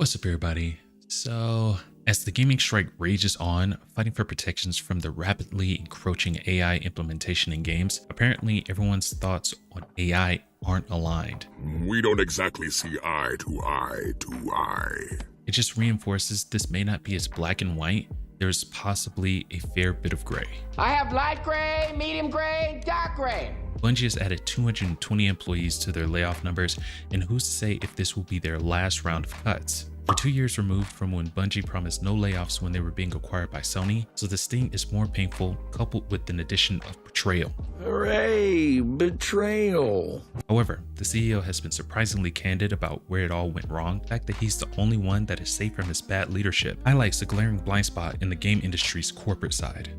What's up, everybody? So, as the gaming strike rages on, fighting for protections from the rapidly encroaching AI implementation in games, apparently everyone's thoughts on AI aren't aligned. We don't exactly see eye to eye to eye. It just reinforces this may not be as black and white. There's possibly a fair bit of gray. I have light gray, medium gray, dark gray. Bungie has added 220 employees to their layoff numbers, and who's to say if this will be their last round of cuts? We're 2 years removed from when Bungie promised no layoffs when they were being acquired by Sony, so the sting is more painful, coupled with an addition of betrayal. Hooray, betrayal. However, the CEO has been surprisingly candid about where it all went wrong. The fact that he's the only one that is safe from his bad leadership highlights the glaring blind spot in the game industry's corporate side.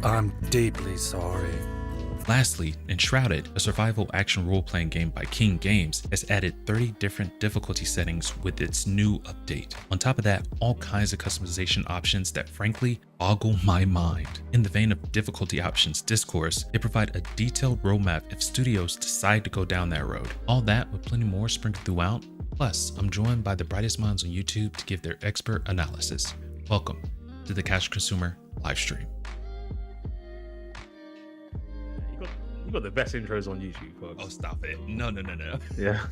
I'm deeply sorry. Lastly, Enshrouded, a survival action role-playing game by King Games, has added 30 different difficulty settings with its new update. On top of that, all kinds of customization options that frankly boggle my mind. In the vein of difficulty options discourse, they provide a detailed roadmap if studios decide to go down that road. All that with plenty more sprinkled throughout. Plus, I'm joined by the brightest minds on YouTube to give their expert analysis. Welcome to the Casual Consumer livestream. You got the best intros on YouTube, folks. Oh, stop it. No. Yeah.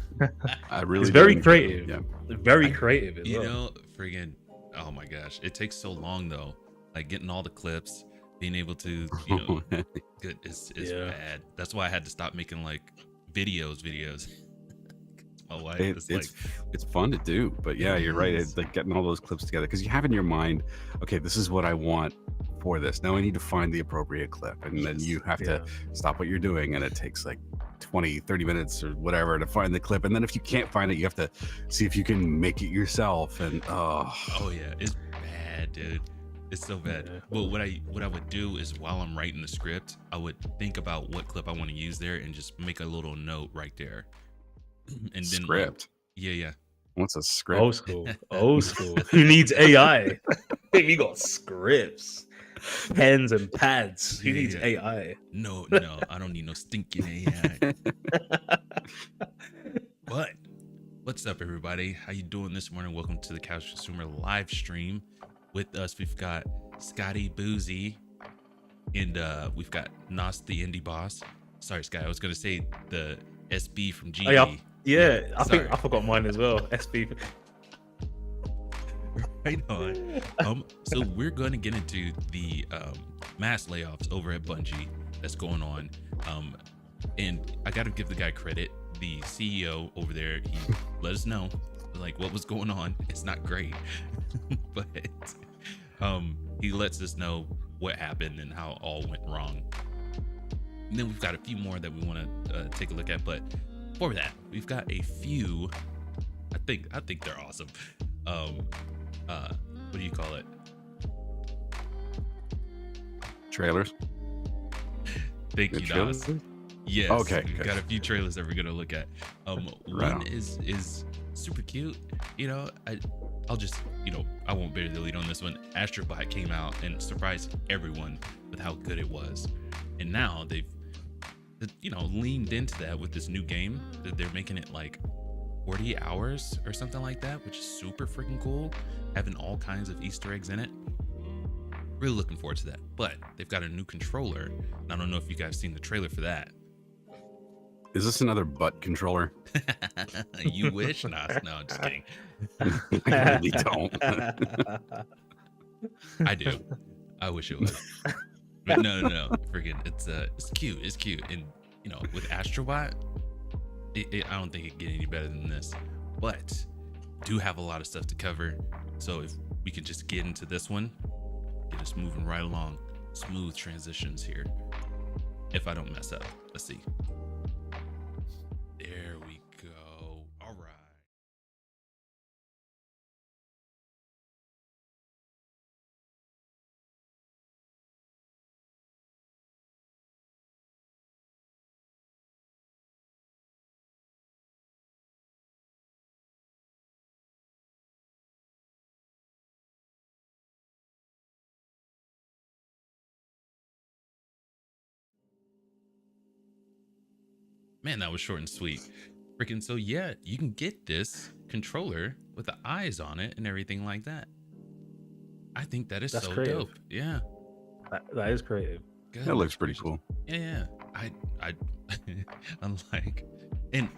I really It's very didn't- creative. Yeah. Very creative as You well. know, friggin', oh my gosh, it takes so long though. Like getting all the clips, being able to, you know, it's Yeah. bad. That's why I had to stop making like videos. My wife It's is it's fun to do, but yeah, you're right. It's like getting all those clips together because you have in your mind, okay, this is what I want for this. Now I need to find the appropriate clip, and then you have to stop what you're doing, and it takes like 20-30 minutes or whatever to find the clip, and then if you can't find it, you have to see if you can make it yourself. And oh yeah, it's bad, dude. It's so bad. Yeah. Well, what I would do is while I'm writing the script, I would think about what clip I want to use there and just make a little note right there. And then script. Yeah. What's a script? Old school. Who needs AI? We got scripts, pens and pads. Who needs Yeah. AI? No, I don't need no stinking AI. But what's up, everybody? How you doing this morning? Welcome to the Casual Consumer live stream. With us, we've got Scotty Boozy, and we've got Nos, the indie boss. Sorry, Scott, I was gonna say the SB from GE. Oh, yeah. I think Sorry. I forgot mine as well. SB. Right on. So we're going to get into the mass layoffs over at Bungie that's going on. And I got to give the guy credit. The CEO over there, he let us know like what was going on. It's not great, but he lets us know what happened and how all went wrong. And then we've got a few more that we want to take a look at, but for that, we've got a few. I think they're awesome. What do you call it? Trailers. Thank Good you, trailers? Nas. Yes. Okay, We've good. got a few trailers that we're gonna look at. Right One on. is super cute. You know, I'll just, you know, I won't bury the lead on this one. Astro Bot came out and surprised everyone with how good it was, and now they've, you know, leaned into that with this new game. That they're making it like 40 hours or something like that, which is super freaking cool. Having all kinds of Easter eggs in it. Really looking forward to that. But they've got a new controller. And I don't know if you guys seen the trailer for that. Is this another butt controller? You wish? No, I'm just kidding. I really don't. I do. I wish it was. But no. Freaking, it's cute. It's cute. And, you know, with Astro Bot, I don't think it can get any better than this. But do have a lot of stuff to cover. So if we can just get into this one, get us moving right along. Smooth transitions here. If I don't mess up. Let's see. There we go. All right. Man, that was short and sweet. Freaking so yeah, you can get this controller with the eyes on it and everything like that. I think that is That's so creative. dope. Yeah. That is creative. That looks pretty cool. Yeah. I I'm like, and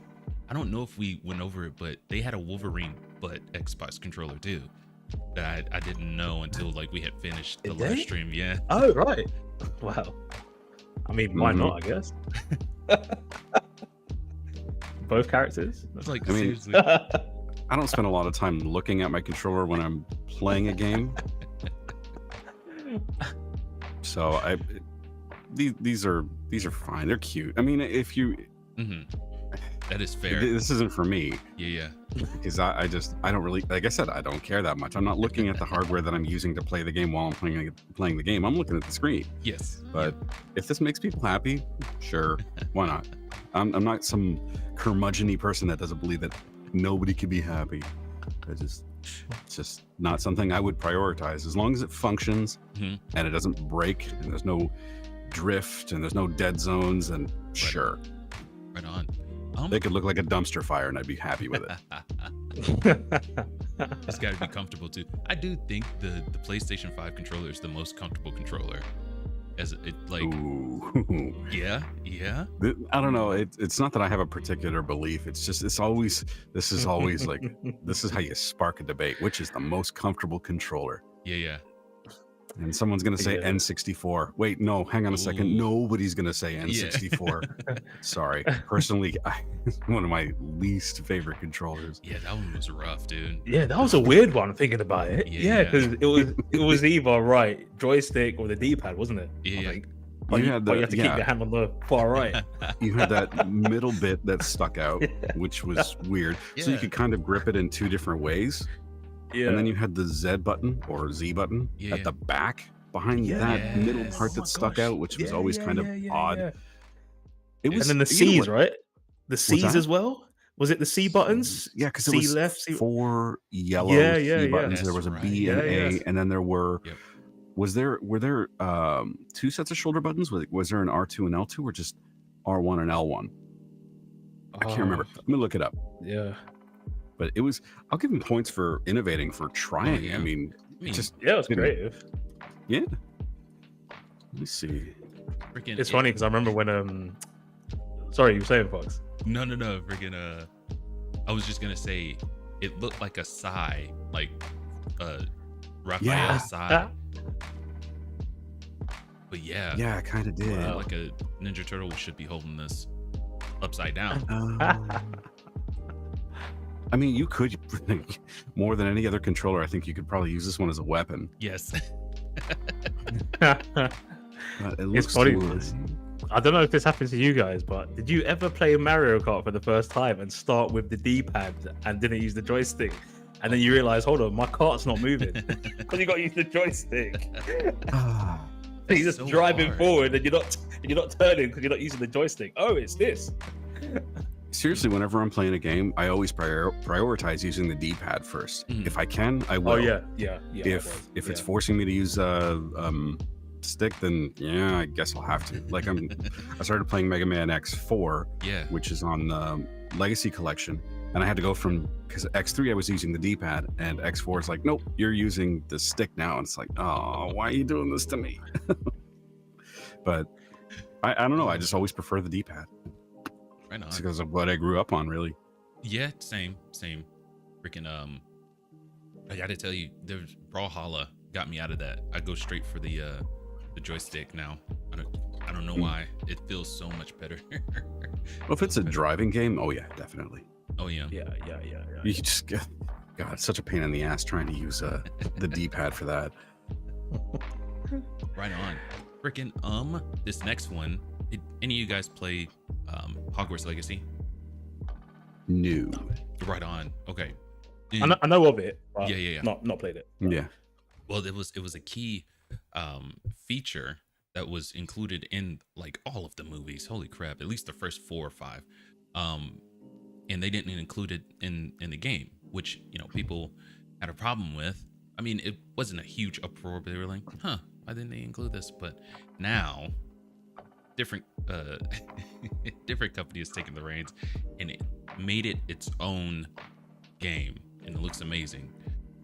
I don't know if we went over it, but they had a Wolverine butt Xbox controller too. That I didn't know until like we had finished the Did live they? stream. Yeah. Oh right. Wow. I mean, why not? I guess. Both characters. I was like, I mean, seriously. I don't spend a lot of time looking at my controller when I'm playing a game. So these are fine. They're cute. I mean, if you That is fair. this isn't for me Yeah. because I don't really, like I said, I don't care that much. I'm not looking at the hardware that I'm using to play the game while I'm playing the game. I'm looking at the screen. Yes. But if this makes people happy, sure, why not? I'm not some curmudgeon-y person that doesn't believe that nobody can be happy. It's just not something I would prioritize. As long as it functions and it doesn't break and there's no drift and there's no dead zones, and sure. Right on. They could look like a dumpster fire and I'd be happy with it. It's got to be comfortable too. I do think the PlayStation 5 controller is the most comfortable controller. As it like, Ooh. yeah. I don't know. It's not that I have a particular belief. It's just this is always like this is how you spark a debate. Which is the most comfortable controller? Yeah. And someone's gonna say N64. Wait, no, hang on a second. Ooh. Nobody's gonna say N64. Sorry, personally, one of my least favorite controllers. Yeah, that one was rough, dude. Yeah, that was a weird one thinking about it. Yeah. Yeah, because it was either right joystick or the D-pad, wasn't it? Yeah. Like, but you have to keep your hand on the far right. You had that middle bit that stuck out, which was weird. So you Yeah. could kind of grip it in two different ways. Yeah. And then you had the Z button or Z button at the back behind that middle part that stuck out, which was always kind of odd. It was, and then the you know C's, what? right? The C's that? as well. Was it the C buttons? Yeah, because it C was left, C 4 yellow Yeah, C buttons. That's There was a right. B and A, Yeah. and then there were. Yep. Were there two sets of shoulder buttons? Was there an R2 and L2, or just R1 and L1? I can't remember. Let me look it up. Yeah. But it was. I'll give him points for innovating, for trying. yeah. I mean, mean, just Yeah, it was didn't- creative. yeah. Let me see. Freaking, It's funny because I remember when sorry, you were saying, Fox. No. Freaking. I was just gonna say, it looked like a sigh, like Raphael Yeah. sigh. But yeah, Yeah, I kind of did. like a Ninja Turtle should be holding this upside down. I mean, you could more than any other controller. I think you could probably use this one as a weapon. Yes. It looks It's funny. cool. I don't know if this happened to you guys, but did you ever play Mario Kart for the first time and start with the D-pad and didn't use the joystick? And then you realize, hold on, my cart's not moving because you got to use the joystick. You're just so driving hard. forward and you're not turning because you're not using the joystick. Oh, it's this. Seriously, whenever I'm playing a game, I always prioritize using the D-pad first. If I can, I will. Oh yeah. If it's forcing me to use stick, then yeah, I guess I'll have to. Like I started playing Mega Man X4, Yeah. which is on the Legacy Collection, and I had to go from, because X3 I was using the D-pad, and X4 is like, nope, you're using the stick now. And it's like, oh, why are you doing this to me? But I don't know. I just always prefer the D-pad. Right on. It's because of what I grew up on, really. Yeah, same. Freaking I gotta tell you, there's Brawlhalla got me out of that. I go straight for the joystick now. I don't know why. It feels so much better. Well, if it's a driving game, oh yeah, definitely. Oh yeah. Yeah. You just get, God, it's such a pain in the ass trying to use the D-pad for that. Right on. Freaking this next one. Did any of you guys play Hogwarts Legacy? No. Right on. Okay. I know of it. But Yeah. Not played it. Yeah. Well, it was a key feature that was included in like all of the movies. Holy crap! At least the first 4 or 5, and they didn't include it in the game, which people had a problem with. I mean, it wasn't a huge uproar. They were like, "Huh, why didn't they include this?" But now, different different company is taking the reins, and made it its own game, and it looks amazing.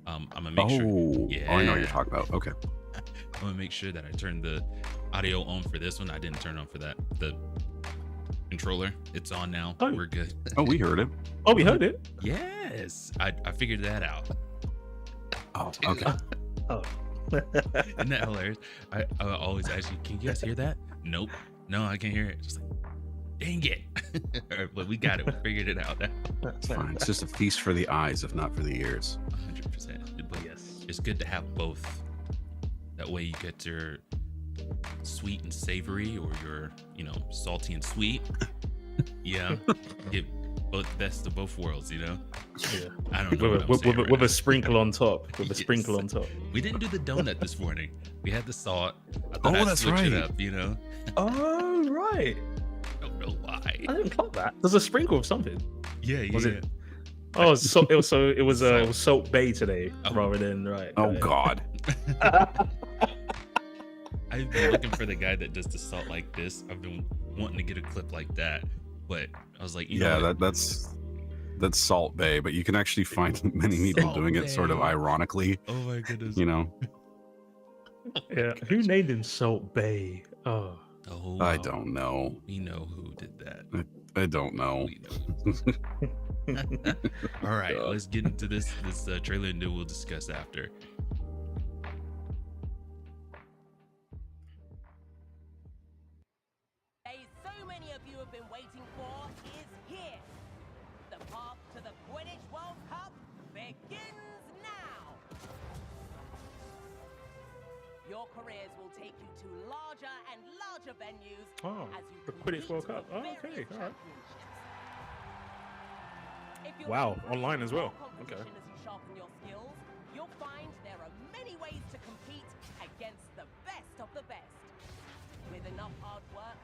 I'm gonna make sure. Yeah. I know what you're talking about. Okay. I'm gonna make sure that I turn the audio on for this one. I didn't turn on for that. The controller, it's on now. Oh. We're good. Oh, we heard it. Oh, we heard it. Yes, I figured that out. Oh, okay. Oh. Isn't that hilarious? I always ask you, can you guys hear that? Nope. No, I can't hear it. Just like, dang it. All right, but we got it. We figured it out now. It's fine. It's just a feast for the eyes, if not for the ears. 100%. But Yes. it's good to have both. That way you get your sweet and savory, or your, salty and sweet. Yeah. Get both best of both worlds, Yeah. I don't know. With a sprinkle on top. With a Yes. sprinkle on top. We didn't do the donut this morning. We had the salt. I thought Oh, I'd that's switch it right. up, Oh, right. Don't know why. I didn't clock that. There's a sprinkle of something. Yeah, Was yeah. it? Oh, it was Salt Bay today, Oh. rather than right. Oh, right. God. I've been looking for the guy that does the salt like this. I've been wanting to get a clip like that, but I was like, Yeah, what? that's Salt Bay, but you can actually find many people Salt doing it sort of Bay. ironically, Oh my goodness. Yeah. Who named him Salt Bay? Oh. Oh, I don't know. We know who did that. I don't know. We know. All right, let's get into this trailer, and then we'll discuss after. So many of you have been waiting for is here. The path to the Quidditch World Cup begins now. Your careers will take you to larger and larger venues Oh, as you the Quidditch compete World Cup. for Oh, okay, various all right. championships. If you're Wow, eager online for as well. more Okay. competition as you sharpen your skills, you'll find there are many ways to compete against the best of the best. With enough hard work,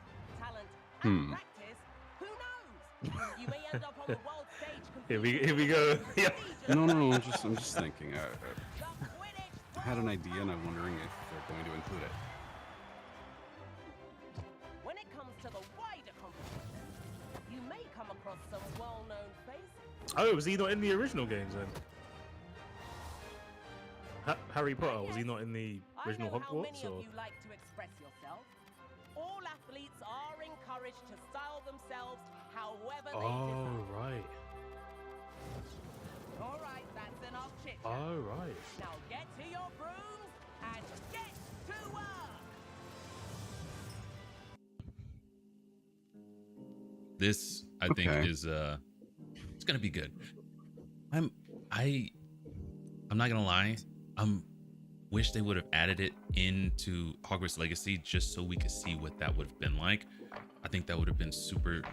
talent, and practice, who knows? You may end up on the world stage competing Here we go. with the Yeah. No. I'm just thinking. The Quidditch I had an World idea, and I'm wondering if they're going to include it. When it comes to the wider competition, you may come across some well-known faces. Oh, was he not in the original games then? Harry Potter, was he not in the original I know how Hogwarts? many Or? of you like to express yourself. All athletes are encouraged to style themselves however they Oh, desire. right. All right, that's enough chit. Oh, right. Now get to your brooms and get to work. This, I think, Okay. is it's gonna be good. I'm not gonna lie. Wish they would have added it into Hogwarts Legacy just so we could see what that would have been like. I think that would have been super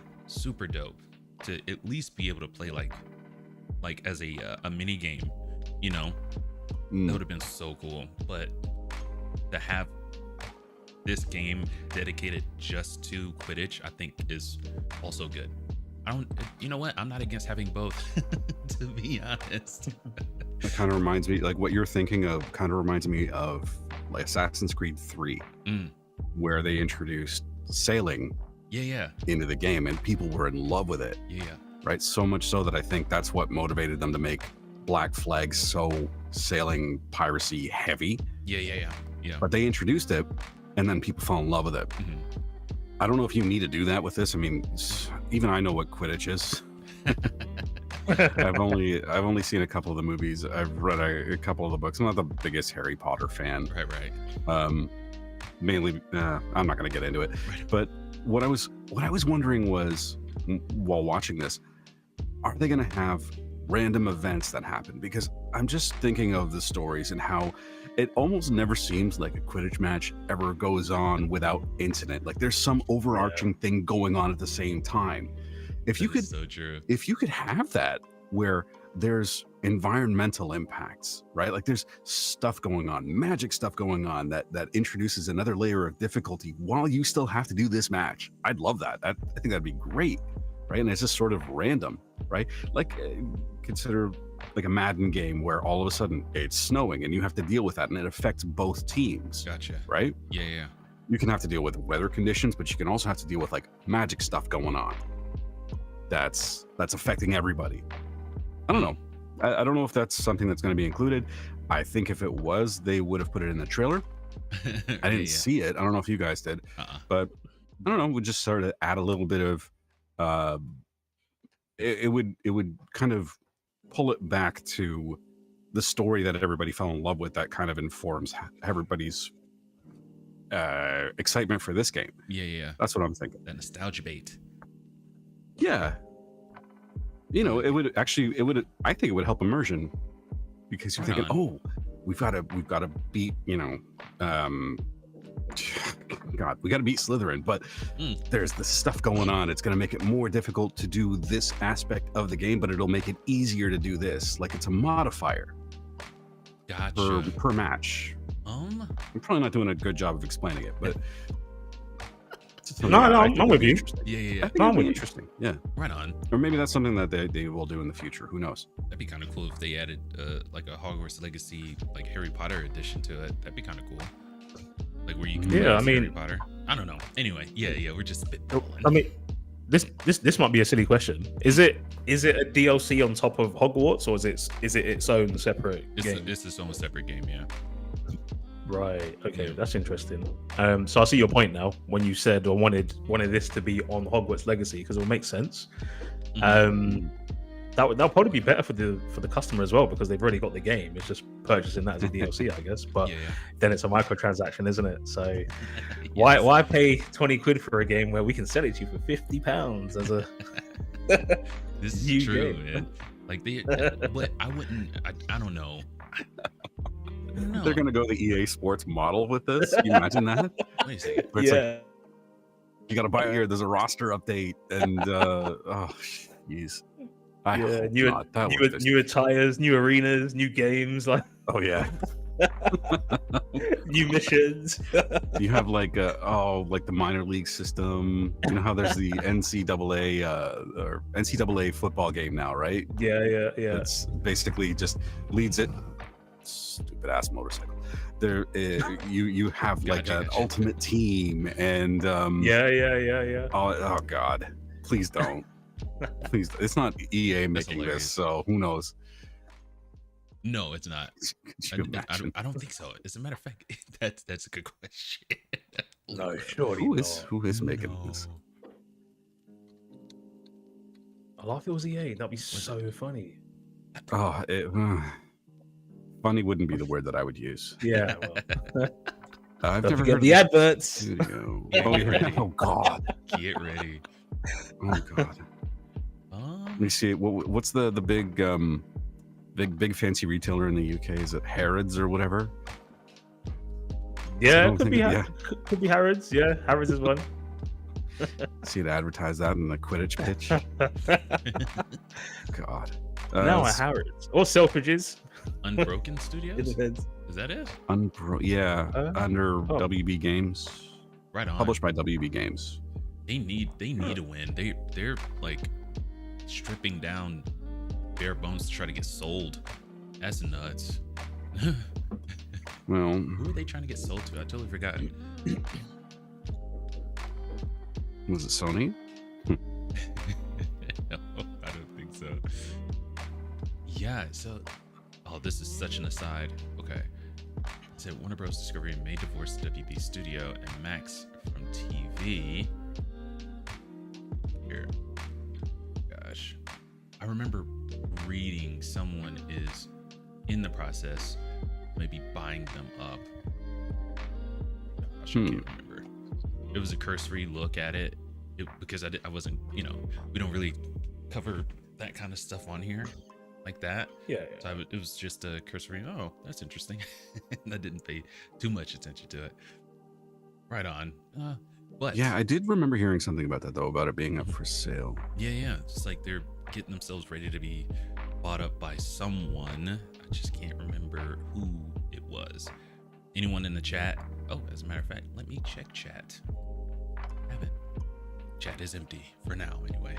dope to at least be able to play like as a mini game. That would have been so cool. But to have this game dedicated just to Quidditch, I think is also good. You know what? I'm not against having both, to be honest. It kind of reminds me, like what you're thinking of, kind of reminds me of like Assassin's Creed 3, where they introduced sailing Yeah. into the game, and people were in love with it, Yeah. right? So much so that I think that's what motivated them to make Black Flag so sailing piracy heavy. Yeah. But they introduced it, and then people fell in love with it. Mhm. I don't know if you need to do that with this. I mean, even I know what Quidditch is. I've only seen a couple of the movies. I've read a couple of the books. I'm not the biggest Harry Potter fan. Right. Mainly, I'm not going to get into it. Right. But what I was wondering was, while watching this, are they going to have random events that happen? Because I'm just thinking of the stories and how it almost never seems like a Quidditch match ever goes on without incident. Like there's some overarching thing going on at the same time. If you could, so true. if you could have that where there's environmental impacts, right? Like there's stuff going on, magic stuff going on that introduces another layer of difficulty while you still have to do this match. I'd love that. I think that'd be great, right? And it's just sort of random, right? Like consider like a Madden game where all of a sudden it's snowing and you have to deal with that, and it affects both teams, Gotcha. right? Yeah. You can have to deal with weather conditions, but you can also have to deal with like magic stuff going on. that's affecting everybody. I don't know. I don't know if that's something that's going to be included. I think if it was, they would have put it in the trailer. I didn't see it. I don't know if you guys did, but I don't know. We just sort of add a little bit of. It would kind of pull it back to the story that everybody fell in love with. That kind of informs everybody's excitement for this game. Yeah. That's what I'm thinking. That nostalgia bait. Yeah. You know, it would. I think it would help immersion, because you're thinking, oh, we've got to beat, you know, God, we got to beat Slytherin, but there's this stuff going on. It's going to make it more difficult to do this aspect of the game, but it'll make it easier to do this. Like, it's a modifier. Gotcha. Per match. I'm probably not doing a good job of explaining it, but I'm with you. Yeah. I think it'd be interesting. Yeah. Right on. Or maybe that's something that they will do in the future. Who knows? That'd be kind of cool if they added like a Hogwarts Legacy, like Harry Potter edition to it. That'd be kind of cool. Like where you can Harry Potter. I don't know. Anyway, yeah, we're just spitballing. I mean, this might be a silly question. Is it a DLC on top of Hogwarts, or is it its own separate game? It's its own separate game, yeah. Right. Okay, that's interesting. So I see your point now when you said or wanted this to be on Hogwarts Legacy, because it will make sense. That'll probably be better for the customer as well, because they've already got the game. It's just purchasing that as a DLC, I guess. But then it's a microtransaction, isn't it? So why pay 20 quid for a game where we can sell it to you for £50 as a this is new true, game? man. Like but I wouldn't. I don't know. They're gonna go the EA Sports model with this. Can you imagine that? Wait a second. It's like, you gotta buy here. There's a roster update, and oh, jeez. New attires, new arenas, new games. Like, oh yeah, new missions. You have like the minor league system. You know how there's the NCAA or NCAA football game now, right? Yeah. It's basically just leads it. Stupid ass motorcycle. There, you have like an ultimate team, and yeah. Oh god, please don't. Please, it's not EA making this, so who knows? No, it's not. I don't think so. As a matter of fact, that's a good question. No, surely who is making this? I love if it was EA. That'd be so funny. Oh, funny wouldn't be the word that I would use. Yeah. Well. I've never heard the adverts. Oh god. Get ready. Oh god. Let me see. What's the big fancy retailer in the UK? Is it Harrods or whatever? Yeah, could be Harrods. Yeah, Harrods is one. See it advertise that in the Quidditch pitch. God. Now at Harrods or Selfridges. Unbroken Studios. Is that it? Under WB Games. Right on. Published by WB Games. They need a win. They're like stripping down bare bones to try to get sold. That's nuts. Well, who are they trying to get sold to? I totally forgot. Was it Sony? No, I don't think so. Yeah, so this is such an aside. Okay. It said Warner Bros. Discovery may divorce WB Studio and Max from TV. Here. Gosh. I remember reading someone is in the process, maybe buying them up. I can't remember. It was a cursory look at it, because I wasn't, we don't really cover that kind of stuff on here like that. Yeah. So it was just a cursory, oh, that's interesting. I didn't pay too much attention to it. Right on. But yeah, I did remember hearing something about that, though, about it being up for sale. Yeah. It's like they're getting themselves ready to be bought up by someone. I just can't remember who it was. Anyone in the chat? Oh, as a matter of fact, let me check chat. I haven't. Chat is empty for now, anyway.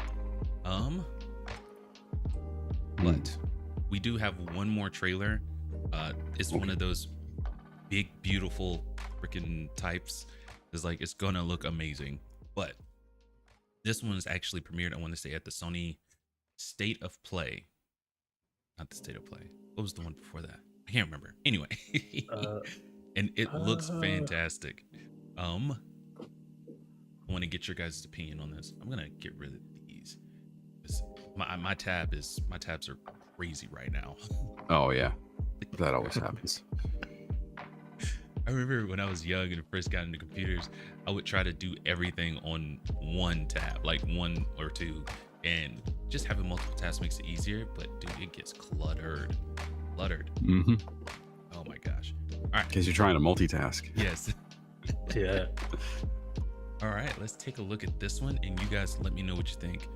But we do have one more trailer. It's one of those big, beautiful freaking types. It's like, it's gonna look amazing. But This one was actually premiered, I want to say, at the Sony State of Play. Not the State of Play. What was the one before that? I can't remember. Anyway, and it looks fantastic. I want to get your guys' opinion on this. I'm gonna get rid of these. My tabs are crazy right now. Oh yeah, that always happens. I remember when I was young and first got into computers, I would try to do everything on one tab, like one or two, and just having multiple tabs makes it easier. But dude, it gets cluttered. Mm-hmm. Oh my gosh! All right, Because you're trying to multitask. yes. Yeah. All right, let's take a look at this one, and you guys let me know what you think.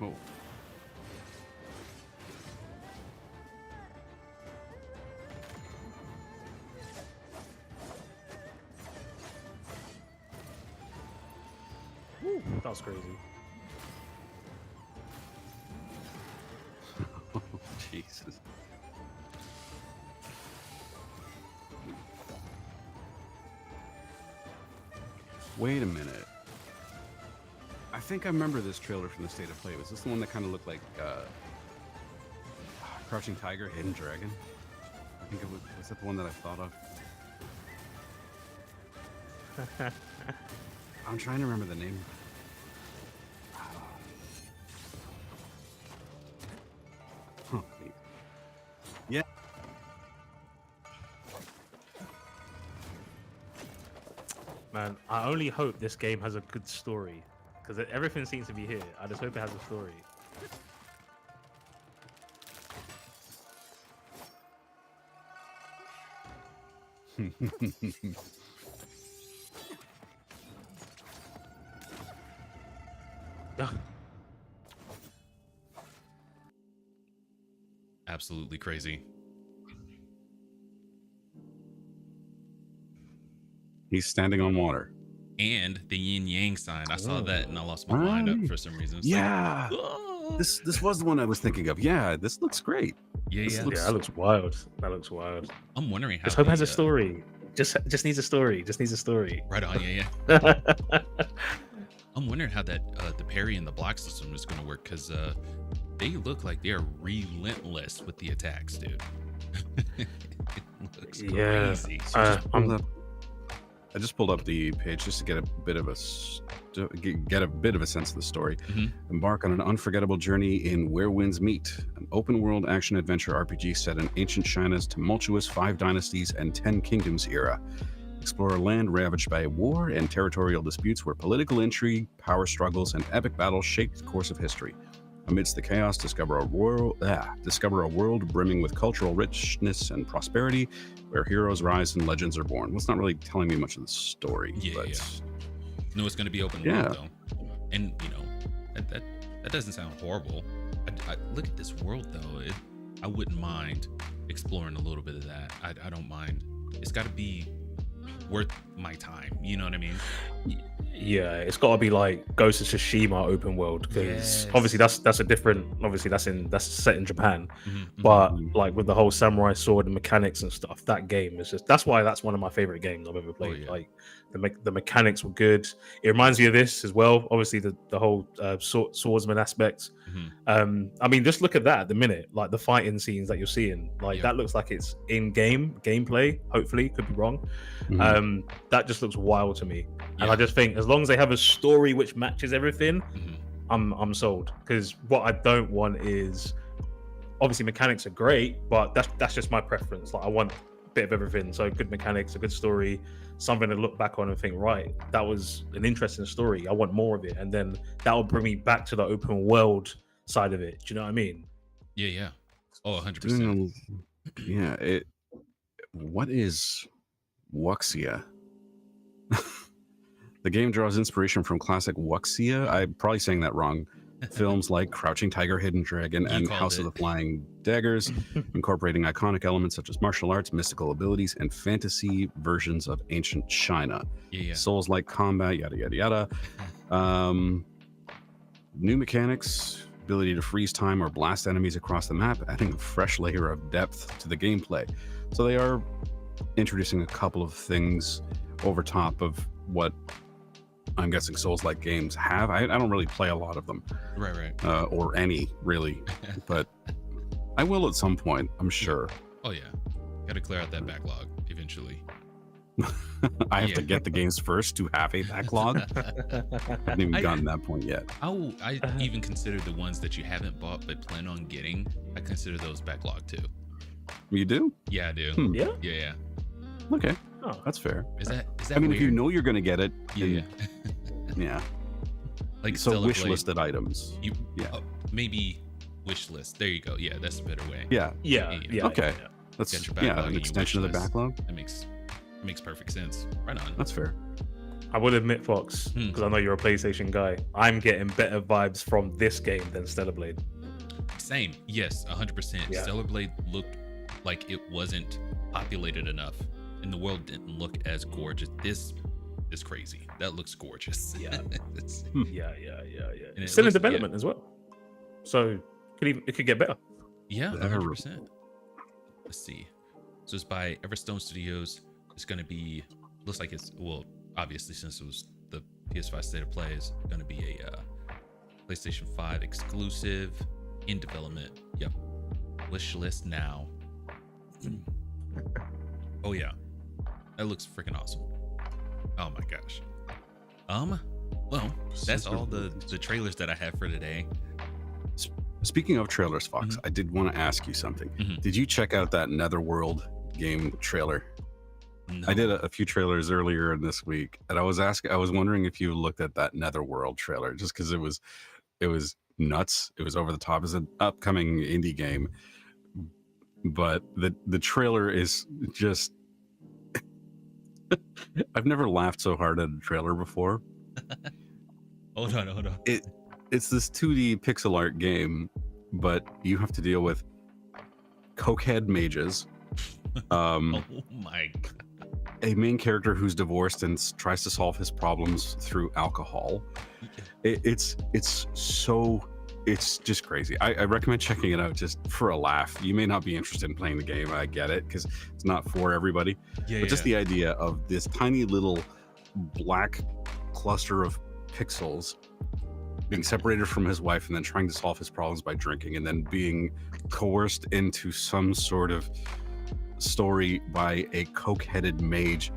Oh. Woo, that was crazy. Jesus. Wait a minute. I think I remember this trailer from the State of Play. Was this the one that kind of looked like Crouching Tiger, Hidden Dragon? I think it was that the one that I thought of? I'm trying to remember the name. Huh, neat. Yeah. Man, I only hope this game has a good story. Because everything seems to be here. I just hope it has a story. Absolutely crazy. He's standing on water. And the yin yang sign. I saw that and I lost my mind up for some reason. It's Yeah. Like, oh. This was the one I was thinking of. Yeah, this looks great. Yeah, This yeah. looks- Yeah, that looks wild. That looks wild. I'm wondering how. Just hope it has the, a story. Just needs a story. Just needs a story. Right on. Yeah, yeah. I'm wondering how that the parry and the block system is going to work because they look like they're relentless with the attacks, dude. It looks Yeah. crazy. I just pulled up the page just to get a bit of a sense of the story. Mhm. Embark on an unforgettable journey in Where Winds Meet, an open-world action-adventure RPG set in ancient China's tumultuous 5 Dynasties and 10 Kingdoms era. Explore a land ravaged by war and territorial disputes where political intrigue, power struggles, and epic battles shape the course of history. Amidst the chaos, discover a world brimming with cultural richness and prosperity, where heroes rise and legends are born. Well, it's not really telling me much of the story. Yeah, but yeah. No, it's going to be open world though, and you know that doesn't sound horrible. I look at this world though. I wouldn't mind exploring a little bit of that. I don't mind. It's got to be worth my time. You know what I mean? Yeah, it's got to be like Ghost of Tsushima open world because Yes. obviously that's a different. Obviously that's set in Japan, Mhm, but Mhm. like with the whole samurai sword and mechanics and stuff, that game is just. That's why that's one of my favorite games I've ever played. yeah. Like the mechanics were good. It reminds me of this as well. Obviously the whole swordsman aspect. mhm. I mean, just look at that at the minute, like the fighting scenes that you're seeing. Like Yeah. that looks like it's in gameplay. Hopefully, could be wrong. Mhm. That just looks wild to me, and Yeah. I just think as long as they have a story which matches everything, Mhm. I'm sold. Because what I don't want is obviously mechanics are great, but that's just my preference. Like I want a bit of everything. So good mechanics, a good story, something to look back on and think, right, that was an interesting story. I want more of it, and then that will bring me back to the open world side of it. Do you know what I mean? Yeah. Oh, 100%. Yeah. What is Wuxia? The game draws inspiration from classic Wuxia. I'm probably saying that wrong. Films like Crouching Tiger, Hidden Dragon, and House of the Flying Daggers, incorporating iconic elements such as martial arts, mystical abilities, and fantasy versions of ancient China. Yeah. Souls-like combat, yada yada yada. New mechanics, ability to freeze time or blast enemies across the map, adding a fresh layer of depth to the gameplay. So they are introducing a couple of things over top of what I'm guessing Souls-like games have. I don't really play a lot of them. Right. Or any, really. But I will at some point, I'm sure. Oh, yeah. Got to clear out that backlog eventually. I have to get the games first to have a backlog. I haven't even gotten that point yet. I even consider the ones that you haven't bought but plan on getting, I consider those backlog too. You do? Yeah, I do. Yeah? Yeah. Okay. Oh. That's fair. Is that I mean, weird? if you know you're going to get it. Yeah. Yeah. Like so wish Blade, listed items. Maybe wish list. There you go. Yeah, that's a better way. Yeah. Okay. Got That's your backlog an and your extension of wish the list. backlog. That makes perfect sense. Right on. That's fair. I will admit, Fox, because I know you're a PlayStation guy, I'm getting better vibes from this game than Stellar Blade. Same. Yes, 100%. Yeah. Stellar Blade looked like it wasn't populated enough, and the world didn't look as gorgeous. This is crazy. That looks gorgeous. Yeah. Yeah. And it Still in looks- development as well, so it could get better. Yeah, 100%. Let's see. So it's by Everstone Studios. It's going to be, looks like it's, well, obviously since it was the PS5 State of Play, is going to be a PlayStation 5 exclusive in development. Yep. Wish list now. Oh yeah, that looks freaking awesome. Oh my gosh. Well, that's all the trailers that I have for today. Speaking of trailers, Fox, I did want to ask you something. Did you check out that Netherworld game trailer? No. I did a few trailers earlier in this week, and I was wondering if you looked at that Netherworld trailer, just because it was nuts. It was over the top. It's an upcoming indie game, but the trailer is just. I've never laughed so hard at a trailer before. Hold on. It's this 2D pixel art game, but you have to deal with cokehead mages. Oh my god. A main character who's divorced and tries to solve his problems through alcohol. It's just crazy. I recommend checking it out just for a laugh. You may not be interested in playing the game. I get it, because it's not for everybody. But just the idea of this tiny little black cluster of pixels being separated from his wife and then trying to solve his problems by drinking, and then being coerced into some sort of story by a coke-headed mage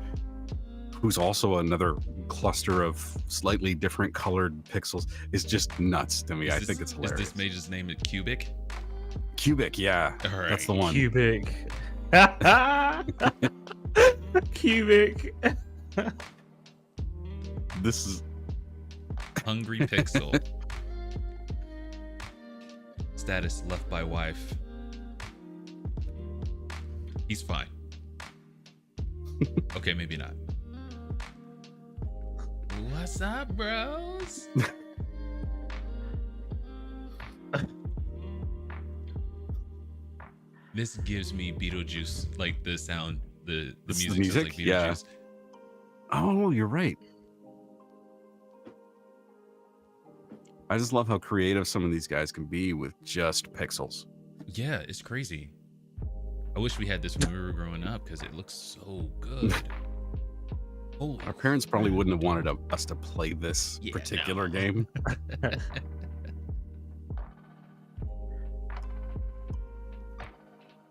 who's also another cluster of slightly different colored pixels is just nuts to me. I think it's hilarious. Is this mage's name Cubic? Cubic, yeah. All right. That's the one. Cubic. Cubic. This is Hungry Pixel. Status left by wife. He's fine. Okay, maybe not. What's up, bros? This gives me Beetlejuice, like the sound, the This is music, the sounds like music? Yeah. Beetlejuice. Oh, you're right. I just love how creative some of these guys can be with just pixels. Yeah, it's crazy. I wish we had this when we were growing up because it looks so good. Oh, Our parents probably wouldn't have wanted us to play this Yeah, particular no. game.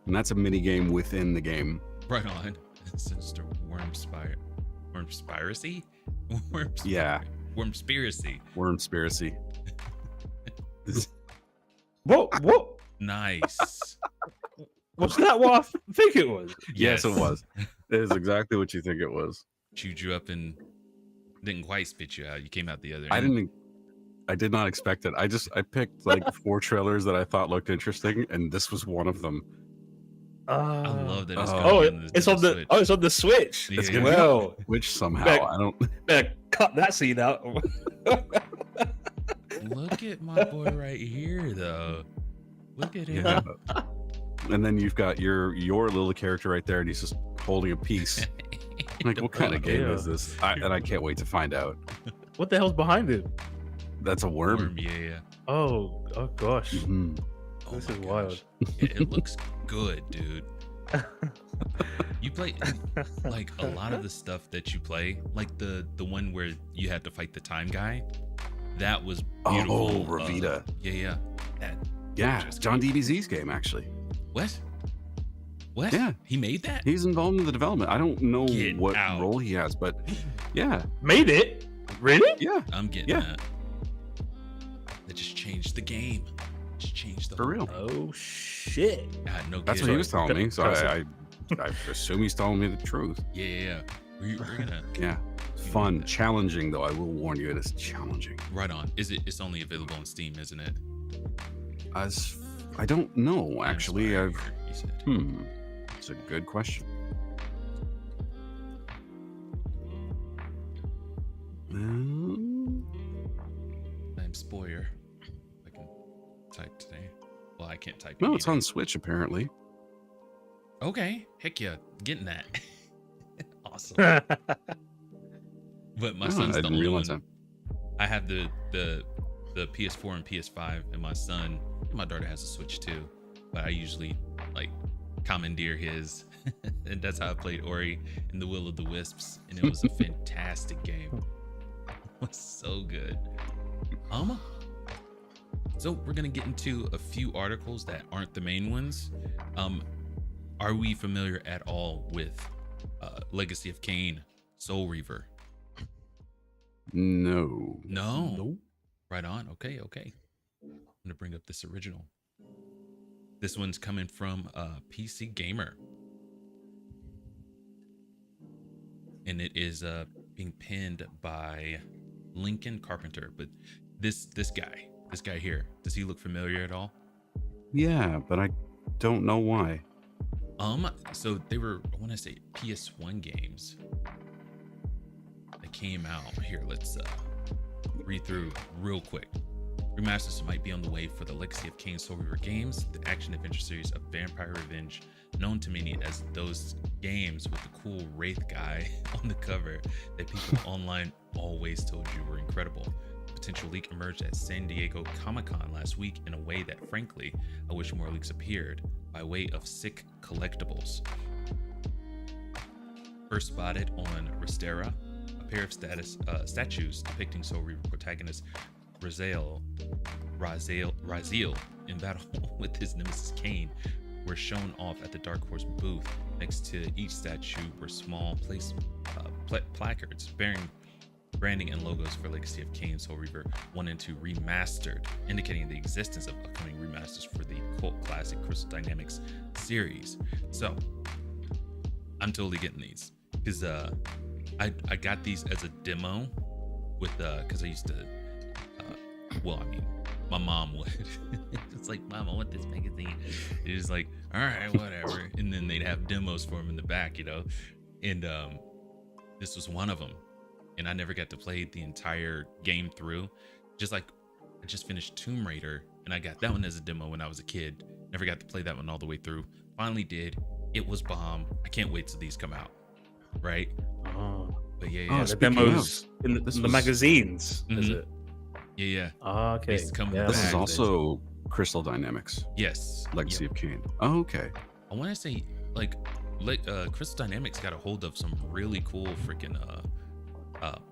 And that's a mini game within the game. right on. Sinister Wormspiracy? Yeah. Wormspiracy. Wormspiracy. What? Nice. Was that what I think it was? Yes, it was. It is exactly what you think it was. Chewed you up and didn't quite spit you out. You came out the other end. I did not expect it. I picked like 4 trailers that I thought looked interesting, and this was one of them. I love that. It's on the Switch. It's on the Switch. It's gonna be on the Switch somehow. I don't. Better cut that scene out. Look at my boy right here, though. Look at him. Yeah. And then you've got your little character right there, and he's just holding a piece. Like, what kind of game is this? I can't wait to find out. What the hell's behind it? That's a worm. Yeah. Oh gosh. Mm-hmm. This is wild. It looks good, dude. You play like a lot of the stuff that you play, like the one where you had to fight the time guy. That was beautiful. Oh, Ravita. Yeah. It's John DBZ's game, actually. What? Yeah. He made that? He's involved in the development. I don't know what role he has, but yeah. Made it? Really? Yeah. I'm getting that. That just changed the game. Just changed the For real. Oh shit. That's what he was telling me. So I assume he's telling me the truth. Yeah. We're gonna. Yeah. Fun, challenging though. I will warn you, it is challenging. Right on. It's only available on Steam, isn't it? I don't know actually. It's a good question. I'm Spoyer. I can type today. Well, I can't type. No, it's on Switch apparently. Okay, heck yeah, getting that. Awesome. But my son's the only one. I have the PS4 and PS5, and my daughter has a Switch too. But I usually like commandeer his, and that's how I played Ori and the Will of the Wisps, and it was a fantastic game. It was so good. So we're gonna get into a few articles that aren't the main ones. Are we familiar at all with Legacy of Kain, Soul Reaver? No. Right on. Okay. I'm gonna bring up this original. This one's coming from PC Gamer, and it is being penned by Lincoln Carpenter. But this guy here, does he look familiar at all? Yeah, but I don't know why. So they were, I want to say, PS1 games that came out. Here, let's read through real quick. Remasters might be on the way for the Legacy of Kain Soul Reaver games, the action-adventure series of Vampire Revenge, known to many as those games with the cool Wraith guy on the cover that people online always told you were incredible. The potential leak emerged at San Diego Comic-Con last week in a way that, frankly, I wish more leaks appeared, by way of sick collectibles. First spotted on Restera, a pair of statues depicting Soul Reaver protagonist Raziel in battle with his nemesis Kain were shown off at the Dark Horse booth. Next to each statue were small placards bearing branding and logos for Legacy of Kain Soul Reaver 1 and 2 Remastered, indicating the existence of upcoming remasters for the cult classic Crystal Dynamics series. So I'm totally getting these because I got these as a demo with because I used to my mom would. It's like, Mom, I want this magazine. It's like, all right, whatever. And then they'd have demos for them in the back, and this was one of them. And I never got to play the entire game through. Just like I just finished Tomb Raider, and I got that one as a demo when I was a kid. Never got to play that one all the way through. Finally did. It was bomb. I can't wait till these come out. Right? But yeah. The demos in the magazines, is it? Yeah. Okay. This is also Crystal Dynamics. Yes. Legacy of Kain. Oh, okay. I want to say like Crystal Dynamics got a hold of some really cool freaking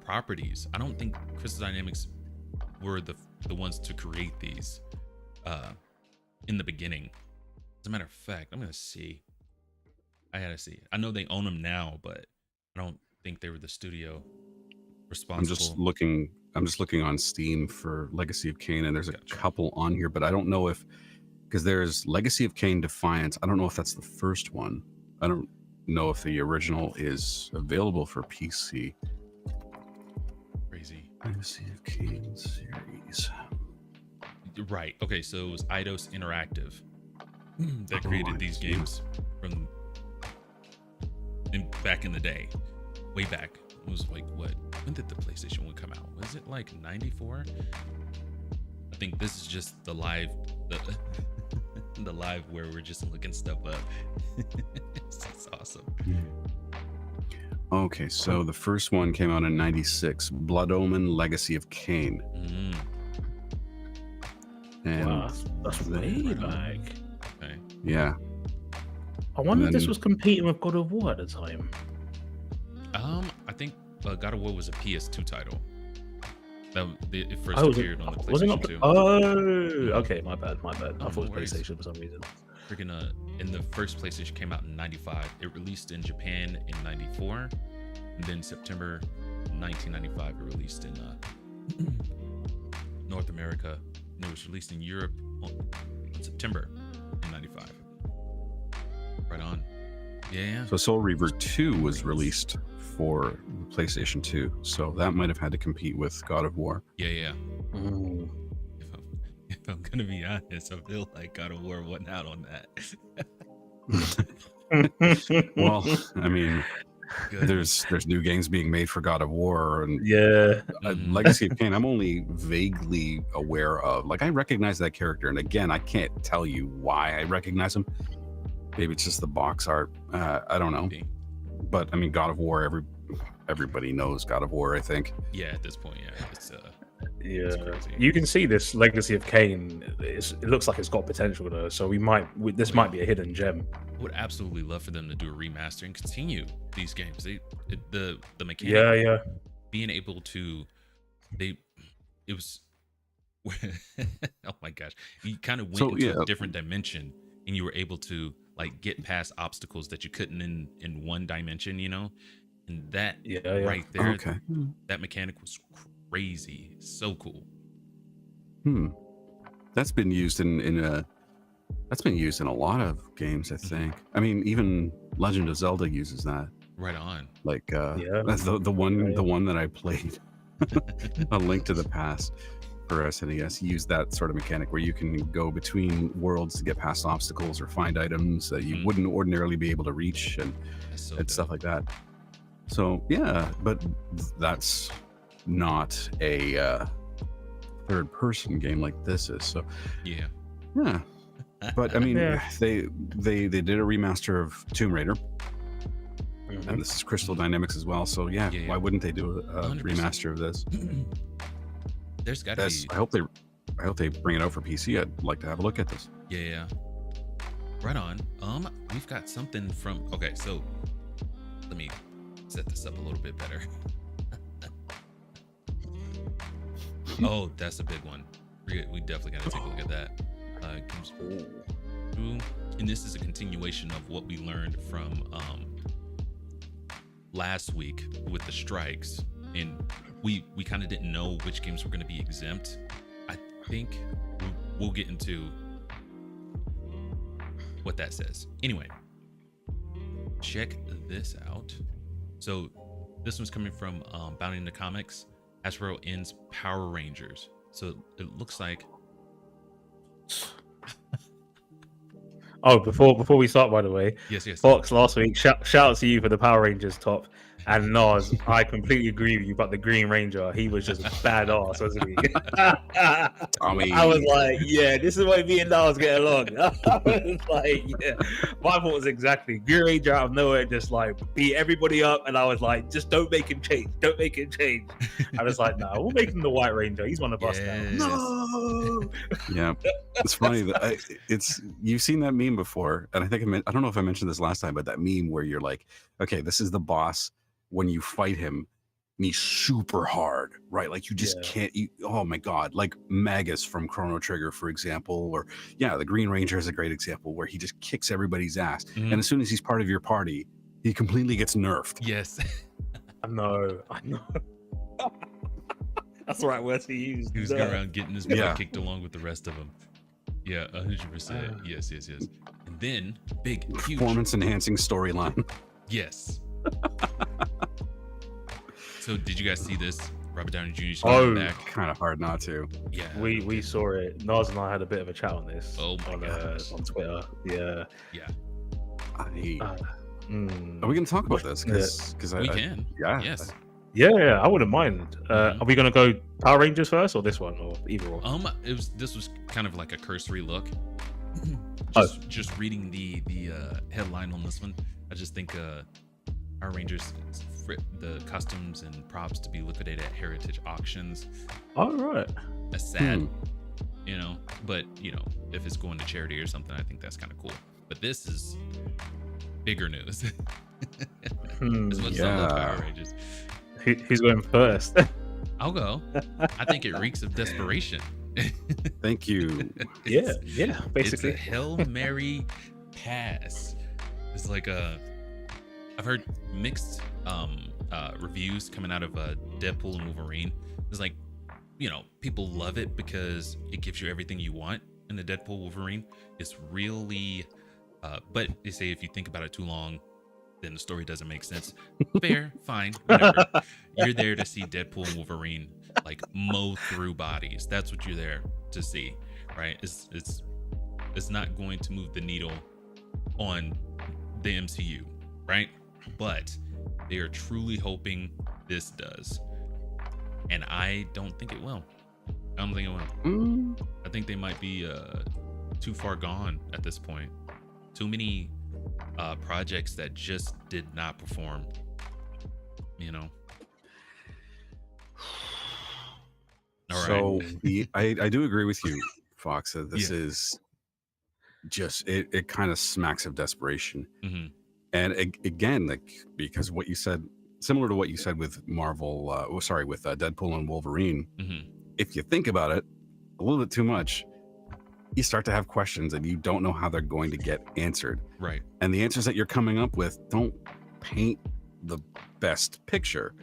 properties. I don't think Crystal Dynamics were the ones to create these in the beginning. As a matter of fact, I'm gonna see. I gotta see. I know they own them now, but I don't think they were the studio responsible. I'm just looking on Steam for Legacy of Kain, and there's a couple on here, but I don't know if because there's Legacy of Kain Defiance. I don't know if that's the first one. I don't know if the original is available for PC. Crazy. Legacy of Kain series. Right. Okay. So it was Eidos Interactive that created these games from back in the day, way back. It was like, what? When did the PlayStation 1 come out? Was it like 94? I think this is just the live, the live where we're just looking stuff up. It's awesome. Okay, so the first one came out in '96. Blood Omen: Legacy of Kain. And Wow, that's way back. Okay. yeah, I wonder if this then- was competing with God of War at the time. I think God of War was a PS2 title. It first Oh, was it, appeared on the was it not? PlayStation 2. Oh, okay, my bad. I Oh, thought it no was worries. PlayStation for some reason. Freaking and the first PlayStation came out in '95. It released in Japan in '94, and then September 1995 it released in North America, and it was released in Europe in September in '95. Right on. Yeah. so Soul Reaver 2 was released for the PlayStation 2, so that might have had to compete with God of War. Yeah. Mm. If I'm gonna be honest, I feel like God of War won out on that. Well, I mean, Good. there's new games being made for God of War, and Yeah. Mhm. Legacy of Kain, I'm only vaguely aware of. Like, I recognize that character, and again, I can't tell you why I recognize him. Maybe it's just the box art. I don't know. But I mean, God of War. Everybody knows God of War. I think. Yeah, at this point, yeah, it's Yeah, crazy. you can see this Legacy of Kain. It looks like it's got potential though, so this might be a hidden gem. would absolutely love for them to do a remaster and continue these games. The mechanic, Yeah. being able to, it was, oh my gosh, you kind of went So, into yeah. a different dimension, and you were able to like get past obstacles that you couldn't in one dimension, you know, and that Yeah. right there, Okay. that mechanic was crazy, so cool. That's been used that's been used in a lot of games, I think. I mean, even Legend of Zelda uses that. Right on. Like Yeah. that's the one Yeah. the one that I played, A Link to the Past for SNES, used that sort of mechanic where you can go between worlds to get past obstacles or find items that you wouldn't ordinarily be able to reach, and That's so stuff dope. like that. So yeah, but that's not a third person game like this is. So Yeah. yeah, but I mean, Yeah. they did a remaster of Tomb Raider, Mhm. and this is Crystal Dynamics as well. So yeah, Yeah. why wouldn't they do a 100%. remaster of this? There's got to That's, be. I hope they bring it out for PC. I'd like to have a look at this. Yeah. Right on. We've got something from. Okay, so let me set this up a little bit better. Oh, that's a big one. We definitely got to take a look at that. And this is a continuation of what we learned from last week with the strikes, and we kind of didn't know which games were going to be exempt. I think we'll get into what that says. Anyway, check this out. So this one's coming from Bounty in the Comics. Astro ends Power Rangers. So it looks like. Oh, before we start, by the way, Yes. Fox last week, shout out to you for the Power Rangers top. And Nas, I completely agree with you about the Green Ranger. He was just badass, wasn't he? I was like, yeah, this is why me and Nas get along. I was like, yeah. My thought was exactly Green Ranger out of nowhere, just like beat everybody up. And I was like, just don't make him change. Don't make him change. I was like, no, we'll make him the White Ranger. He's one of us now. Yes. No. Yeah, it's funny that you've seen that meme before, and I think I don't know if I mentioned this last time, but that meme where you're like, okay, this is the boss. When you fight him, and he's super hard, right? Like you just can't. Oh my god, like Magus from Chrono Trigger, for example, or the Green Ranger is a great example where he just kicks everybody's ass, and as soon as he's part of your party, he completely gets nerfed. Yes. I know. That's the right word to use. He was going around getting his butt kicked along with the rest of them. Yeah, 100%. Yes. And then big, huge Performance enhancing storyline. Yes. So did you guys see this? Robert Downey Jr. Oh, back. Kind of hard not to. Yeah. We saw it. Nas and I had a bit of a chat on this. Oh my God. On Twitter. Yeah. Yeah. Are we going to talk about this? Because We can. Yeah. Yes. Yeah, I wouldn't mind. Are we gonna go Power Rangers first or this one or either or? This was kind of like a cursory look. Oh. Just reading the headline on this one, I just think Power Rangers, the costumes and props to be liquidated at heritage auctions. All right. That's sad, but if it's going to charity or something, I think that's kind of cool. But this is bigger news. As much as I love Power Rangers. Who's going first? I'll go. I think it reeks of desperation. Thank you. Yeah, It's basically. a Hail Mary pass. It's like I've heard mixed reviews coming out of Deadpool and Wolverine. It's like, people love it because it gives you everything you want in the Deadpool Wolverine. It's really, but they say if you think about it too long, then the story doesn't make sense. Fair, fine, whatever. You're there to see Deadpool and Wolverine like mow through bodies. That's what you're there to see, right? It's not going to move the needle on the MCU, right? But they are truly hoping this does, and I don't think it will. I don't think it will. I think they might be too far gone at this point. Too many projects that just did not perform, All right. I do agree with you, Fox, that this is just it kind of smacks of desperation. And again, like, because what you said, similar to what you said with Marvel, with Deadpool and Wolverine, if you think about it a little bit too much, you start to have questions and you don't know how they're going to get answered. Right. And the answers that you're coming up with don't paint the best picture.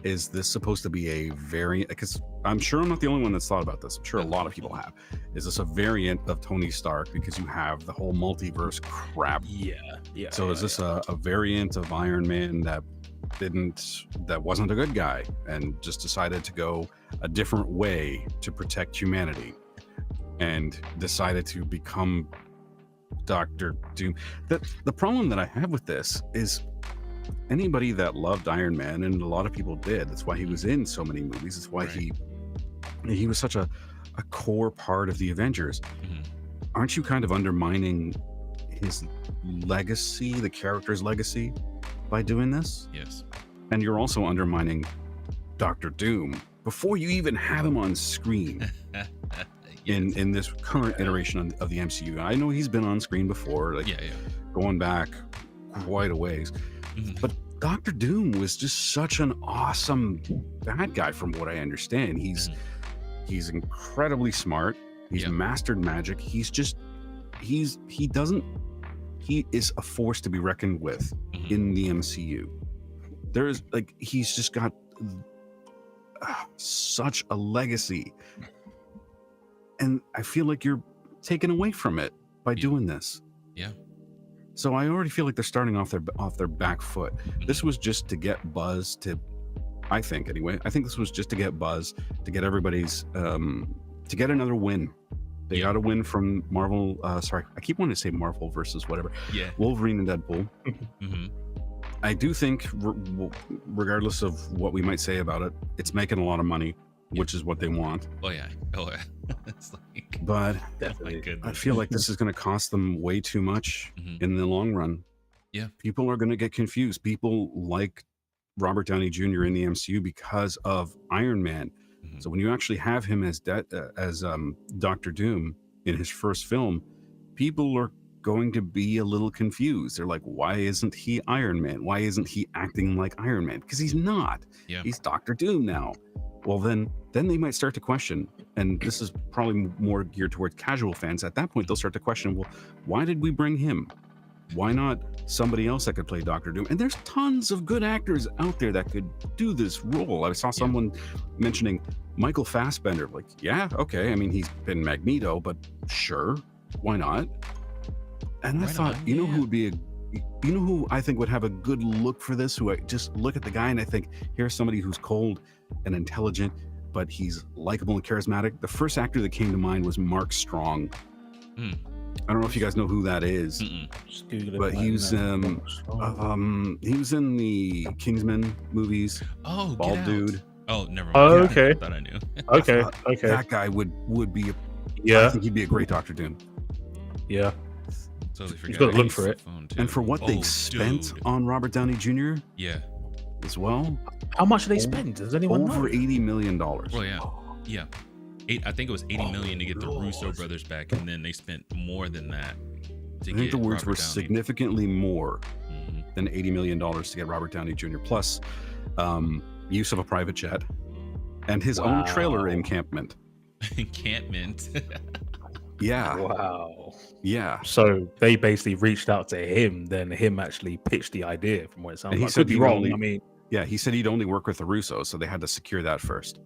Is this supposed to be a variant? Because I'm sure I'm not the only one that's thought about this. I'm sure a lot of people have. Is this a variant of Tony Stark because you have the whole multiverse crap? Yeah. So is this a variant of Iron Man that wasn't a good guy and just decided to go a different way to protect humanity and decided to become Dr. Doom? The problem that I have with this is anybody that loved Iron Man, and a lot of people did, that's why he was in so many movies, that's why he was such a core part of the Avengers. Aren't you kind of undermining his legacy, the character's legacy, by doing this? Yes. And you're also undermining Dr. Doom before you even have him on screen. In this current iteration of the MCU. I know he's been on screen before, going back quite a ways. But Dr. Doom was just such an awesome bad guy from what I understand. He's incredibly smart. He's mastered magic. He is a force to be reckoned with in the MCU. He's just got such a legacy. And I feel like you're taken away from it by doing this. Yeah. So I already feel like they're starting off their back foot. This was just to get buzz I think this was just to get buzz, to get everybody's, to get another win. They got a win from Marvel. Sorry, I keep wanting to say Marvel versus whatever. Yeah. Wolverine and Deadpool. I do think, regardless of what we might say about it, it's making a lot of money, which is what they want. Oh yeah. It's like, but definitely, I feel like this is going to cost them way too much in the long run. Yeah. People are going to get confused. People like Robert Downey Jr. in the MCU because of Iron Man. So when you actually have him as Dr. Doom in his first film, people are going to be a little confused. They're like, why isn't he Iron Man? Why isn't he acting like Iron Man? Because he's not. Yeah. He's Dr. Doom now. Well, then they might start to question, and this is probably more geared towards casual fans. At that point, they'll start to question, well, why did we bring him? Why not somebody else that could play Dr. Doom? And there's tons of good actors out there that could do this role. I saw someone mentioning Michael Fassbender. Like, yeah, okay. I mean, he's been Magneto, but sure. why not? And I Right thought, on, you know yeah. who would be you know who I think would have a good look for this? Who I just look at the guy and I think, here's somebody who's cold and intelligent, but he's likable and charismatic. The first actor that came to mind was Mark Strong. Hmm. I don't know if you guys know who that is, Just Google it but right he was now. he was in the Kingsman movies. Oh, get Bald out. dude. Oh, never mind. Oh, I okay. thought I knew. Okay, thought okay. That guy would be. I Yeah, think he'd be a great Doctor Doom. yeah. Totally forgot. gotta I look used for the it. phone, too. And for what they Oh, spent dude. on Robert Downey Jr. Yeah. as well, How much did they spend? Does anyone know? over $80 million. Well, yeah. Yeah. I think it was 80 million to get the Russo brothers back, and then they spent more than that to I get think the words Robert were Downey. significantly more Mhm. than $80 million to get Robert Downey Jr. Plus use of a private jet and his own trailer Wow. encampment. Encampment. Yeah, Wow. yeah. So they basically reached out to him, then him actually pitched the idea from what it sounds And he like. said Could be he wrong. only- I mean, Yeah, he said he'd only work with the Russos, so they had to secure that first.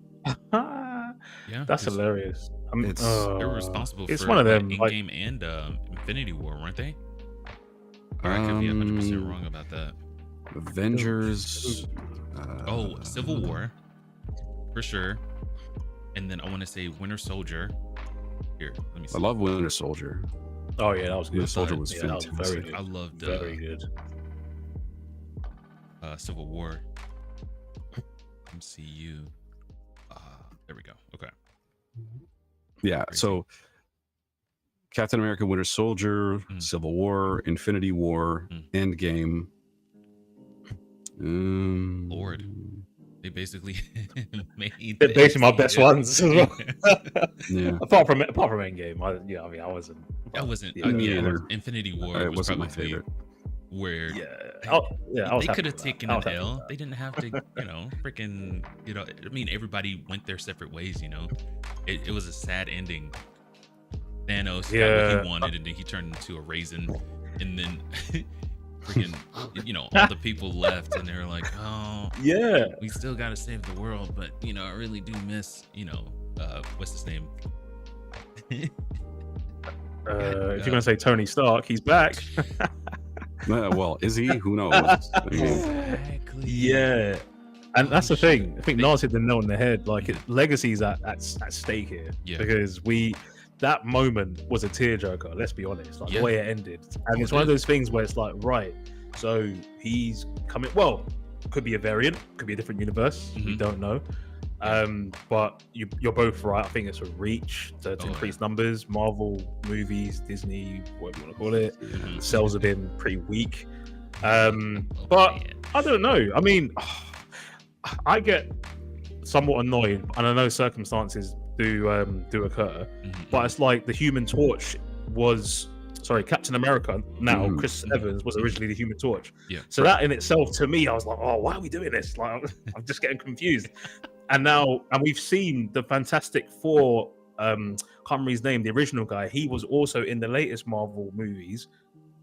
Yeah. that's 'cause hilarious. I mean, It's- They were responsible it's for one of them. Like, in-game and Infinity War, weren't they? Or I could be 100% wrong about that. Avengers. Civil War, for sure. And then I want to say Winter Soldier. Here, let me see. I love Winter Soldier. oh yeah, that was good. Winter Soldier was Yeah, that was fantastic. very good. I loved Very good. Civil War. MCU. There we go. Okay. Yeah, Crazy. so Captain America, Winter Soldier, Mm. Civil War, Infinity War, Endgame. Lord. They basically made. They're the basically my best MCU. ones as well. Yeah, apart from Endgame, I wasn't. That wasn't. Yeah, me Yeah, either. Infinity War it was wasn't my probably favorite. where Yeah, I was they happy could have with that. taken I an was happy L. with They didn't have to, freaking, I mean, everybody went their separate ways, It was a sad ending. Thanos got what Yeah. he wanted, and then he turned into a raisin, and then freaking, all the people left, and they were like, oh, that. Yeah, we still got to save the world, but, I really do miss, what's his name? if you're gonna say Tony Stark, he's back. Well, is he? Who knows? I mean, Exactly. Yeah, and that's the thing. I think They- Nas hit the nail on the head. Like, legacy's at stake here. Yeah. Because that moment was a tearjerker. Let's be honest. Like, Yeah. the way it ended, and Oh, it's it one of is. those things where it's like, right, so he's coming. Well, could be a variant, could be a different universe. We Mhm. don't know. But you're both right. I think it's a reach to Oh, increase numbers. Marvel movies, Disney, whatever you want to call it. Mhm. Sales have been pretty weak. Oh, But man. I don't know. I mean, I get somewhat annoyed, and I know circumstances do occur. Mhm. But it's like the Human Torch was, Captain America. Now Mhm. Chris Evans was originally the Human Torch. Yeah. So that in itself, to me, I was like, oh, why are we doing this? Like, I'm just getting confused. And we've seen the Fantastic Four. Can't remember his name. The original guy. He was also in the latest Marvel movies.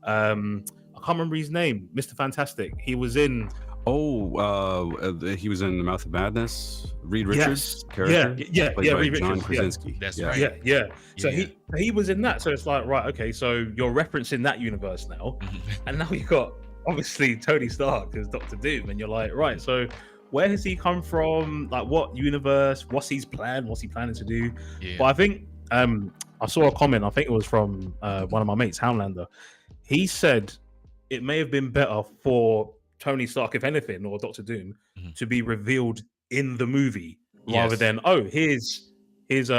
I can't remember his name. Mr. Fantastic. He was in. He was in The Mouth of Madness. Reed Richards Yes. character. Yeah. Played by Reed John Richards, yeah. Krasinski. That's Yeah. right. Yeah. So Yeah. he was in that. So it's like, right, okay. So you're referencing that universe now, Mhm. and now you got obviously Tony Stark as Doctor Doom, and you're like, right. So where has he come from? Like, what universe? What's his plan? What's he planning to do? Yeah. But I think I saw a comment. I think it was from one of my mates, Houndlander. He said it may have been better for Tony Stark, if anything, or Doctor Doom, Mhm. to be revealed in the movie rather Yes. than here's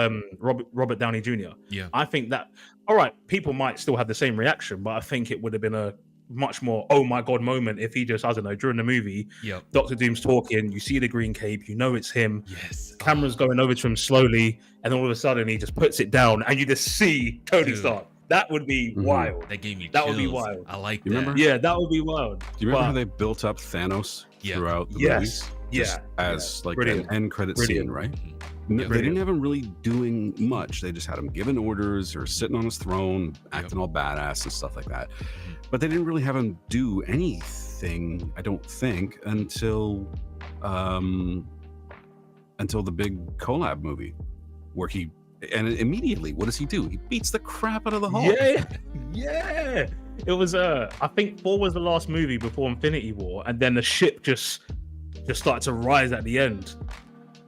Robert Downey Jr. Yeah. I think that all right, people might still have the same reaction, but I think it would have been a much more oh my god moment if he just, I don't know, during the movie, Yep. Doctor Doom's talking, you see the green cape, you know it's him. Yes. Camera's going over to him slowly, and all of a sudden he just puts it down, and you just see Tony Dude. Stark. That would be Mhm. wild. That gave me That would be chills. wild. I like You that. remember? Yeah, that would be wild. Do you remember how But- they built up Thanos Yeah. throughout the Yes. movie? Yeah. Just as like Brilliant. an end credit Brilliant. scene, right? Mhm. No, Yeah. they didn't have him really doing much. They just had him giving orders or sitting on his throne, acting all badass and stuff like that. But they didn't really have him do anything, I don't think, until the big collab movie, where he And immediately, what does he do? He beats the crap out of the Hulk. Yeah. It was I think 4 was the last movie before Infinity War, and then the ship just started to rise at the end.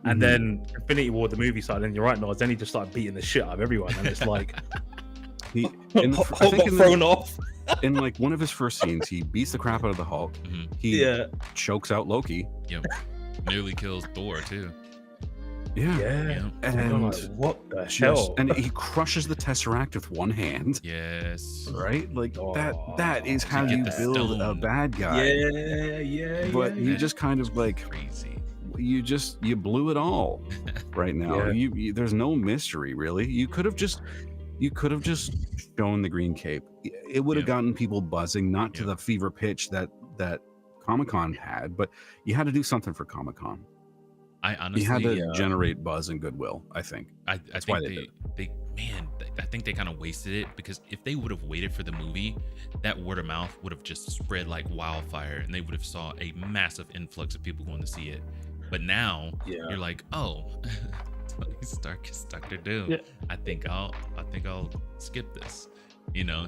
And then Infinity War, the movie started, and you're right, Noz, then he just started beating the shit out of everyone, and it's like Hulk got thrown off. In like one of his first scenes, he beats the crap out of the Hulk. He chokes out Loki. Yep. Nearly kills Thor too. Yeah. And like, what the hell? And he crushes the Tesseract with one hand. Yes. Right? Like that is how you build a bad guy. Yeah. But you just kind of like crazy. You blew it all right now. You there's no mystery really. You could have just shown the green cape. It would have gotten people buzzing, not to the fever pitch that Comic-Con had, but you had to do something for Comic-Con. I honestly, you had to generate buzz and goodwill. I think. I think I think they kind of wasted it, because if they would have waited for the movie, that word of mouth would have just spread like wildfire, and they would have saw a massive influx of people going to see it. But now you're like, oh, Tony Stark is Dr. Doom. Yeah. I think I'll skip this. You know,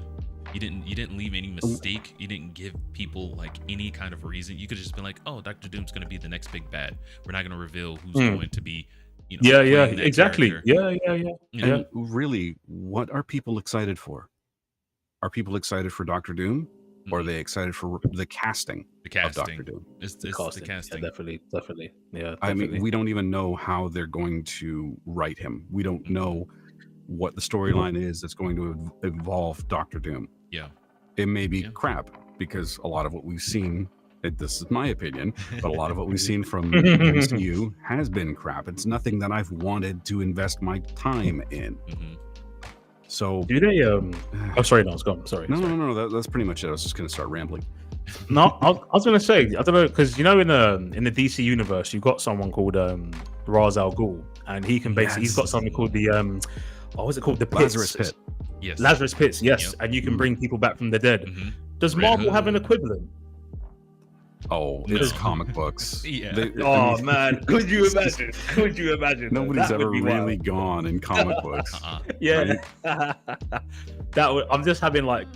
you didn't leave any mistake. You didn't give people like any kind of reason. You could have just been like, oh, Dr. Doom's going to be the next big bad. We're not going to reveal who's going to be. You know, exactly. Character. Yeah. And really, what are people excited for? Are people excited for Dr. Doom? Or are they excited for the casting of Dr. Doom? It's the casting. Yeah, definitely. Yeah, I mean, we don't even know how they're going to write him. We don't know what the storyline is that's going to involve Dr. Doom. Yeah. It may be crap, because a lot of what we've seen, this is my opinion, but a lot of what we've seen from MCU has been crap. It's nothing that I've wanted to invest my time in. So do they oh sorry, no, it's gone. Sorry. No, that's pretty much it. I was just gonna start rambling. No, I was gonna say, I don't know, because in the DC universe, you've got someone called Ra's al Ghul, and he can basically he's got something called the what was it called? The Pits. Lazarus Pit. Yes. Lazarus Pits, yes. And you can bring people back from the dead. Does Marvel have an equivalent? Oh, it's comic books. Man, could you imagine? Nobody's ever really gone in comic books. Yeah. Right? I'm just having like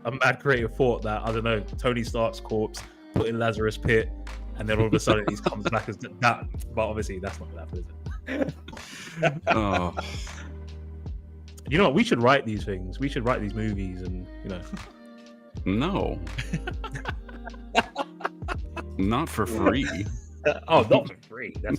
a mad creative thought that, I don't know, Tony Stark's corpse put in Lazarus Pit, and then all of a sudden he comes back as that. But obviously that's not gonna happen, is it? Oh. You know what? We should write these things. We should write these movies, and No. Not for free. Oh, not for free. No.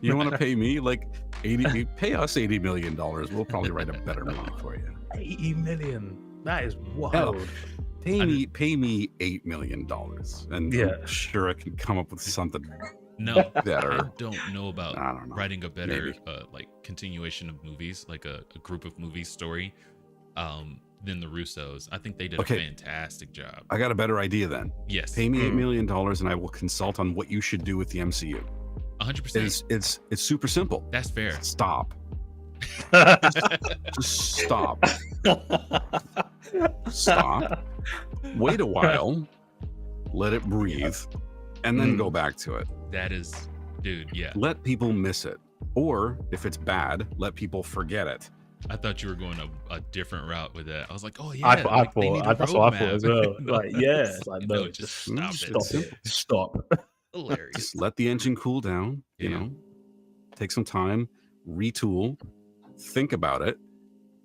You want to pay me like pay us $80 million. We'll probably write a better movie for you. 80 million. That is wild. Hell, pay me $8 million, and I'm sure I can come up with something better. I don't know about writing a better like continuation of movies, like a group of movies story than the Russos. I think they did a fantastic job. I got a better idea then. Yes. Pay me $8 million and I will consult on what you should do with the MCU. 100%. It's super simple. That's fair. Stop. Just stop. Stop. Wait a while. Let it breathe. And then go back to it. That is, dude, yeah. Let people miss it. Or if it's bad, let people forget it. I thought you were going a different route with that. I was like, oh yeah, I thought that's what I thought as well. Like, yeah, like, no, just stop. Hilarious. Just let the engine cool down. You know, take some time, retool, think about it,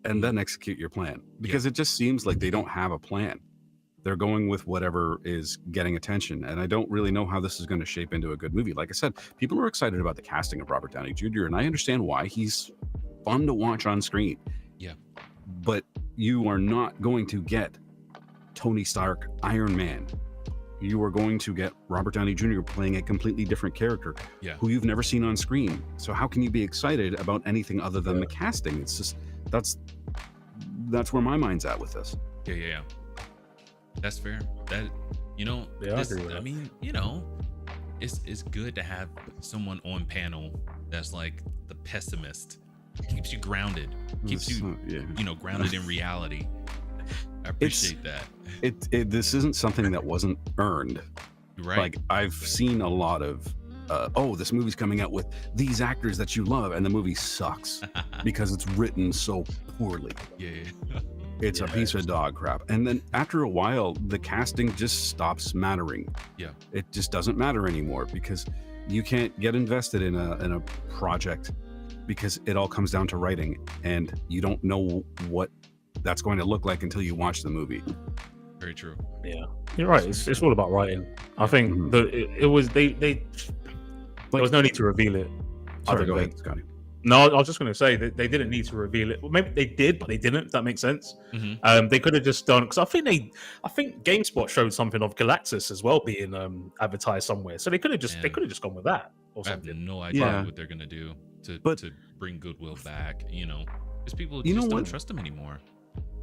and then execute your plan. Because it just seems like they don't have a plan. They're going with whatever is getting attention, and I don't really know how this is going to shape into a good movie. Like I said, people are excited about the casting of Robert Downey Jr., and I understand why. He's fun to watch on screen. Yeah. But you are not going to get Tony Stark Iron Man. You are going to get Robert Downey Jr. playing a completely different character who you've never seen on screen. So how can you be excited about anything other than the casting? It's just that's where my mind's at with this. Yeah. That's fair. That I mean, it's good to have someone on panel that's like the pessimist. Keeps you grounded. Keeps you grounded in reality. I appreciate that. This isn't something that wasn't earned. Right. Like I've seen a lot of oh, this movie's coming out with these actors that you love, and the movie sucks because it's written so poorly. Yeah. It's a piece of dog crap. And then after a while, the casting just stops mattering. Yeah. It just doesn't matter anymore because you can't get invested in a project because it all comes down to writing, and you don't know what that's going to look like until you watch the movie. Very true. Yeah, you're right. It's all about writing. I think it was there was no need to reveal it. Sorry, go ahead, Scotty. No, I was just going to say that they didn't need to reveal it. Well, maybe they did, but they didn't. If that makes sense. They could have just done, because I think GameSpot showed something of Galactus as well being advertised somewhere. So they could have just gone with that or I have something. no idea what they're gonna do to bring goodwill back. Because people just don't trust them anymore.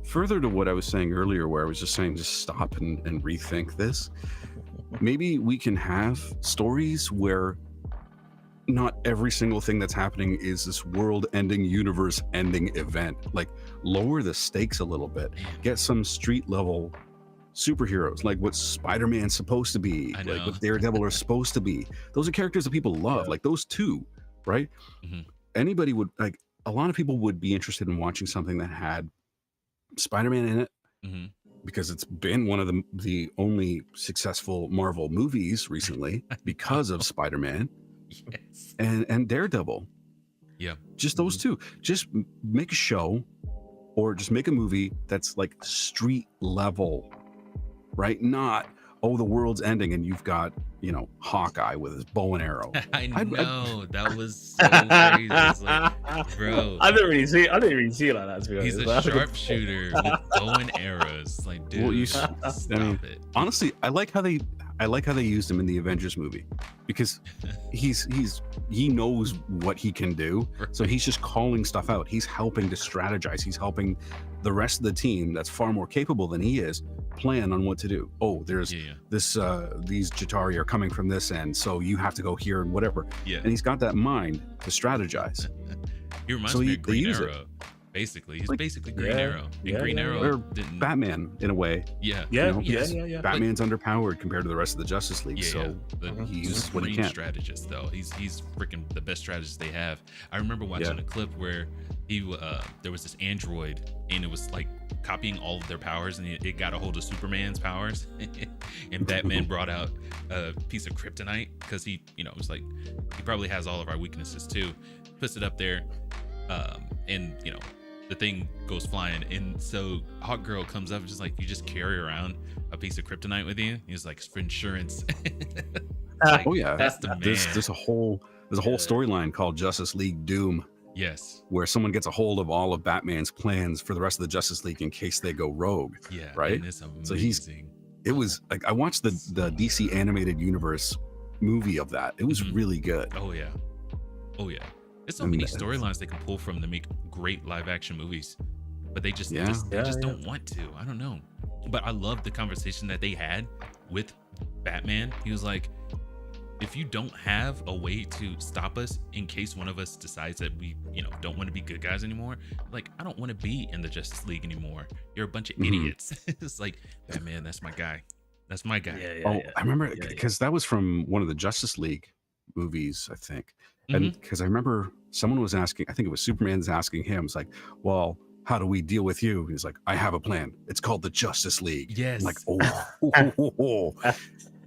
Further to what I was saying earlier, where I was just saying, just stop and rethink this. Maybe we can have stories where not every single thing that's happening is this world-ending, universe-ending event. Like, lower the stakes a little bit. Get some street-level superheroes, like what Spider-Man's supposed to be, like what Daredevil are supposed to be. Those are characters that people love, like those two, right? Anybody would, like, a lot of people would be interested in watching something that had Spider-Man in it, because it's been one of the only successful Marvel movies recently because of Spider-Man. Yes. And Daredevil. Yeah. Just those two. Just make a show or just make a movie that's like street level, right? Not, oh, the world's ending and you've got, Hawkeye with his bow and arrow. I know. That was so crazy. It's like, bro. I didn't really see it like that, to be honest. He's a sharpshooter with bow and arrows. Like, dude, stop it. Honestly, I like how they used him in the Avengers movie, because he knows what he can do. So he's just calling stuff out. He's helping to strategize. He's helping the rest of the team that's far more capable than he is plan on what to do. Oh, there's this these Jatari are coming from this end, so you have to go here and whatever. Yeah. And he's got that mind to strategize. He reminds me of Green Arrow. Basically, he's basically Green Arrow. And Green Arrow didn't. Batman in a way. Yeah. Batman's underpowered compared to the rest of the Justice League. He's what he can. Strategist though. He's freaking the best strategist they have. I remember watching a clip where there was this android and it was like copying all of their powers, and it got a hold of Superman's powers. And Batman brought out a piece of kryptonite because he was like, he probably has all of our weaknesses too. Puts it up there, and the thing goes flying, and so Hawk Girl comes up and just like, you just carry around a piece of kryptonite with you? He's like, for insurance. Like, oh yeah, that's the man. There's a whole storyline called Justice League Doom. Yes, where someone gets a hold of all of Batman's plans for the rest of the Justice League in case they go rogue. Yeah, right. And it's amazing. It was like, I watched the DC animated universe movie of that. It was really good. Oh yeah. There's so many storylines they can pull from to make great live action movies, but they just don't want to. I don't know. But I love the conversation that they had with Batman. He was like, if you don't have a way to stop us in case one of us decides that we, don't want to be good guys anymore, like, I don't want to be in the Justice League anymore. You're a bunch of idiots. It's like, Batman, that's my guy. That's my guy. I remember because that was from one of the Justice League movies, I think. And because I remember someone was asking, I think it was Superman's asking him, it's like, well, how do we deal with you? He's like, I have a plan. It's called the Justice League. Yes. I'm like,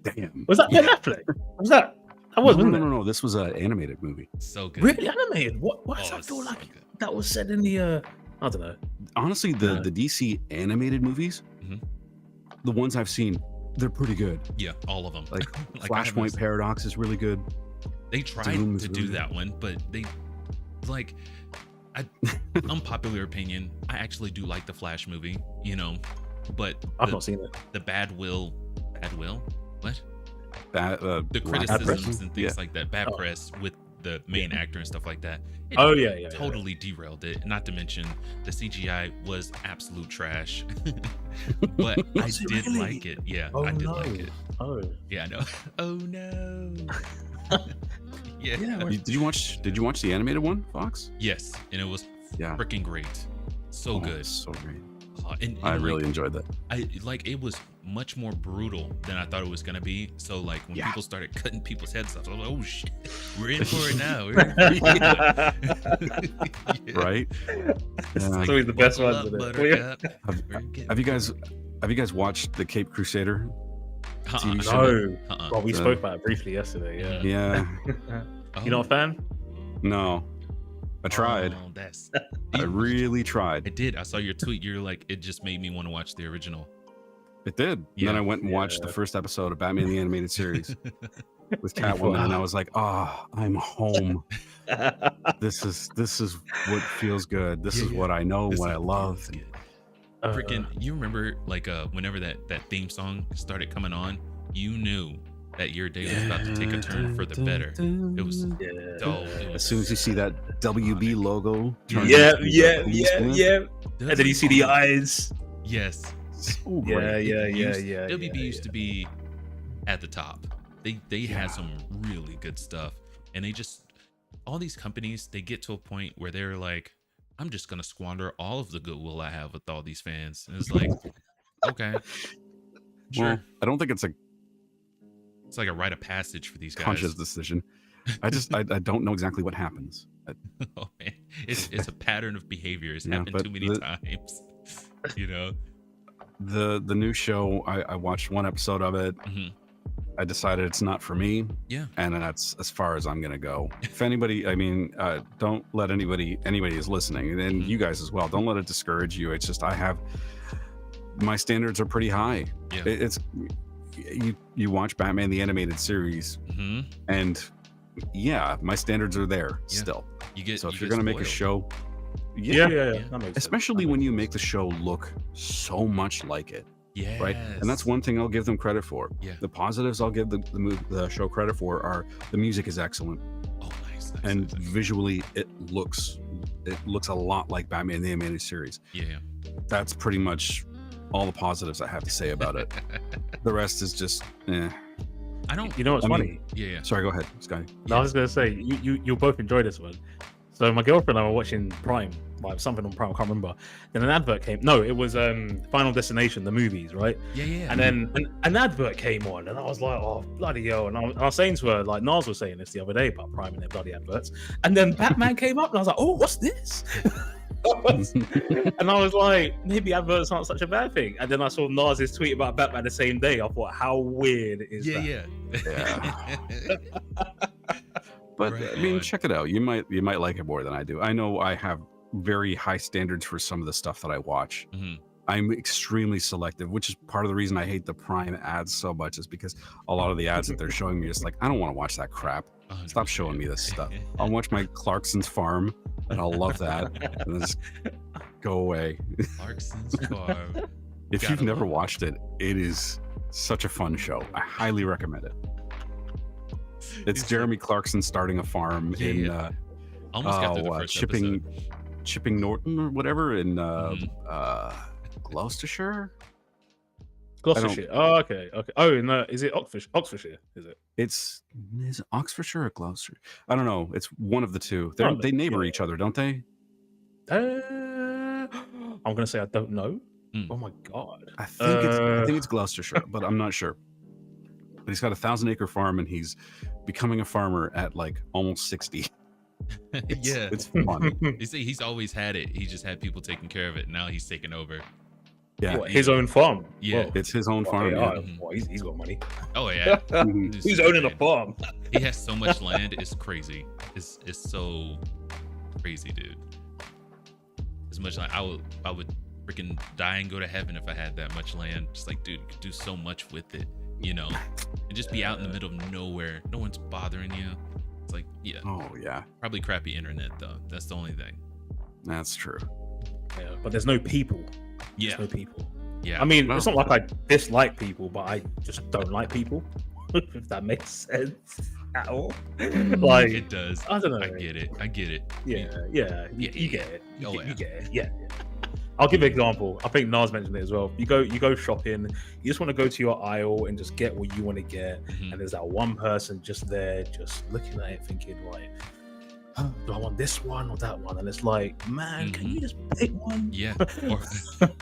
damn. Was that Ben Affleck? Was that? That was, no. This was an animated movie. So good. Really animated? Why does that feel like that was said in the? I don't know. Honestly, the DC animated movies, the ones I've seen, they're pretty good. Yeah, all of them. Like Flashpoint Paradox is really good. They tried to do that one, but they unpopular opinion, I actually do like the Flash movie, but I've not seen it. The bad will, what? The criticisms and things like that, bad press with the main actor and stuff like that. Totally derailed it. Not to mention the CGI was absolute trash. But I did like it. Yeah, I did like it. Oh. Yeah, I know. Oh no. Yeah. Did you watch the animated one, Fox? Yes, and it was freaking great. So good. So great. And I like, really enjoyed that. It was much more brutal than I thought it was gonna be. So like when people started cutting people's heads off, I was like, oh shit, we're in for it now. Right? It's always the best ones. Have you guys watched the Cape Crusader TV show? No. Well, we spoke about it briefly yesterday. Yeah. You not a fan? No. I tried. I really tried. I did. I saw your tweet. You're like, it just made me want to watch the original. It did. And then I went and watched the first episode of Batman the Animated Series with Catwoman, and I was like, oh, I'm home. This is what feels good. This is what I know, what I love. Freaking, you remember like whenever that theme song started coming on, you knew that your day was about to take a turn for the better. It was dope. As soon as you see that WB logo, yeah. And then you see the eyes. Yes. So WB used to be at the top. They had some really good stuff, and they just, all these companies, they get to a point where they're like, I'm just gonna squander all of the goodwill I have with all these fans. And it's like, okay, sure. Well, I don't think it's like a rite of passage for these guys. Conscious decision. I don't know exactly what happens. Oh man, it's a pattern of behavior. It's happened too many times. You know. The new show, I watched one episode of it. Mm-hmm. I decided it's not for me. Yeah. And that's as far as I'm gonna go. If anybody, don't let anybody is listening, and you guys as well, don't let it discourage you. It's just my standards are pretty high. Yeah. It's you watch Batman the Animated Series, and my standards are there still. If you're gonna make a show, that makes especially when you make the show look so much like it. Yeah. Right. And that's one thing I'll give them credit for. Yeah. The positives I'll give the show credit for are the music is excellent. Oh, nice. And visually it looks a lot like Batman the Animated Series. Yeah. That's pretty much all the positives I have to say about it. The rest is just I don't. You know what's funny? Yeah. Sorry, go ahead, Scotty. No, I was gonna say you'll both enjoy this one. So my girlfriend and I were watching Prime, like something on Prime, I can't remember. Then an advert came. No, it was Final Destination, the movies, right? Yeah. And then an advert came on, and I was like, oh bloody hell! And I was saying to her, like Nas was saying this the other day about Prime and their bloody adverts. And then Batman came up, and I was like, oh, what's this? And I was like, maybe adverts aren't such a bad thing. And then I saw Nas's tweet about Batman the same day. I thought, how weird is that? Yeah. But I mean, check it out. You might like it more than I do. I know I have very high standards for some of the stuff that I watch. I'm extremely selective, which is part of the reason I hate the Prime ads so much, is because a lot of the ads that they're showing me is like, I don't want to watch that crap. Stop showing me this stuff. I'll watch my Clarkson's Farm, and I'll love that, and then just go away. Clarkson's Farm. If you've never watched it, it is such a fun show. I highly recommend it. It's Jeremy Clarkson starting a farm in almost got through the first Chipping Norton or whatever in Gloucestershire. Oh, okay. Oh, no, is it Oxfordshire? Is it? Is it Oxfordshire or Gloucester? I don't know. It's one of the two. They neighbor each other, don't they? I'm gonna say I don't know. Oh my god. I think it's Gloucestershire, but I'm not sure. But he's got a 1,000-acre farm, and he's becoming a farmer at like almost 60. It's fun. You see, he's always had it. He just had people taking care of it. Now he's taking over. Yeah, what, his own farm. Yeah, Whoa. It's his own farm. Well, he's got money. Oh yeah, he's owning a farm. He has so much land. It's crazy. It's so crazy, dude. As much like I would freaking die and go to heaven if I had that much land. Just like, dude, you could do so much with it, you know, and just be out in the middle of nowhere. No one's bothering you. It's like, probably crappy internet though. That's the only thing. That's true. Yeah, but there's no people. Yeah, there's no people. Yeah, I mean, it's not like I dislike people, but I just don't like people. If that makes sense at all. Like it does. I don't know. I get it. Yeah. You get it. You get it. Yeah. I'll Mm-hmm. give you an example. I think Nas mentioned it as well. You go shopping. You just want to go to your aisle and just get what you want to get. Mm-hmm. And there's that one person just there, just looking at it, thinking like, do I want this one or that one? And it's like, man, can you just pick one? Yeah.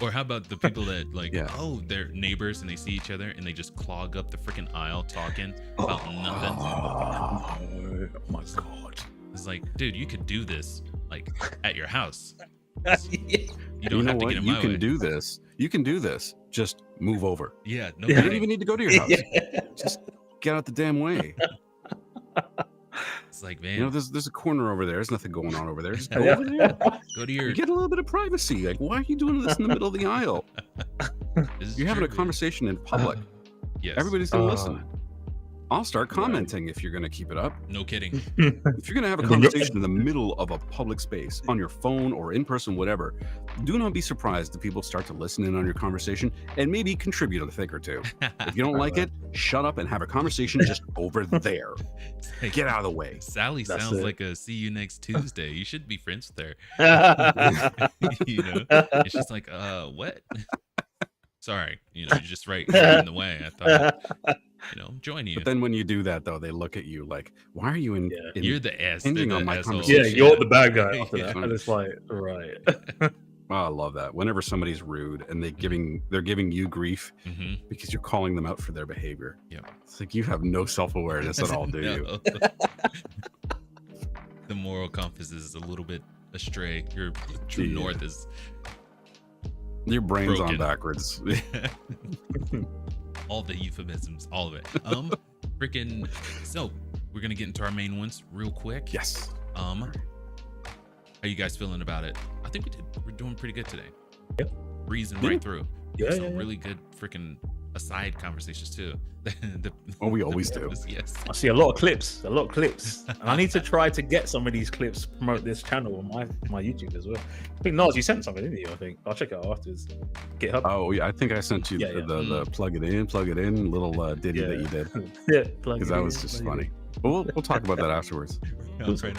Or how about the people that like, oh, they're neighbors and they see each other and they just clog up the freaking aisle talking about nothing. Oh my god! It's like, dude, you could do this like at your house. You You don't know have to what? get in You my can way. do this. You can do this. Just move over. Yeah, no You don't kidding. even need to go to your house. Just get out the damn way. It's like, man, You know, there's a corner over there. There's nothing going on over there. Just go over there. go to your. You get a little bit of privacy. Like, why are you doing this in the middle of the aisle? This is You're having a true, man. conversation in public. Yes. Everybody's gonna listen. I'll start commenting if you're gonna keep it up. No kidding. If you're gonna have a And then you're- conversation in the middle of a public space, on your phone or in person, whatever, do not be surprised if people start to listen in on your conversation and maybe contribute a thing or two. If you don't like it, shut up and have a conversation just over there. Like, Get out of the way. Sally That's sounds it. like a see you next Tuesday. You should be friends with her. You know, it's just like, what? Sorry, you know, you're just right in the way. I thought, you know, join you. But then when you do that, though, they look at you like, "Why are you in?" You're the ass. ending they're on the my asshole. conversation. Yeah, you're the bad guy after Yeah. that. And it's like, right. Oh, I love that. Whenever somebody's rude and they're giving you grief Mhm. because you're calling them out for their behavior. Yep. It's like you have no self-awareness at all, do you? No. The moral compass is a little bit astray. Your true Yeah. north is Your brain's on Broken. backwards. all the euphemisms, all of it. Freaking. So we're gonna get into our main ones real quick. Yes. How you guys feeling about it? I think we're doing pretty good today. Yep. Breezing Yeah. right through. Yeah, Some yeah, yeah. really good freaking aside conversations too. Oh, we always do. Yes. I see a lot of clips, and I need to try to get some of these clips to promote this channel on my YouTube as well. I think Nas, you sent something, didn't you? I think I'll check it out afterwards. GitHub. Oh yeah, I think I sent you Yeah, yeah. the plug it in little ditty that you did Yeah, plug because it that in, was just plug it funny. But we'll talk about that afterwards. Right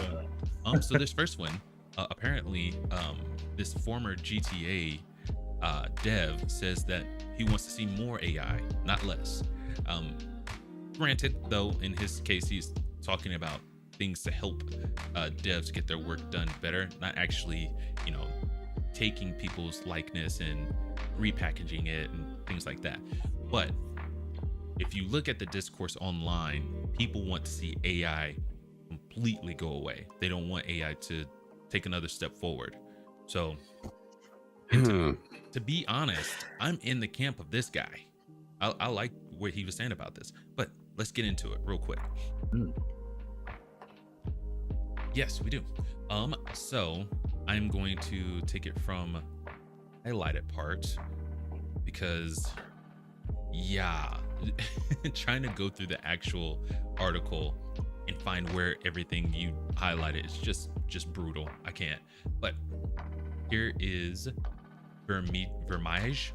on. So this first one, apparently, this former GTA dev says that he wants to see more AI, not less. Granted, though, in his case, he's talking about things to help devs get their work done better, not actually, you know, taking people's likeness and repackaging it and things like that. But if you look at the discourse online, people want to see AI completely go away. They don't want AI to take another step forward. So, and to be honest, I'm in the camp of this guy. I like what he was saying about this, but let's get into it real quick. Yes, we do. So I'm going to take it from highlighted part because, yeah, trying to go through the actual article and find where everything you highlighted is just brutal. I can't. But here is Vermage.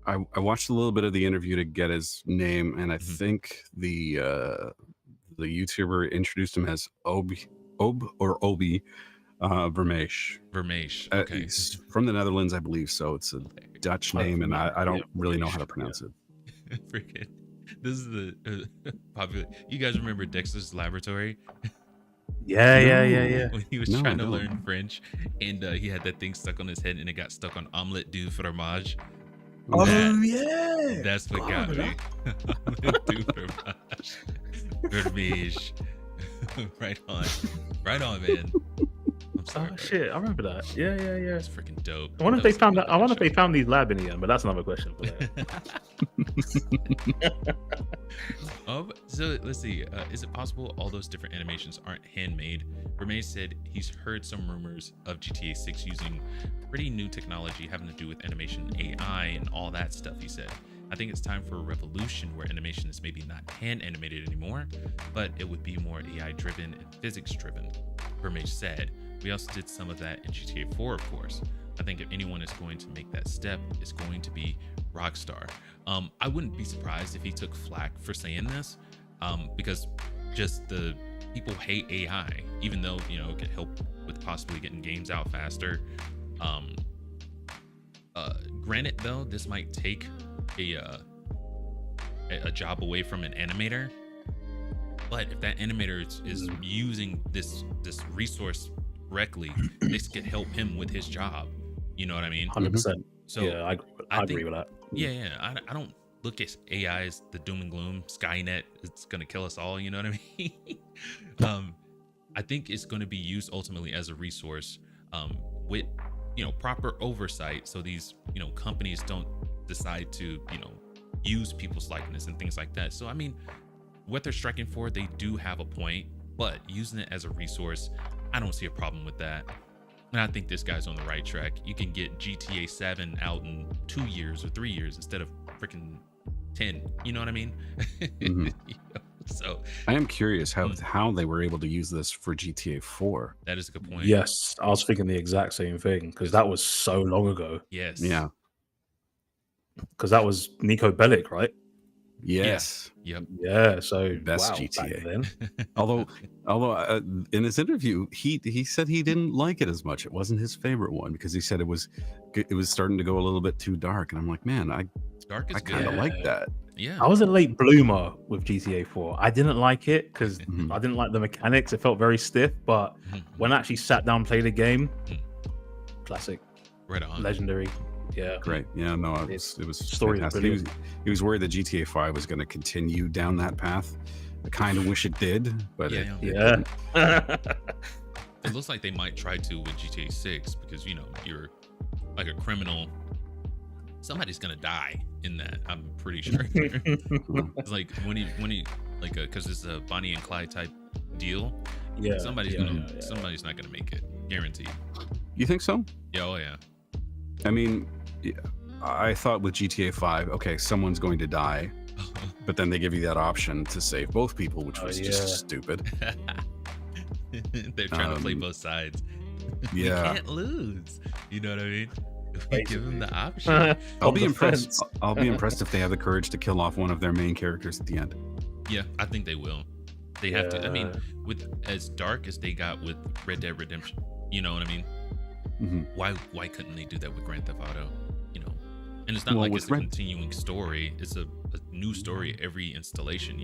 I watched a little bit of the interview to get his name, and I think the YouTuber introduced him as Obi Vermeesh. Vermeesh. Okay. He's from the Netherlands, I believe. So it's a Dutch name, and I don't really know how to pronounce it. Freaking. This is the popular. You guys remember Dexter's Laboratory? Yeah. When he was No, trying to no. learn French, and he had that thing stuck on his head, and it got stuck on omelette du fromage. Oh That- yeah. That's what got me. Omelette du fromage. Vermeesh. Right on, man. I'm sorry. Oh bud. shit, I remember that. Yeah. That's freaking dope. I wonder if they was found a that. I wonder if they show. found these lab in the end, but that's another question for later. So let's see. Is it possible all those different animations aren't handmade? Vermeesh said he's heard some rumors of GTA 6 using pretty new technology having to do with animation, AI, and all that stuff. He said, I think it's time for a revolution where animation is maybe not hand animated anymore, but it would be more AI driven and physics driven. Vermeesh said, we also did some of that in GTA 4, of course. I think if anyone is going to make that step, it's going to be Rockstar. I wouldn't be surprised if he took flack for saying this, because just the people hate AI, even though, you know, it could help with possibly getting games out faster. Granted, though, this might take a job away from an animator, But if that animator is using this resource correctly, this could help him with his job. You know what I mean? 100%. So Yeah, I agree with that. Yeah. I don't look at AI as the doom and gloom. Skynet, it's gonna kill us all. You know what I mean? I think it's going to be used ultimately as a resource with proper oversight, so these companies don't decide to use people's likeness and things like that. So I mean, what they're striking for, they do have a point, but using it as a resource, I don't see a problem with that. And I think this guy's on the right track. You can get GTA 7 out in 2 years or 3 years instead of freaking 10. You know what I mean? So I am curious how they were able to use this for GTA 4. that is a good point. Yes, I was thinking the exact same thing because that was so long ago. Yes. Yeah. Because that was Nico Bellic, right? Yes. Yep. Yeah. So Best wow, GTA. back then. Although in his interview, he said he didn't like it as much. It wasn't his favorite one because he said it was starting to go a little bit too dark. And I'm like, man, I Dark is kind of good. like that. Yeah. I was a late bloomer with GTA 4. I didn't like it because Mhm. I didn't like the mechanics. It felt very stiff. But when I actually sat down and played the game, classic, Right on. legendary. Yeah. Great. Yeah, no, it was Story is fantastic. brilliant. He was worried that GTA 5 was going to continue down that path. I kind of wish it did, but Yeah. it Yeah. It looks like they might try to with GTA 6 because you're like a criminal. Somebody's gonna die in that. I'm pretty sure. It's like when he like because it's a Bonnie and Clyde type deal. Yeah. Somebody's not gonna make it, guaranteed. You think so? Yeah, oh yeah. I mean, yeah, I thought with GTA 5, okay, someone's going to die, but then they give you that option to save both people, which was just stupid. They're trying to play both sides. Yeah. We can't lose. You know what I mean? We give them the option. I'll be impressed. I'll be impressed if they have the courage to kill off one of their main characters at the end. Yeah, I think they will. They have to. I mean, with as dark as they got with Red Dead Redemption, you know what I mean? Mm-hmm. Why couldn't they do that with Grand Theft Auto? And it's not like it's a continuing story. It's a new story every installation.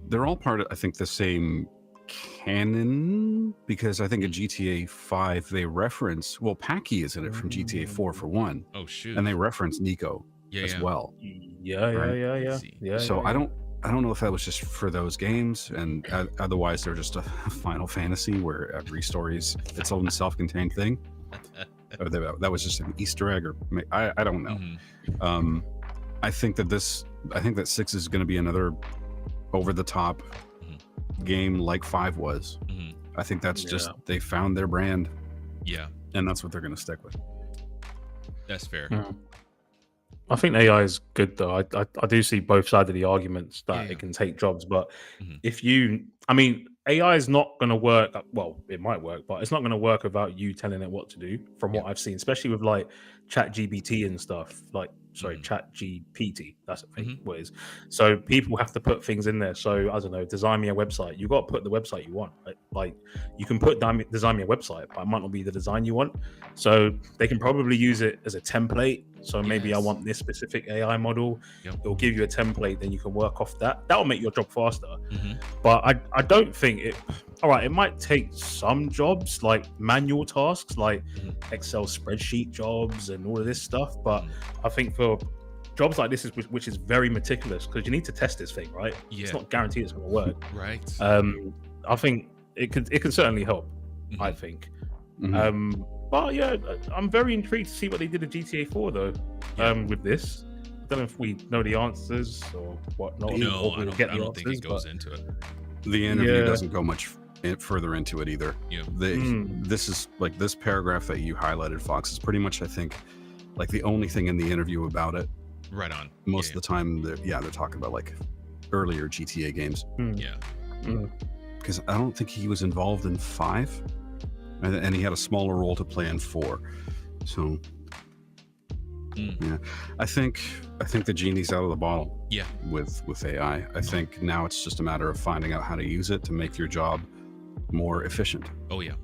They're all part of, I think, the same canon, because I think in GTA 5 they reference, Packy is in it from GTA 4 for one. Oh shoot! And they reference Nico as well. Yeah. So I don't know if that was just for those games, and otherwise they're just a Final Fantasy where every story is its own self-contained thing, or that was just an Easter egg, or I don't know. Mm-hmm. I think that 6 is going to be another over-the-top game like 5 was. Mm-hmm. I think that's just they found their brand. Yeah, and that's what they're going to stick with. That's fair. I think AI is good though. I do see both sides of the arguments that it can take jobs, but AI is not going to work. Well, it might work, but it's not going to work without you telling it what to do. From what I've seen, especially with like Chat GPT and stuff. Chat GPT. That's what it is. So people have to put things in there. So I don't know, design me a website. You got to put the website you want. Right? Like you can put design me a website, but it might not be the design you want. So they can probably use it as a template. So maybe I want this specific AI model. It'll give you a template, then you can work off that. That will make your job faster. But I don't think it. All right, it might take some jobs like manual tasks, like Excel spreadsheet jobs and all of this stuff. But I think for jobs like this, which is very meticulous, because you need to test this thing, right? It's not guaranteed it's going to work. Right. I think it can certainly help. I think. But yeah, I'm very intrigued to see what they did at GTA 4 though. With this, I don't know if we know the answers or whatnot. No, I don't think it goes into it. The interview doesn't go much further into it either. Yeah. This is like this paragraph that you highlighted, Fox, is pretty much, I think, like the only thing in the interview about it. Right on. Most of the time, they're talking about like earlier GTA games. Because I don't think he was involved in 5, and he had a smaller role to play in 4. So yeah, I think the genie's out of the bottle. Yeah. With AI, I think now it's just a matter of finding out how to use it to make your job more efficient. Oh yeah.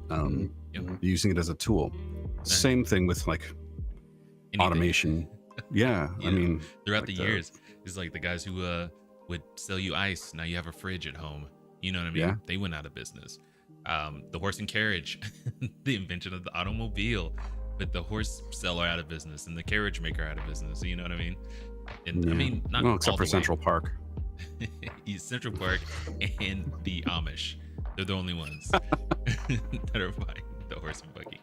Using it as a tool. Same thing with like automation. I mean, throughout like the years, it's like the guys who would sell you ice. Now you have a fridge at home. You know what I mean? Yeah. They went out of business. The horse and carriage, the invention of the automobile, but the horse seller out of business and the carriage maker out of business. You know what I mean? And I mean, not well, except all for the Central way. Park. Central Park and the Amish. They're the only ones that are buying the horse and buggy.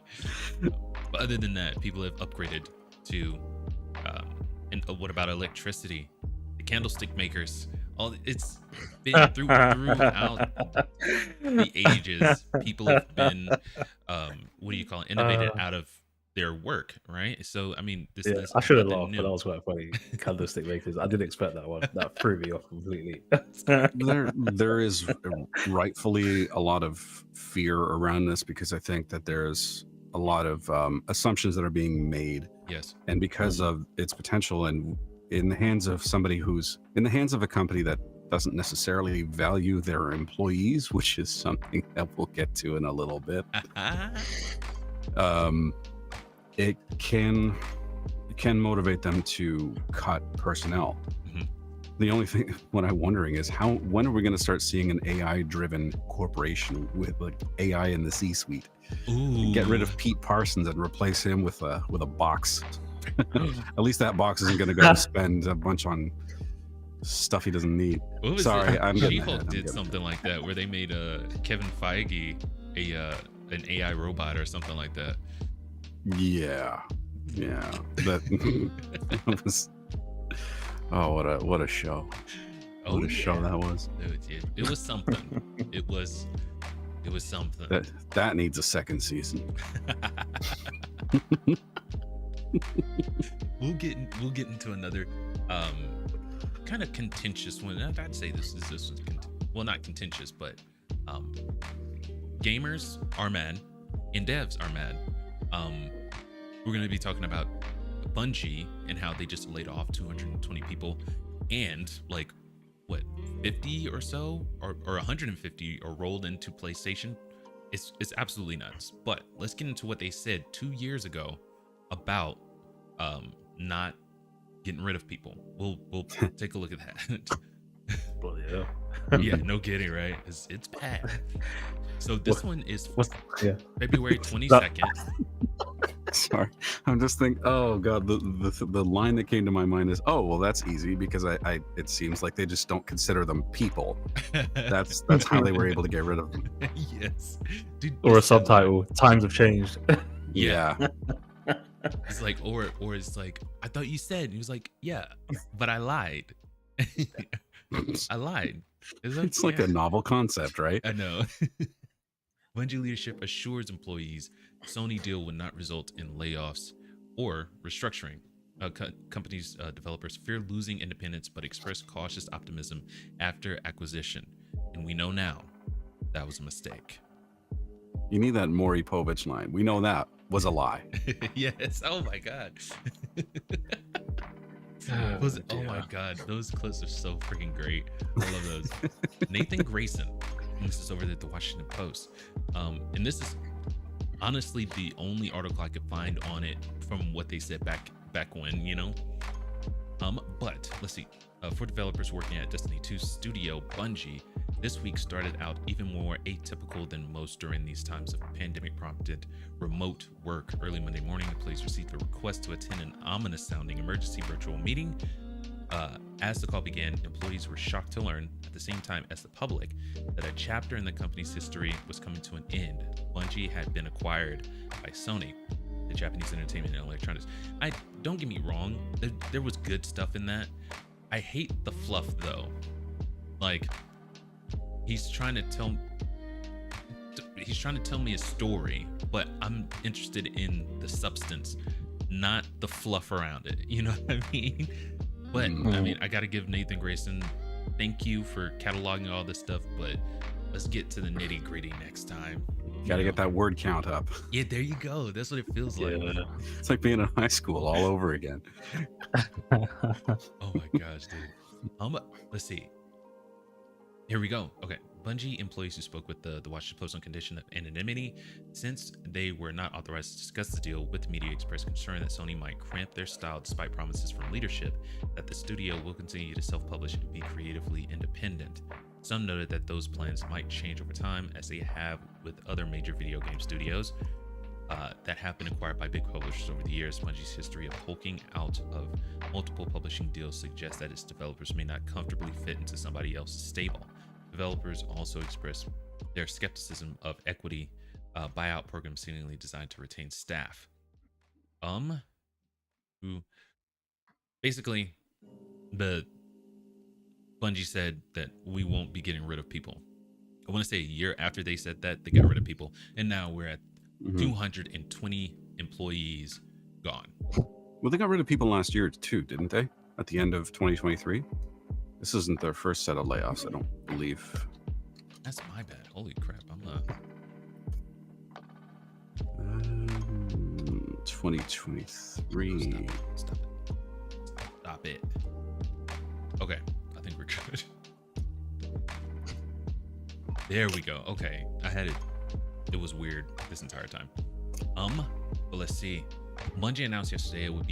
But other than that, people have upgraded to. And what about electricity? The candlestick makers. All it's been throughout the ages. People have been, what do you call it? Innovated out of their work, right? So I mean, this I should have nothing laughed, new. but that was quite funny. Candlestick makers. I didn't expect that one. That threw me off completely. There is rightfully a lot of fear around this because I think that there's a lot of assumptions that are being made. Yes. And because of its potential and in the hands of somebody who's in the hands of a company that doesn't necessarily value their employees, which is something that we'll get to in a little bit. It can motivate them to cut personnel. Mhm. The only thing what I'm wondering is when are we going to start seeing an AI driven corporation with like AI in the C-suite? Ooh. Get rid of Pete Parsons and replace him with a box. At least that box isn't going to go spend a bunch on stuff he doesn't need. What was Sorry, it? I'm getting She-Hulk ahead, I'm did getting something like that where they made Kevin Feige an AI robot or something like that. Yeah. That was. Oh, what a show! What a show that was. It was something. It was something. That needs a second season. We'll get into another kind of contentious one. I'd say this was well, not contentious, but gamers are mad and devs are mad. We're going to be talking about Bungie and how they just laid off 220 people and like what 50 or so or 150 are rolled into PlayStation. It's absolutely nuts. But let's get into what they said 2 years ago about not getting rid of people. We'll take a look at that. Well, yeah. Yeah, no kidding, right? It's bad. So this one is Yeah. February 22nd. Sorry, I'm just thinking. Oh god, the line that came to my mind is, oh well, that's easy because I it seems like they just don't consider them people. That's how they were able to get rid of them. Yes. Dude, Or a it's so subtitle. Times have changed. Yeah. It's like, or it's like, I thought you said. And he was like, yeah, but I lied. I lied. It's like a novel concept, right? I know. Bungie leadership assures employees Sony deal would not result in layoffs or restructuring. Companies, developers fear losing independence, but express cautious optimism after acquisition. And we know now that was a mistake. You need that Maury Povich line. We know that was a lie. Yes. Oh my God. Oh my God. Those clips are so freaking great. I love those. Nathan Grayson. This is over at the Washington Post. And this is honestly the only article I could find on it from what they said back when, you know. But let's see. For developers working at Destiny 2 studio, Bungie, this week started out even more atypical than most during these times of pandemic-prompted remote work. Early Monday morning, the police received a request to attend an ominous-sounding emergency virtual meeting. As the call began, employees were shocked to learn, at the same time as the public, that a chapter in the company's history was coming to an end. Bungie had been acquired by Sony, the Japanese entertainment and electronics. Don't get me wrong, there was good stuff in that. I hate the fluff though. Like, he's trying to tell me a story, but I'm interested in the substance, not the fluff around it. You know what I mean? But I mean, I gotta give Nathan Grayson, thank you for cataloging all this stuff, but let's get to the nitty gritty next time. Gotta get that word count up. Yeah, there you go. That's what it feels like. It's like being in high school all over again. Oh my gosh, dude. Let's see. Here we go. Okay. Bungie employees who spoke with the Washington Post on condition of anonymity, since they were not authorized to discuss the deal with the media, expressed concern that Sony might cramp their style despite promises from leadership that the studio will continue to self-publish and be creatively independent. Some noted that those plans might change over time, as they have with other major video game studios that have been acquired by big publishers over the years. Bungie's history of hulking out of multiple publishing deals suggests that its developers may not comfortably fit into somebody else's stable. Developers also expressed their skepticism of equity buyout programs seemingly designed to retain staff. Who basically, the Bungie said that we won't be getting rid of people. I want to say a year after they said that, they got rid of people, and now we're at 220 employees gone. Well, they got rid of people last year too, didn't they? At the end of 2023. This isn't their first set of layoffs, I don't believe. That's my bad. Holy crap! I'm 2023. Stop it. Okay, I think we're good. There we go. Okay, I had it. It was weird this entire time. But let's see. Bungie announced yesterday it would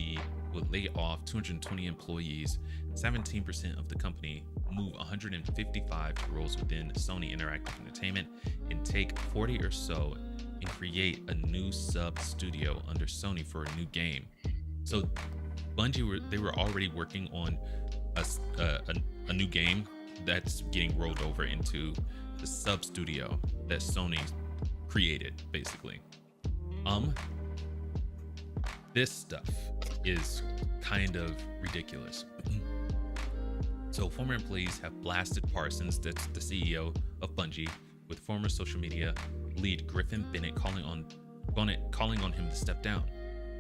lay off 220 employees, 17% of the company, move 155 roles within Sony Interactive Entertainment, and take 40 or so and create a new sub studio under Sony for a new game. So Bungie were already working on a new game that's getting rolled over into the sub studio that Sony created, basically. This stuff is kind of ridiculous. So former employees have blasted Parsons, that's the CEO of Bungie, with former social media lead Griffin Bennett calling on him to step down.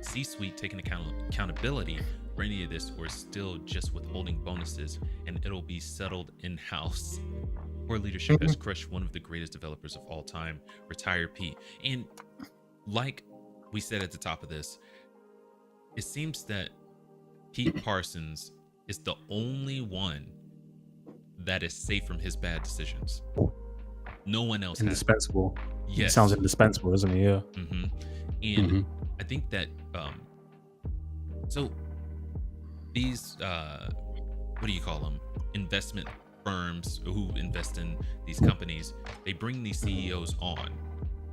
C-suite taking accountability for any of this, or still just withholding bonuses, and it'll be settled in-house. Poor leadership has crushed one of the greatest developers of all time, retired Pete. And like we said at the top of this, it seems that Pete Parsons is the only one that is safe from his bad decisions. No one else indispensable. Yes. He sounds indispensable, isn't he? Yeah. And I think that so these what do you call them? Investment firms who invest in these companies, they bring these CEOs on,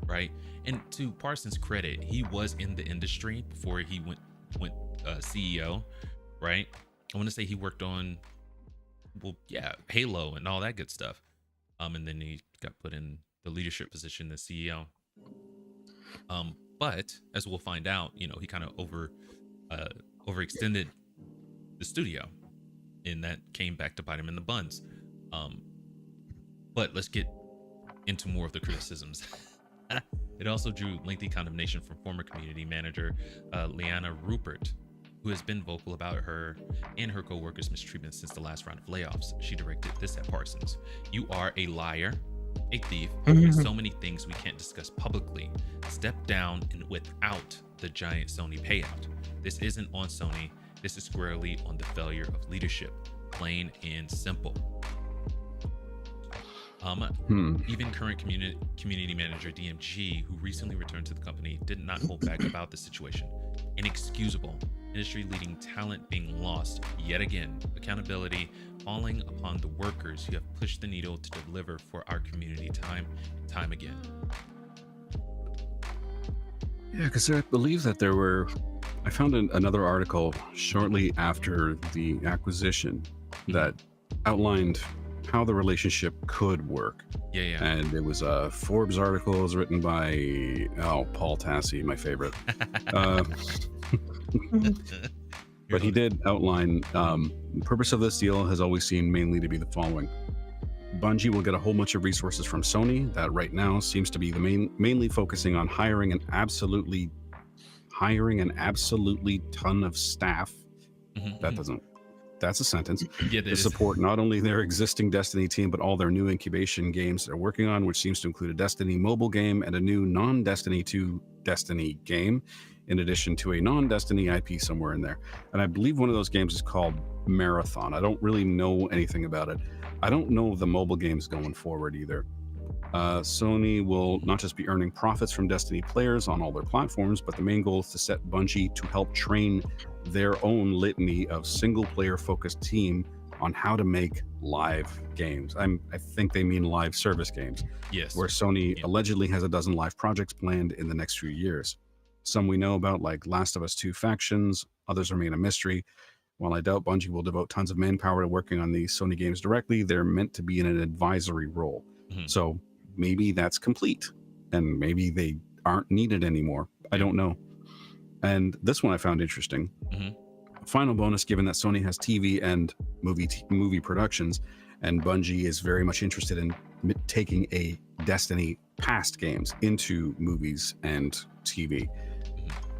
right? And to Parsons' credit, he was in the industry before he went CEO, right? I want to say he worked on, Halo and all that good stuff. And then he got put in the leadership position as CEO. But as we'll find out, he kind of overextended the studio, and that came back to bite him in the buns. But let's get into more of the criticisms. It also drew lengthy condemnation from former community manager Liana Rupert, who has been vocal about her and her co-workers' mistreatment since the last round of layoffs. She directed this at Parsons: "You are a liar, a thief, there's so many things we can't discuss publicly. Step down and without the giant Sony payout. This isn't on Sony. This is squarely on the failure of leadership. Plain and simple." Even current community manager DMG, who recently returned to the company, did not hold back about the situation. "Inexcusable. Industry-leading talent being lost yet again. Accountability falling upon the workers who have pushed the needle to deliver for our community time and time again." Yeah, because I believe that I found another article shortly after the acquisition that outlined how the relationship could work. Yeah. And it was a Forbes article. It was written by Paul Tassi, my favorite. But he did outline the purpose of this deal has always seemed mainly to be the following: Bungie will get a whole bunch of resources from Sony that right now seems to be mainly focusing on hiring an absolutely ton of staff. That's a sentence. To support not only their existing Destiny team, but all their new incubation games they're working on, which seems to include a Destiny mobile game and a new non-Destiny 2 Destiny game, in addition to a non-Destiny IP somewhere in there. And I believe one of those games is called Marathon. I don't really know anything about it. I don't know the mobile games going forward either. Sony will not just be earning profits from Destiny players on all their platforms, but the main goal is to set Bungie to help train their own litany of single-player focused team on how to make live games. I think they mean live service games. Yes. Where Sony allegedly has a dozen live projects planned in the next few years. Some we know about, like Last of Us 2 Factions. Others remain a mystery. While I doubt Bungie will devote tons of manpower to working on these Sony games directly, they're meant to be in an advisory role. So maybe that's complete, and maybe they aren't needed anymore. I don't know. And this one I found interesting. Final bonus, given that Sony has TV and movie productions, and Bungie is very much interested in taking a Destiny past games into movies and TV.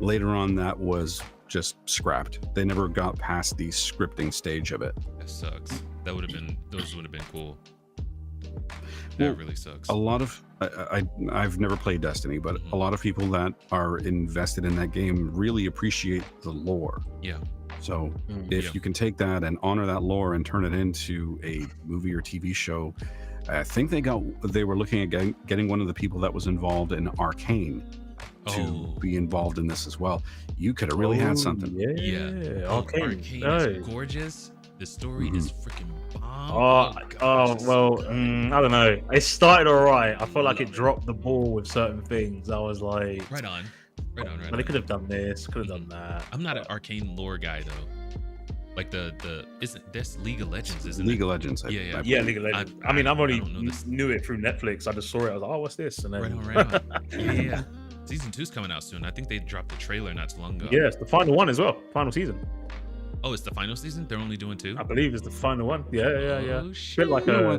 Later on, that was just scrapped. They never got past the scripting stage of it. That sucks. Those would have been cool. That really sucks. A lot of I've never played Destiny, but a lot of people that are invested in that game really appreciate the lore. Yeah. So if you can take that and honor that lore and turn it into a movie or TV show, I think they were looking at getting one of the people that was involved in Arcane to be involved in this as well. You could have really had something. Yeah. Arcane is gorgeous. The story is freaking bomb. I don't know. It started all right. I felt like it dropped the ball with certain things. I was like, right on. They could have done this, could have done that. I'm not an Arcane lore guy though. Like that's League of Legends, isn't it? League of Legends. Yeah, League of Legends. I've only knew it through Netflix. I just saw it. I was like, oh, what's this? And then right on. Yeah. Season 2's coming out soon. I think they dropped the trailer not too long ago. Yeah, it's the final one as well. Final season. Oh, it's the final season? They're only doing 2? I believe it's the final one. Yeah. Oh, shit. Bit like a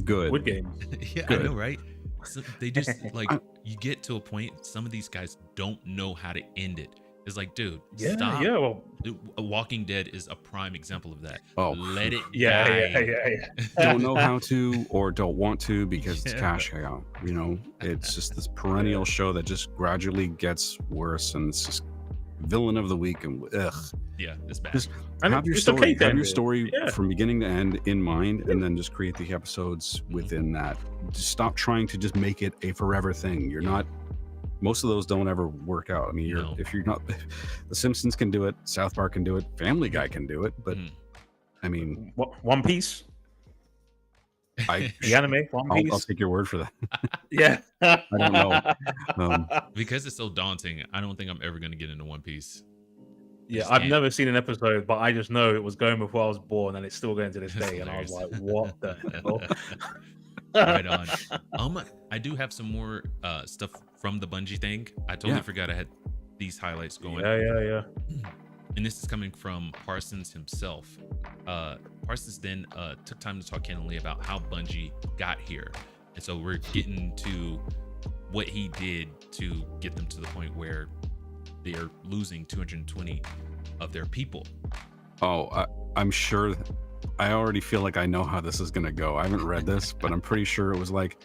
good Squid Game. Yeah, good. I know, right? So they just you get to a point. Some of these guys don't know how to end it. It's like, dude, stop. Yeah. Well, Walking Dead is a prime example of that. Oh, let it. Yeah. Don't know how to or don't want to because it's cash cow. You know, it's just this perennial show that just gradually gets worse, and it's just villain of the week and Yeah, it's bad. Just have your story from beginning to end in mind, and then just create the episodes within that. Just stop trying to just make it a forever thing. You're not. Most of those don't ever work out. I mean, if you're not, The Simpsons can do it, South Park can do it, Family Guy can do it, but I mean, One Piece. The anime One Piece. I'll take your word for that. Yeah, I don't know. Because it's so daunting. I don't think I'm ever going to get into One Piece. Yeah, I've never seen an episode, but I just know it was going before I was born, and it's still going to this day. And I was like, "What the hell?" Right on. I do have some more stuff from the Bungie thing. I totally forgot I had these highlights going. Yeah. And this is coming from Parsons himself. Parsons then took time to talk candidly about how Bungie got here. And so we're getting to what he did to get them to the point where they're losing 220 of their people. Oh, I'm sure. I already feel like I know how this is going to go. I haven't read this, but I'm pretty sure it was like,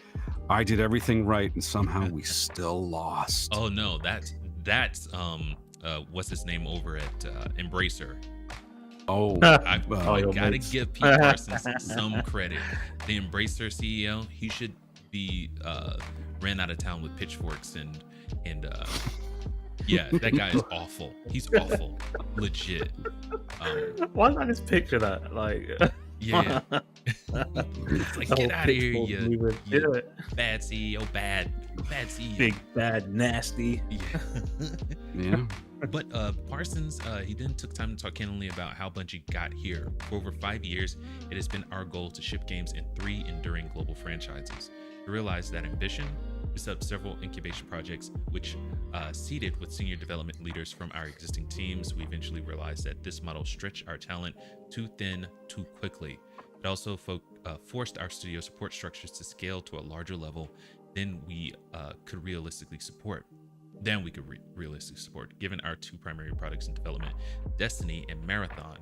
I did everything right and somehow we still lost. Oh no, that's what's his name over at Embracer. I gotta give Pete Parsons some credit. The Embracer CEO, he should be ran out of town with pitchforks and yeah, that guy is awful. He's awful, legit. Why did I just picture that? Like, yeah, it's like, get out of here, you bad CEO, bad CEO, big bad nasty. Yeah. But Parsons, he then took time to talk candidly about how Bungie got here. For over 5 years, it has been our goal to ship games in 3 enduring global franchises. We realized that ambition. We set up several incubation projects, which seeded with senior development leaders from our existing teams. We eventually realized that this model stretched our talent too thin too quickly. It also forced our studio support structures to scale to a larger level than we could realistically support. Given our 2 primary products in development, Destiny and Marathon.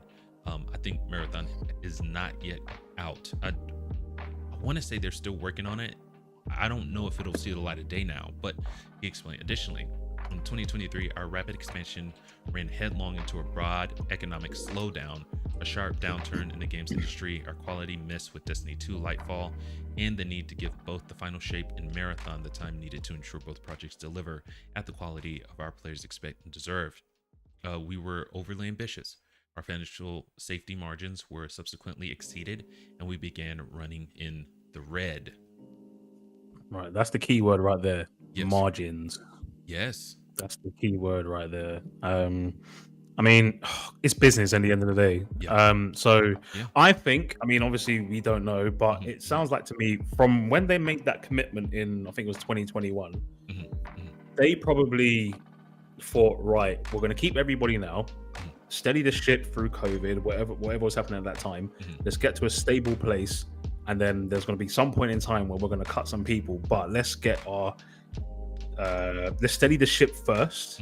I think Marathon is not yet out. I want to say they're still working on it. I don't know if it'll see the light of day now, but he explained. Additionally, In 2023, our rapid expansion ran headlong into a broad economic slowdown, a sharp downturn in the games industry, our quality miss with Destiny 2 Lightfall, and the need to give both the final shape and Marathon the time needed to ensure both projects deliver at the quality of our players expect and deserve. We were overly ambitious. Our financial safety margins were subsequently exceeded, and we began running in the red. Right, that's the key word right there. Yes. Margins. Yes. That's the key word right there. I mean, it's business at the end of the day. Yeah. So Yeah. I think, I mean, obviously we don't know, but it sounds like to me from when they made that commitment in, I think it was 2021, they probably thought, right, we're going to keep everybody now, steady the shit through COVID, whatever was happening at that time. Let's get to a stable place, and then there's going to be some point in time where we're going to cut some people, but let's get our let's steady the ship first.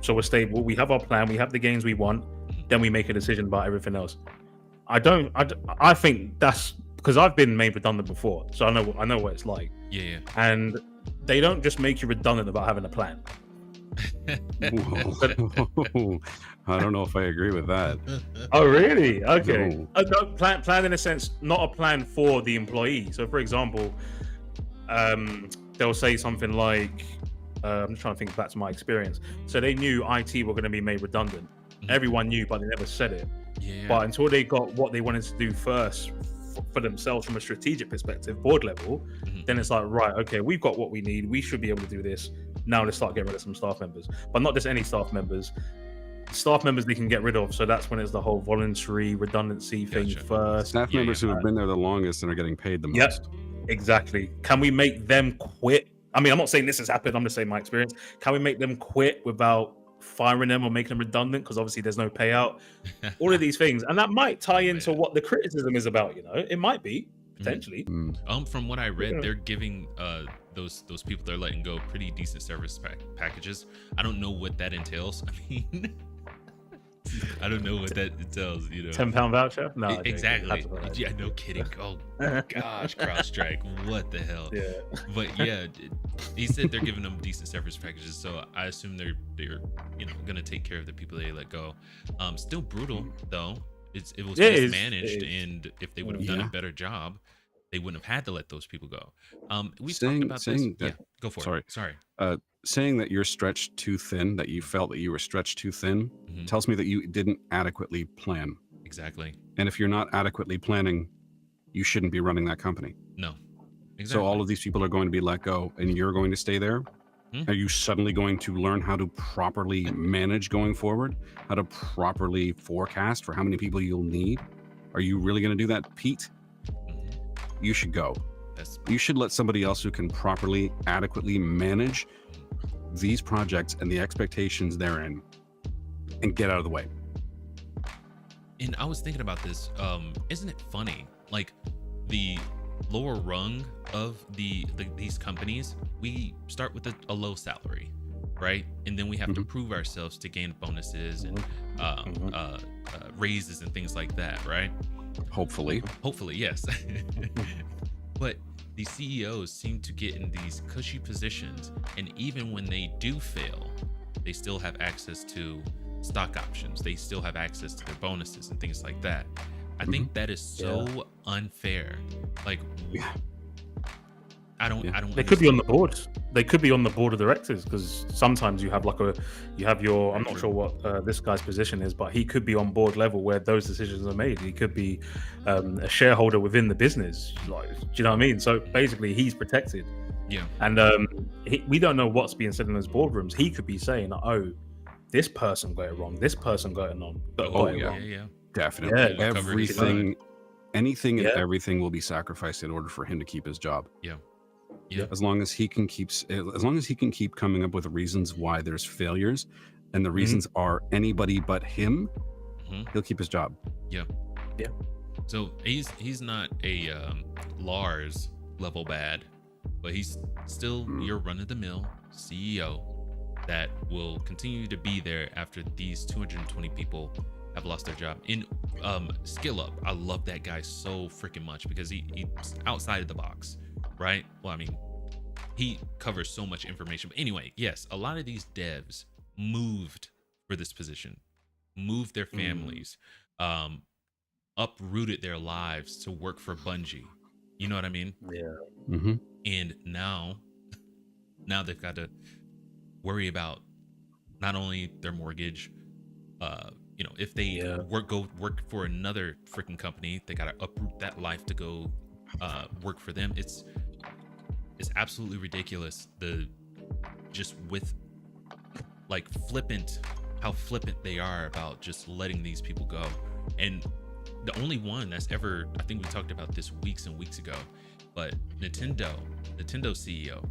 So we're stable. We have our plan. We have the games we want. Then we make a decision about everything else. I think that's because I've been made redundant before, so I know what it's like. Yeah. And they don't just make you redundant about having a plan. Whoa. I don't know if I agree with that. Oh, really? Okay. No. No, plan in a sense, not a plan for the employee. So, for example, they'll say something like, I'm just trying to think back to my experience. So they knew IT were going to be made redundant. Everyone knew, but they never said it. Yeah. But until they got what they wanted to do first for themselves from a strategic perspective, board level, then it's like, right, okay, we've got what we need. We should be able to do this. Now let's start getting rid of some staff members. But not just any staff members. Staff members they can get rid of. So that's when it's the whole voluntary redundancy thing first. Staff members who have been there the longest and are getting paid the most. Yep, exactly. Can we make them quit? I mean, I'm not saying this has happened. I'm just saying my experience. Can we make them quit without firing them or making them redundant? Because obviously there's no payout. All of these things. And that might tie into what the criticism is about, you know? It might be, potentially. From what I read, they're giving those people they're letting go pretty decent service packages. I don't know what that entails. I mean, I don't know what that entails, you know. £10 voucher? No, exactly. Yeah, no kidding. Oh gosh, CrowdStrike, what the hell? Yeah. But yeah, he said they're giving them decent service packages, so I assume they're gonna take care of the people they let go. Still brutal though. It was mismanaged, and if they would have done a better job, they wouldn't have had to let those people go. We talked about this. Yeah, go for it. Sorry. Saying that you're stretched too thin, that you felt that you were stretched too thin, tells me that you didn't adequately plan. Exactly. And if you're not adequately planning, you shouldn't be running that company. No. Exactly. So all of these people are going to be let go, and you're going to stay there. Are you suddenly going to learn how to properly manage going forward? How to properly forecast for how many people you'll need? Are you really going to do that, Pete? You should go. You should let somebody else who can properly, adequately manage these projects and the expectations therein and get out of the way. And I was thinking about this. Isn't it funny? Like the lower rung of these companies, we start with a low salary, right? And then we have to prove ourselves to gain bonuses and raises and things like that, right? Hopefully, yes. But the CEOs seem to get in these cushy positions, and even when they do fail, they still have access to stock options. They still have access to their bonuses and things like that. I think that is so unfair. Like, I don't. They could be on the board. They could be on the board of directors, because sometimes you have your. I'm not sure what this guy's position is, but he could be on board level where those decisions are made. He could be a shareholder within the business. Like, do you know what I mean? So basically, he's protected. Yeah. And we don't know what's being said in those boardrooms. He could be saying, "Oh, this person got it wrong. This person got it wrong." Yeah. Definitely. Yeah, Anything and everything will be sacrificed in order for him to keep his job. Yeah. As long as he can keep coming up with reasons why there's failures, and the reasons are anybody but him, he'll keep his job. Yeah. So he's not a Lars level bad, but he's still your run-of-the-mill CEO that will continue to be there after these 220 people have lost their job. In Skill Up, I love that guy so freaking much because he's outside of the box, right? Well, I mean, he covers so much information. But anyway, yes, a lot of these devs moved for this position, moved their families, uprooted their lives to work for Bungie. You know what I mean? Yeah. And now they've got to worry about not only their mortgage, if they go work for another freaking company, they got to uproot that life to go work for them. It's absolutely ridiculous. How flippant they are about just letting these people go. And the only one that's ever, I think we talked about this weeks and weeks ago, but Nintendo CEO,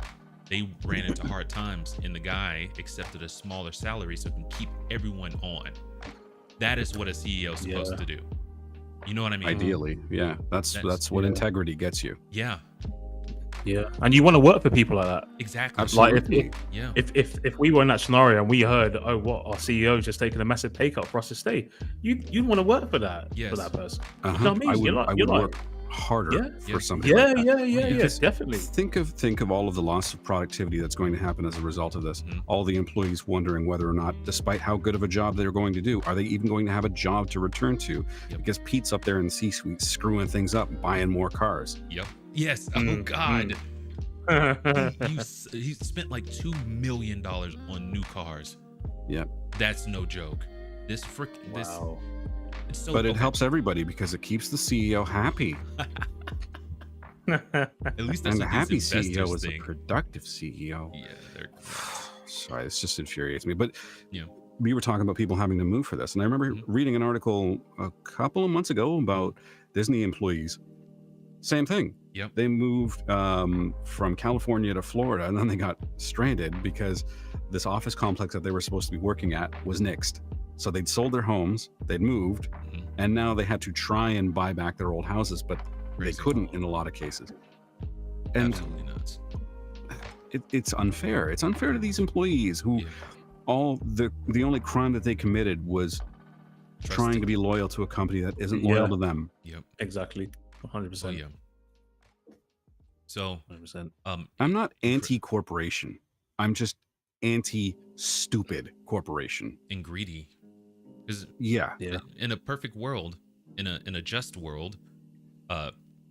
they ran into hard times, and the guy accepted a smaller salary so he can keep everyone on. That is what a CEO is supposed to do. You know what I mean? Ideally, yeah. That's what integrity gets you. Yeah. Yeah, and you want to work for people like that. Exactly. Absolutely. Like if we were in that scenario and we heard, our CEO just taking a massive pay cut for us to stay, you'd want to work for that for that person. You know what I mean? I would work harder for something like that. Yes, definitely. Think of all of the loss of productivity that's going to happen as a result of this. All the employees wondering whether or not, despite how good of a job they're going to do, are they even going to have a job to return to? Because Pete's up there in the C-suite screwing things up, buying more cars. Yep. Yes. Oh God. He spent like $2 million on new cars. Yep. That's no joke. This. It's so but it helps everybody because it keeps the CEO happy. At least that's and a happy CEO is think. A productive CEO. Yeah, they're sorry, this just infuriates me. But we were talking about people having to move for this, and I remember reading an article a couple of months ago about Disney employees. Same thing. Yep. They moved from California to Florida, and then they got stranded because this office complex that they were supposed to be working at was nixed. So they'd sold their homes, they'd moved, and now they had to try and buy back their old houses, but they couldn't in a lot of cases. And absolutely nuts. It's unfair. It's unfair to these employees who all the only crime that they committed was trying to be loyal to a company that isn't loyal to them. Yep. Exactly. 100%. Oh, yeah. So 100%. I'm not anti-corporation. I'm just anti-stupid corporation. And greedy. Because in a perfect world, in a just world,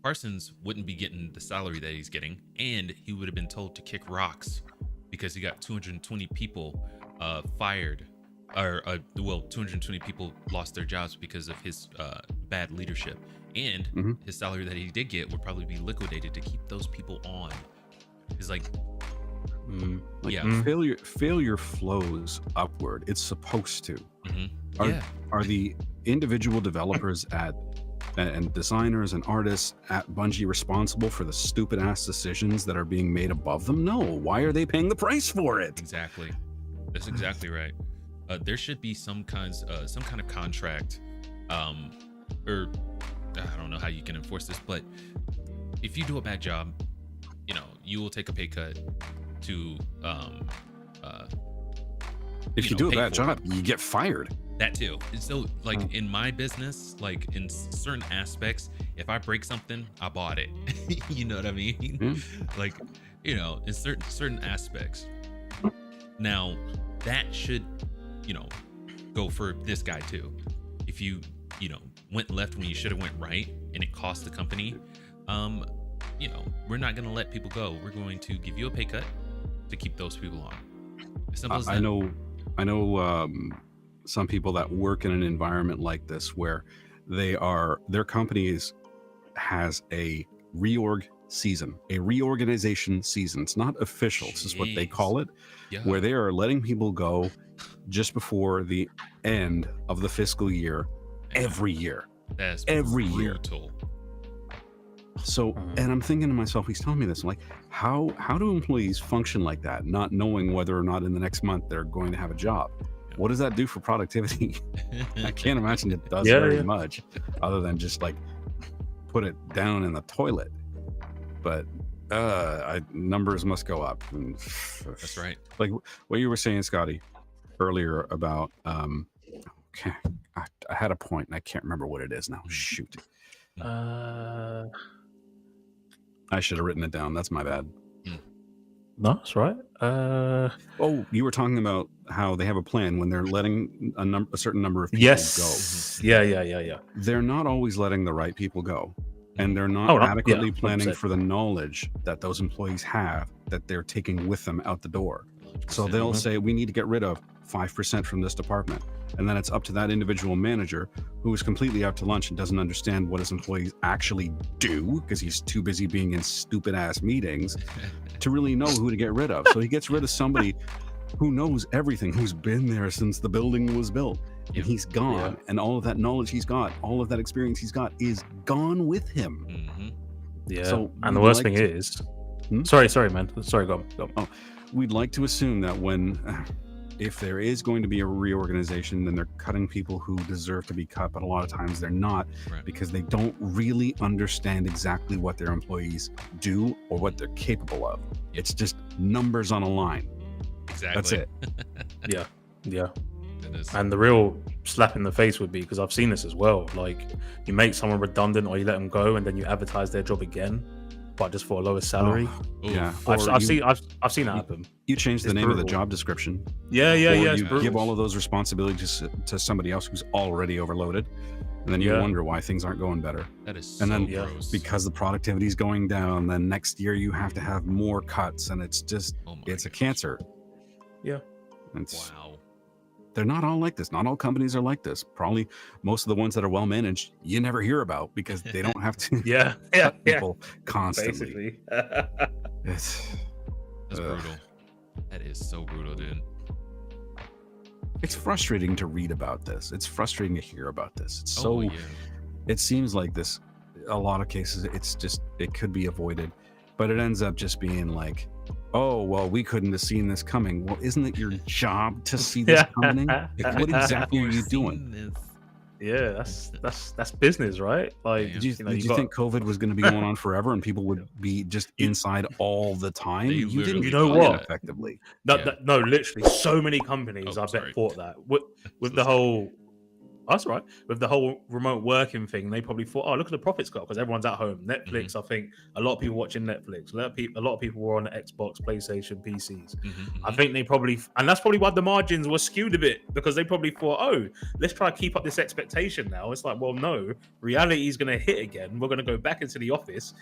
Parsons wouldn't be getting the salary that he's getting, and he would have been told to kick rocks because he got 220 people fired, or 220 people lost their jobs because of his bad leadership, and his salary that he did get would probably be liquidated to keep those people on. It's like, failure flows upward. It's supposed to. Are the individual developers and designers and artists at Bungie responsible for the stupid ass decisions that are being made above them? No. Why are they paying the price for it? Exactly. That's exactly right. There should be some kind of contract, or I don't know how you can enforce this, but if you do a bad job, you will take a pay cut to if you do a bad job, you get fired. That too. And so in my business, like in certain aspects, if I break something, I bought it. You know what I mean? Like, in certain aspects. Now that should, go for this guy too. If you, went left when you should have went right and it cost the company, we're not going to let people go. We're going to give you a pay cut to keep those people on. As simple as that. I know some people that work in an environment like this where their company has a reorganization season. It's not official. This is what they call it, where they are letting people go just before the end of the fiscal year every year. That's every brutal. Year. So, and I'm thinking to myself, he's telling me this, I'm like, how do employees function like that, not knowing whether or not in the next month they're going to have a job? What does that do for productivity? I can't imagine it does very much, other than just like put it down in the toilet. But numbers must go up. And, that's right. Like what you were saying, Scotty, earlier about okay, I had a point and I can't remember what it is now. Shoot. I should have written it down. That's my bad. No, that's right. Oh, you were talking about how they have a plan when they're letting a certain number of people yes. go. Yeah. They're not always letting the right people go, and they're not Oh, no. adequately Yeah, planning 100%. for the knowledge that those employees have that they're taking with them out the door. So they'll say, we need to get rid of 5% from this department. And then it's up to that individual manager who is completely out to lunch and doesn't understand what his employees actually do because he's too busy being in stupid ass meetings to really know who to get rid of. So he gets rid of somebody who knows everything, who's been there since the building was built. And he's gone. And all of that knowledge he's got, all of that experience he's got is gone with him. Yeah. So and the worst thing is, sorry, man. Sorry, go on. Oh, we'd like to assume that if there is going to be a reorganization, then they're cutting people who deserve to be cut, but a lot of times they're not because they don't really understand exactly what their employees do or what they're capable of. It's just numbers on a line. Exactly. That's it. Yeah. And the real slap in the face would be, because I've seen this as well, like you make someone redundant or you let them go and then you advertise their job again, but just for a lower salary. Yeah, I've seen that happen. You change the name of the job description. Yeah. You give all of those responsibilities to somebody else who's already overloaded, and then you wonder why things aren't going better. That is and then gross. Because the productivity is going down, then next year you have to have more cuts, and it's just it's a cancer. Yeah. Wow. They're not all like this. Not all companies are like this. Probably most of the ones that are well managed, you never hear about because they don't have to cut people constantly. That's brutal. That is so brutal, dude. It's frustrating to read about this. It's frustrating to hear about this. It's it seems like this, a lot of cases, it could be avoided, but it ends up just being like, oh, well, we couldn't have seen this coming. Well, isn't it your job to see this coming? Like, what exactly are you doing? Yeah, that's business, right? Like, did you think COVID was going to be going on forever and people would be just inside all the time? You know what? Effectively. No, literally, so many companies I bet thought that with the whole. That's right. With the whole remote working thing, they probably thought, "Oh, look at the profits got," because everyone's at home. Netflix, I think a lot of people watching Netflix. A lot of people were on the Xbox, PlayStation, PCs. I think they probably, and that's probably why the margins were skewed a bit because they probably thought, "Oh, let's try to keep up this expectation." Now it's like, well, no, reality is going to hit again. We're going to go back into the office,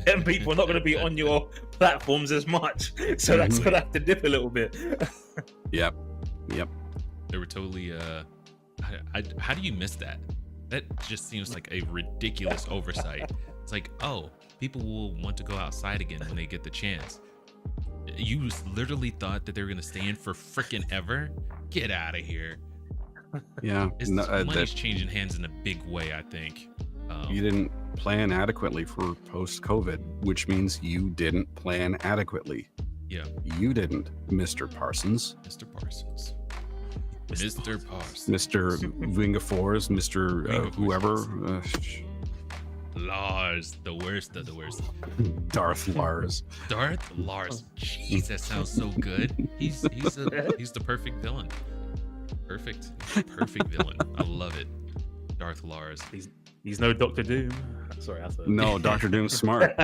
and people are not going to be on your platforms as much. So that's going to have to dip a little bit. Yep. They were totally. How do you miss that? That just seems like a ridiculous oversight. It's like, oh, people will want to go outside again when they get the chance. You literally thought that they were going to stay in for freaking ever? Get out of here. Yeah. Money's changing hands in a big way, I think. You didn't plan adequately for post-COVID, which means you didn't plan adequately. Yeah. You didn't, Mr. Parsons. Mr. Parsons. Mr. Parsons. Mr. Wingafors, Mr. whoever. Lars, the worst of the worst. Darth Lars. Darth Lars. Jeez, that sounds so good. He's the perfect villain. Perfect villain. I love it. Darth Lars. He's no Dr. Doom. Sorry, I thought. No, Dr. Doom's smart.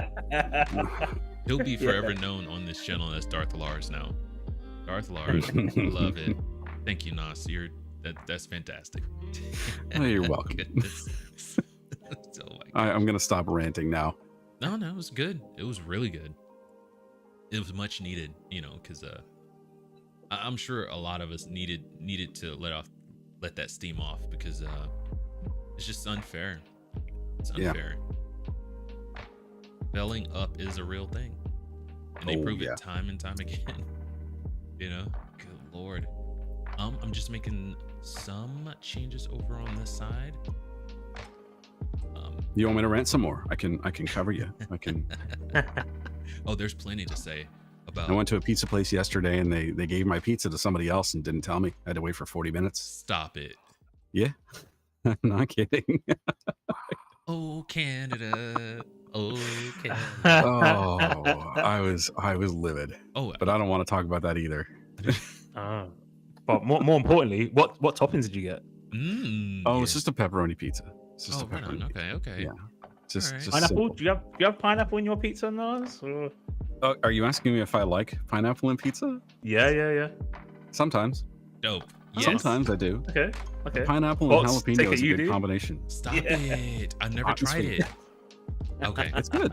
He'll be forever known on this channel as Darth Lars now. Darth Lars. Love it. Thank you, Nos. That's fantastic. Oh, you're welcome. I'm gonna stop ranting now. No, it was good. It was really good. It was much needed, because I'm sure a lot of us needed to let that steam off because it's just unfair. It's unfair. Belling up is a real thing, and they prove it time and time again. Good Lord. I'm just making some changes over on this side. You want me to rant some more? I can cover you. I can. Oh, there's plenty to say about. I went to a pizza place yesterday, and they gave my pizza to somebody else and didn't tell me. I had to wait for 40 minutes. Stop it. Yeah, not kidding. Oh, Canada. Oh, Canada. Oh, I was livid. Oh, but I don't want to talk about that either. But more importantly, what toppings did you get? It's just a pepperoni pizza. It's just a pepperoni. Okay. Yeah. Just pineapple. simple. Do you have pineapple in your pizza, Nas? Are you asking me if I like pineapple in pizza? Yeah. Sometimes. Dope. Yes. Sometimes I do. Okay. Pineapple and Bots, take jalapeno it, is a you good do. combination. Stop it. I've never Hot and tried sweet. it. Okay. It's good.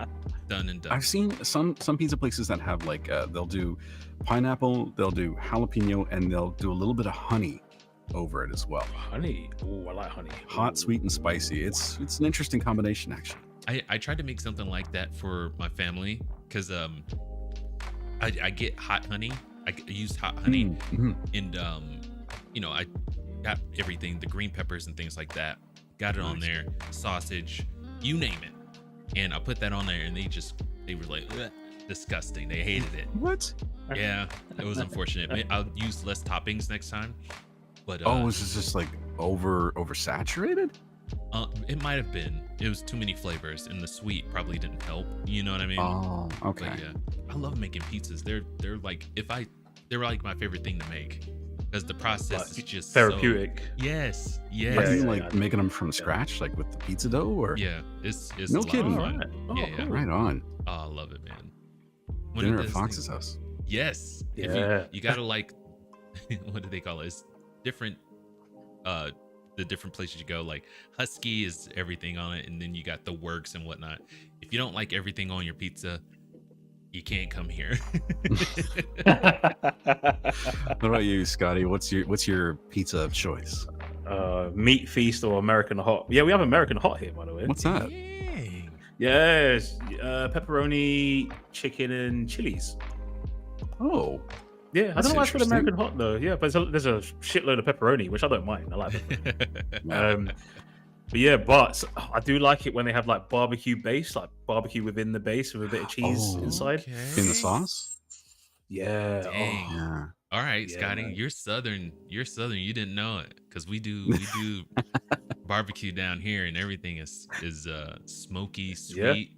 Done and done. I've seen some pizza places that have like they'll do pineapple, they'll do jalapeno, and they'll do a little bit of honey over it as well. Honey. Oh, I like honey. Hot, Ooh. sweet, and spicy. It's an interesting combination, actually. I tried to make something like that for my family because I get hot honey. I used hot honey Mhm. and I got everything, the green peppers and things like that. Got it on Nice. there, sausage, you name it, and I put that on there, and they were like, "Ugh, disgusting." They hated it. What? Yeah, it was unfortunate. I'll use less toppings next time. But Was this just like oversaturated? it might have been. It was too many flavors, and the sweet probably didn't help. You know what I mean? Oh, okay. But yeah, I love making pizzas. They're like they're like my favorite thing to make because the process is just therapeutic. Yes. Are Yeah, you yeah, like yeah. making them from scratch, like with the pizza dough, or Yeah, it's No a lot kidding. of fun. Oh, Yeah. cool. right on? Oh, I love it, man. One Dinner of at those Fox's things- house. Yes. If Yeah. you gotta like, what do they call it? It's different. The different places you go, like Husky is everything on it, and then you got the works and whatnot. If you don't like everything on your pizza, you can't come here. What about you, Scotty? What's your pizza of choice? Meat Feast or American Hot. Yeah, we have American Hot here, by the way. What's that? Dang. Yes, pepperoni, chicken, and chilies. Oh, Yeah, I That's don't know why it's called interesting. American Hot though. Yeah, but there's a shitload of pepperoni, which I don't mind. I like it. But yeah, but I do like it when they have like barbecue base, like barbecue within the base with a bit of cheese Oh. inside. Okay. in the sauce? Yeah. Dang. Oh. Yeah. All right, Yeah, Scotty, man. you're southern. You didn't know it because we do barbecue down here, and everything is smoky, sweet.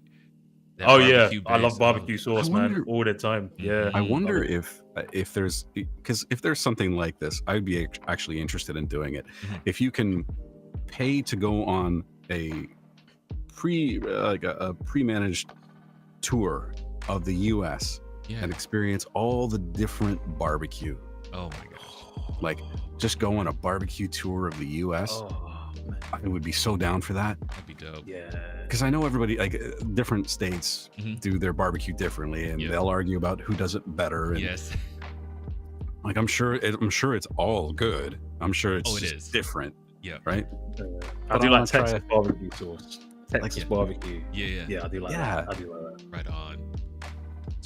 That Oh yeah, barbecue I love base, barbecue sauce, man, wonder- all the time. Yeah. Mhm. I Love wonder it. if there's because if there's something like this, I'd be actually interested in doing it. Mhm. If you can pay to go on a pre-managed tour of the U.S. Yeah. and experience all the different barbecue, Oh my gosh. like just go on a barbecue tour of the U.S. Oh, man. I would be so down for that That'd be dope. Yeah. because I know everybody like different states Mhm. do their barbecue differently, and Yeah. they'll argue about who does it better. And Yes. like I'm sure it's all good. I'm sure it's Oh, it just is. different, Yeah. right? I But do I like wanna try Texas it. barbecue sauce. Texas Yeah. barbecue. Yeah. Yeah, I do like Yeah. that. I do like that. Right on.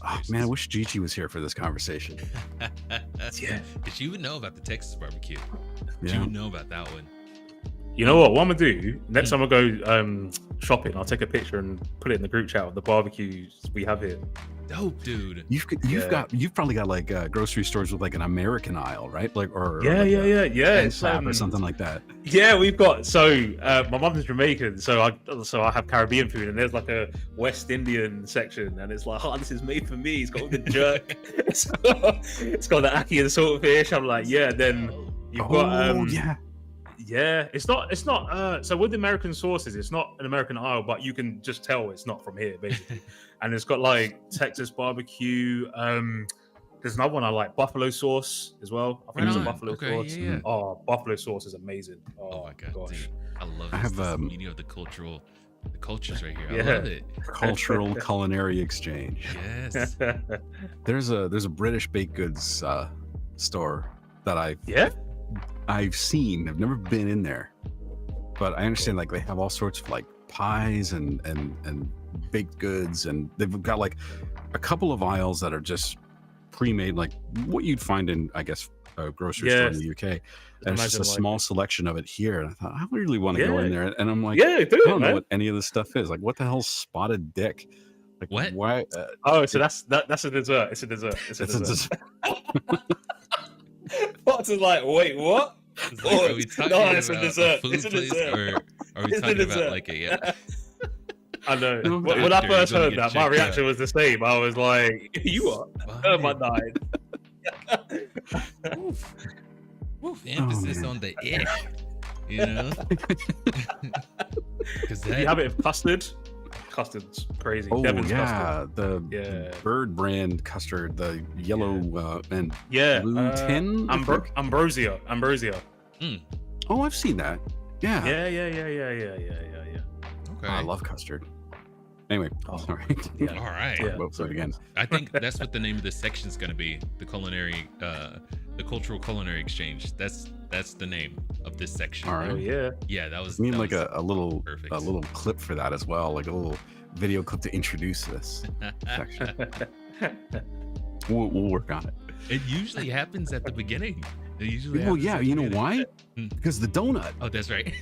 Oh, man, I wish Gigi was here for this conversation. Yeah. Because you would know about the Texas barbecue. You Yeah. would know about that one. You know what? What I'm gonna do next time I go shopping, I'll take a picture and put it in the group chat of the barbecues we have here. Dope, dude. You've probably got like grocery stores with like an American aisle, right? Like or Yeah, like yeah, a yeah, yeah. end It's, tap or something like that. Yeah, we've got my mum's Jamaican, so I have Caribbean food, and there's like a West Indian section, and it's like, oh, this is made for me. It's got all the jerk, it's got the ackee and saltfish. I'm like, yeah. Then you've got yeah. it's not so with the American sauces, it's not an American aisle, but you can just tell it's not from here basically. And it's got like Texas barbecue. There's another one I like, buffalo sauce as well. I think Right it's a on. buffalo Okay, sauce. yeah, yeah. Oh, buffalo sauce is amazing. Oh my god, gosh. dude. I love I this, have, this meaning of the cultures right here. I Yeah. love it. Cultural culinary exchange. Yes. There's a British baked goods store that Yeah. I've seen. I've never been in there, but I understand like they have all sorts of like pies and baked goods, and they've got like a couple of aisles that are just pre-made, like what you'd find in, I guess, a grocery store in Yes. the UK. And it's just a Imagine, like- small selection of it here. And I thought, I really want to go in Yeah. there. And I'm like, Yeah, do I it, don't know man. what any of this stuff is. Like, what the hell's spotted dick? Like, What? Why? Oh, so that's a dessert. It's a dessert. It's a It's a dessert. What's it like? Wait, what? It's like, are we talking No, it's a about dessert. food It's a place, dessert. or are we It's a talking about dessert. like a I know. No, When I doctor, first you're gonna heard get that, my checked reaction out. was the same. I was like, "You are." Oh my died. Oof, emphasis man. on the ick, you know? Because You have it with custard. custard's crazy. Oh Devon's yeah, custard. the Bird brand custard, the yellow and Yeah, blue tin. I think? Ambrosia. Oh, I've seen that. Yeah. Yeah. Okay. I love custard. Anyway, sorry. Yeah. All right. Yeah. We'll start again. I think that's what the name of this section is going to be. The culinary, the cultural culinary exchange. That's the name of this section. All right. Oh yeah. Yeah, that was. I mean, that like was a little perfect. a little clip for that as well, like a little video clip to introduce this section. We'll work on it. It usually happens at the beginning. It usually. Well, happens yeah, at the you know beginning. why? Because the donut. Oh, that's right.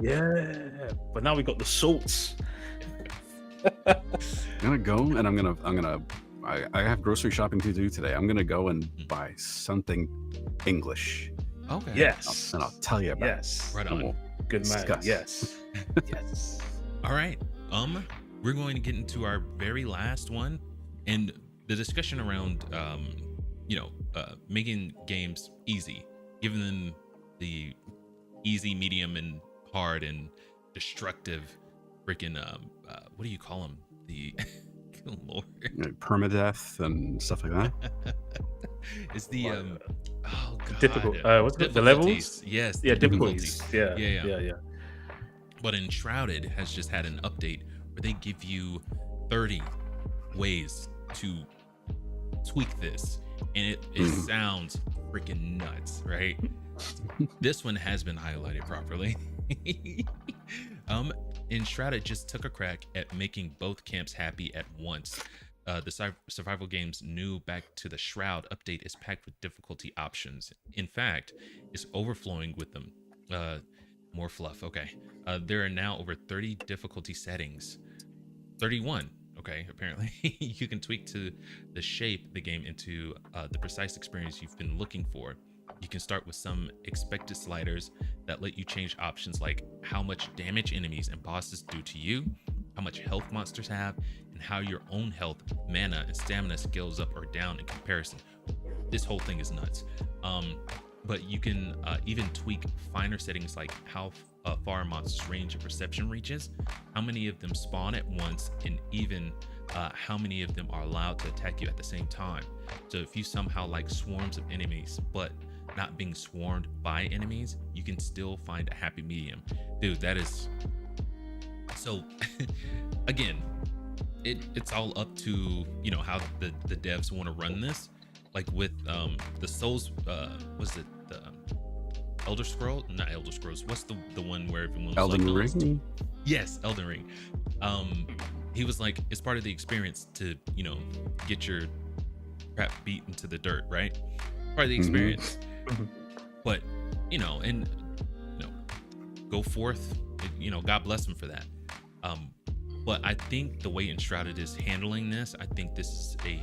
Yeah. But now we got the salts. I'm gonna go and I have grocery shopping to do today. I'm gonna go and buy something English. Okay. Yes. And I'll tell you about Yes. Right it. on. We'll Good man. discuss. Yes. Yes. All right. We're going to get into our very last one, and the discussion around, making games easy, giving them the easy, medium, and hard and destructive, freaking what do you call them? The good lord, Like permadeath and stuff like that. it's the oh god, Difficult. What's it? The levels? difficulties. Yes. Yeah, the difficulties. Yeah. Yeah. But Enshrouded has just had an update where they give you 30 ways to tweak this, and it sounds freaking nuts, right? This one has been highlighted properly. Enshrouded just took a crack at making both camps happy at once. The survival game's new Back to the Shroud update is packed with difficulty options. In fact, it's overflowing with them. More fluff, okay. There are now over 30 difficulty settings. 31, okay, apparently. You can tweak to the shape the game into the precise experience you've been looking for. You can start with some expected sliders that let you change options like how much damage enemies and bosses do to you, how much health monsters have, and how your own health, mana, and stamina scales up or down in comparison. This whole thing is nuts. But you can even tweak finer settings like how far a monster's range of perception reaches, how many of them spawn at once, and even how many of them are allowed to attack you at the same time. So if you somehow like swarms of enemies, but not being swarmed by enemies, you can still find a happy medium. Dude, that is... So, again, it's all up to, how the devs want to run this. Like with the Souls, was it the Elder Scrolls? Not Elder Scrolls. What's the one where everyone was Elden like, Ring? Yes, Elden Ring. He was like, it's part of the experience to, get your crap beat into the dirt, right? Part of the experience. But, go forth, God bless him for that. But I think the way Enshrouded is handling this, I think this is a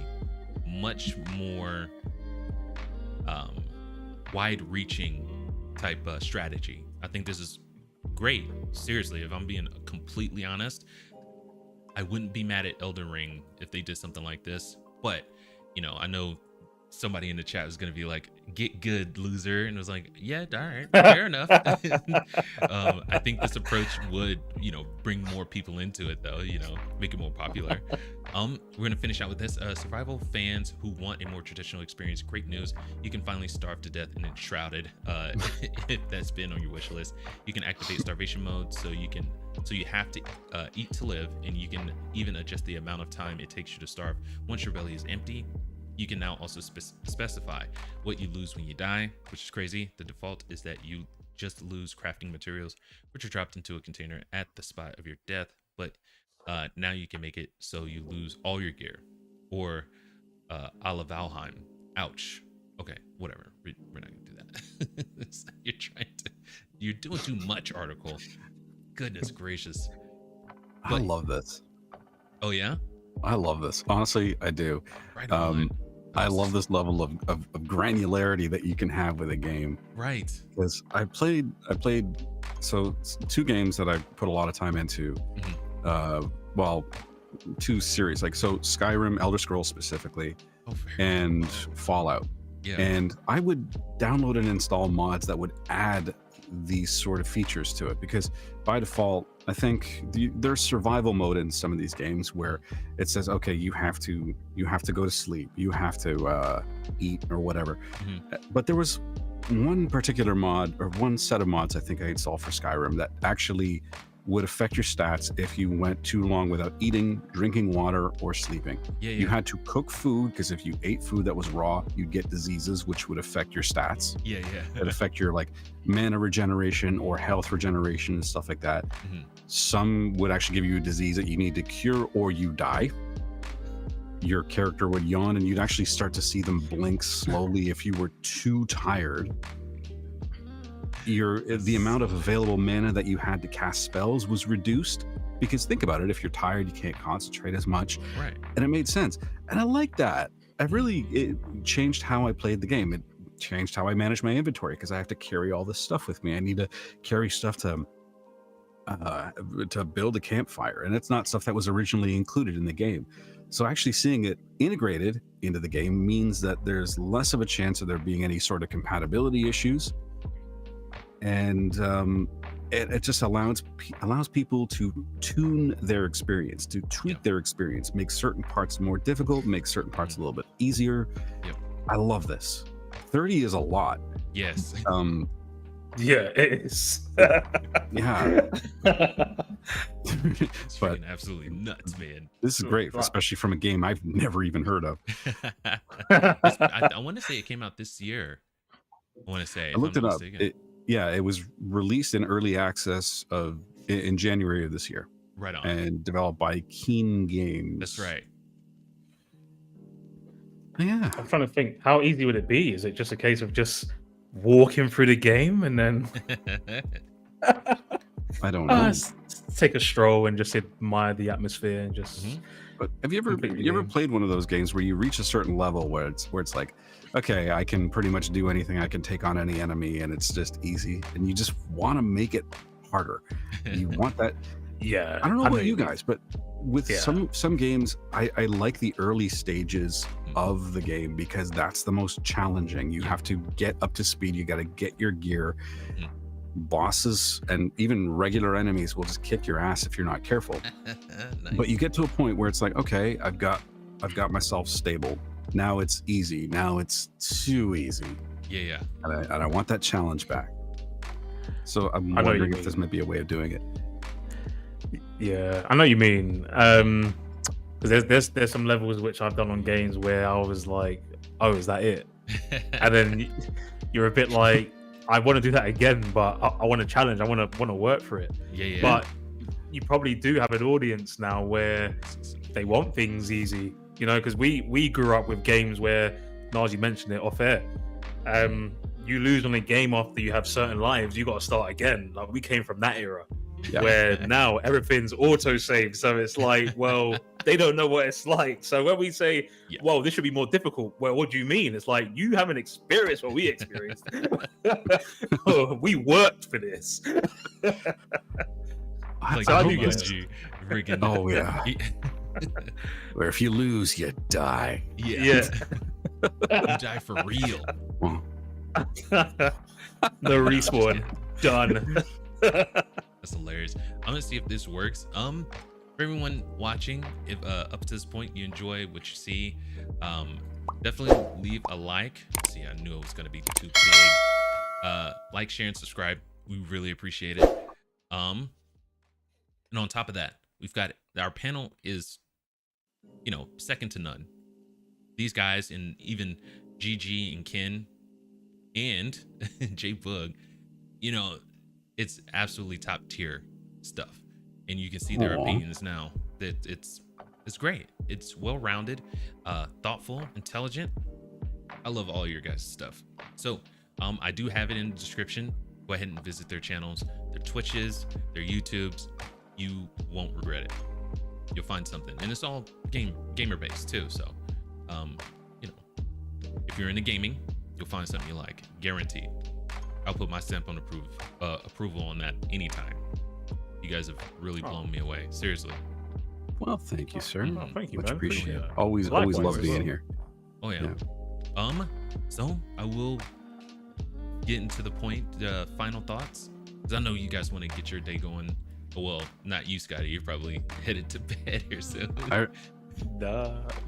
much more wide-reaching type strategy. I think this is great. Seriously, if I'm being completely honest, I wouldn't be mad at Elden Ring if they did something like this. But, I know somebody in the chat was going to be like, get good, loser. And it was like, yeah, all right, fair enough. I think this approach would, bring more people into it, though, make it more popular. We're going to finish out with this. Survival fans who want a more traditional experience, great news. You can finally starve to death in Enshrouded, if that's been on your wish list. You can activate starvation mode, so you have to eat to live, and you can even adjust the amount of time it takes you to starve. Once your belly is empty, you can now also specify what you lose when you die, which is crazy. The default is that you just lose crafting materials, which are dropped into a container at the spot of your death. But now you can make it so you lose all your gear, or a la Valheim. Ouch. Okay, whatever. We're not gonna do that. You're doing too much, article. Goodness gracious. I love this. Oh yeah? I love this. Honestly, I do. Right on. I love this level of granularity that you can have with a game. Right. Because I played so 2 games that I put a lot of time into. Well, 2 series, like so Skyrim, Elder Scrolls specifically, and Fallout. Yeah. And I would download and install mods that would add these sort of features to it, because by default, I think there's survival mode in some of these games where it says, okay, you have to go to sleep, you have to eat or whatever. But there was one particular mod, or one set of mods I think I installed for Skyrim, that actually would affect your stats if you went too long without eating, drinking water, or sleeping. You had to cook food, because if you ate food that was raw, you'd get diseases which would affect your stats. That affect your like mana regeneration or health regeneration and stuff like that. Some would actually give you a disease that you need to cure or you die. Your character would yawn and you'd actually start to see them blink slowly if you were too tired. The amount of available mana that you had to cast spells was reduced, because think about it, if you're tired, you can't concentrate as much. Right. And it made sense. And I like that. It changed how I played the game. It changed how I manage my inventory, because I have to carry all this stuff with me. I need to carry stuff to build a campfire, and it's not stuff that was originally included in the game. So actually seeing it integrated into the game means that there's less of a chance of there being any sort of compatibility issues. And it just allows people to tune their experience, to tweak their experience, make certain parts more difficult, make certain parts a little bit easier. I love this. 30 is a lot. Yes. Yeah, it is. Yeah. It's But freaking absolutely nuts, man. this is great, especially from a game I've never even heard of. I want to say it came out this year. I want to say. I looked it up. It was released in early access in January of this year. Right on. And developed by Keen Games. That's right. Yeah. I'm trying to think, how easy would it be? Is it just a case of just walking through the game and then I don't know. Take a stroll and just admire the atmosphere and just. But have you ever played one of those games where you reach a certain level where it's like, okay, I can pretty much do anything, I can take on any enemy, and it's just easy, and you just want to make it harder. You want that. Yeah. I don't know about you guys, but with some games, I like the early stages of the game, because that's the most challenging. You have to get up to speed. You got to get your gear. Bosses and even regular enemies will just kick your ass if you're not careful. Nice. But you get to a point where it's like, okay, I've got myself stable. Now it's easy. Now it's too easy. Yeah. And I want that challenge back. So I'm wondering if this might be a way of doing it. Yeah, I know what you mean. Because there's some levels which I've done on games where I was like, oh, is that it? And then you're a bit like, I want to do that again, but I want to challenge. I want to work for it. Yeah. But you probably do have an audience now where they want things easy, because we grew up with games where, Nazi mentioned it off air. You lose on a game after you have certain lives, you got to start again. Like, we came from that era. Yeah. Where now everything's auto-saved, so it's like, well, they don't know what it's like. So when we say, well, this should be more difficult, well, what do you mean? It's like, you haven't experienced what we experienced. We worked for this. Like, so you guys? Freaking, oh yeah. Where if you lose, you die. Yeah. You die for real. No respawn. Done. That's hilarious. I'm gonna see if this works. For everyone watching, if up to this point you enjoy what you see, definitely leave a like. See, I knew it was gonna be too big. Like, share, and subscribe. We really appreciate it. And on top of that, we've got our panel is, second to none. These guys, and even GG and Ken and J Boog, it's absolutely top tier stuff, and you can see their opinions now. That it's great. It's well rounded, thoughtful, intelligent. I love all your guys' stuff. So I do have it in the description. Go ahead and visit their channels, their Twitches, their YouTubes. You won't regret it. You'll find something, and it's all gamer based too. So if you're into gaming, you'll find something you like, guaranteed. I'll put my stamp on approval on that anytime. You guys have really blown me away. Seriously. Well, thank you, sir. Oh, thank you, Much man. appreciated. Always love being here. Oh yeah. So I will getting to the point, final thoughts? Because I know you guys want to get your day going. Well, not you, Scotty. You're probably headed to bed here soon. I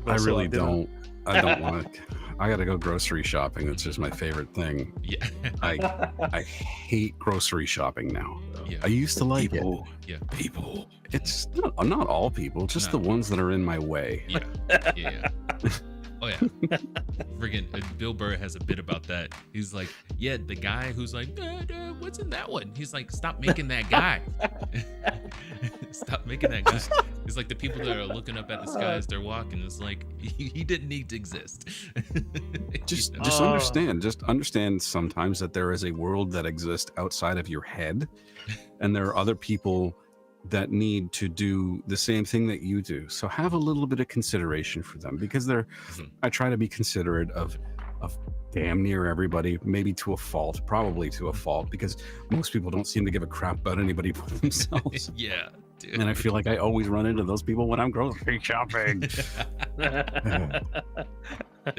really don't. I don't want to. I gotta go grocery shopping. It's just my favorite thing. Yeah. I hate grocery shopping now. Yeah. I used to like it. Yeah. People. It's not all people, just the ones that are in my way. Yeah. Oh yeah. Friggin' Bill Burr has a bit about that. He's like, yeah, the guy who's like, what's in that one? He's like, stop making that guy. Stop making that guy. It's like the people that are looking up at the sky as they're walking. It's like he didn't need to exist. Just understand sometimes that there is a world that exists outside of your head, and there are other people that need to do the same thing that you do. So have a little bit of consideration for them, because I try to be considerate of damn near everybody, maybe to a fault, probably to a fault, because most people don't seem to give a crap about anybody but themselves. Yeah, dude. And I feel like I always run into those people when I'm grocery shopping. They're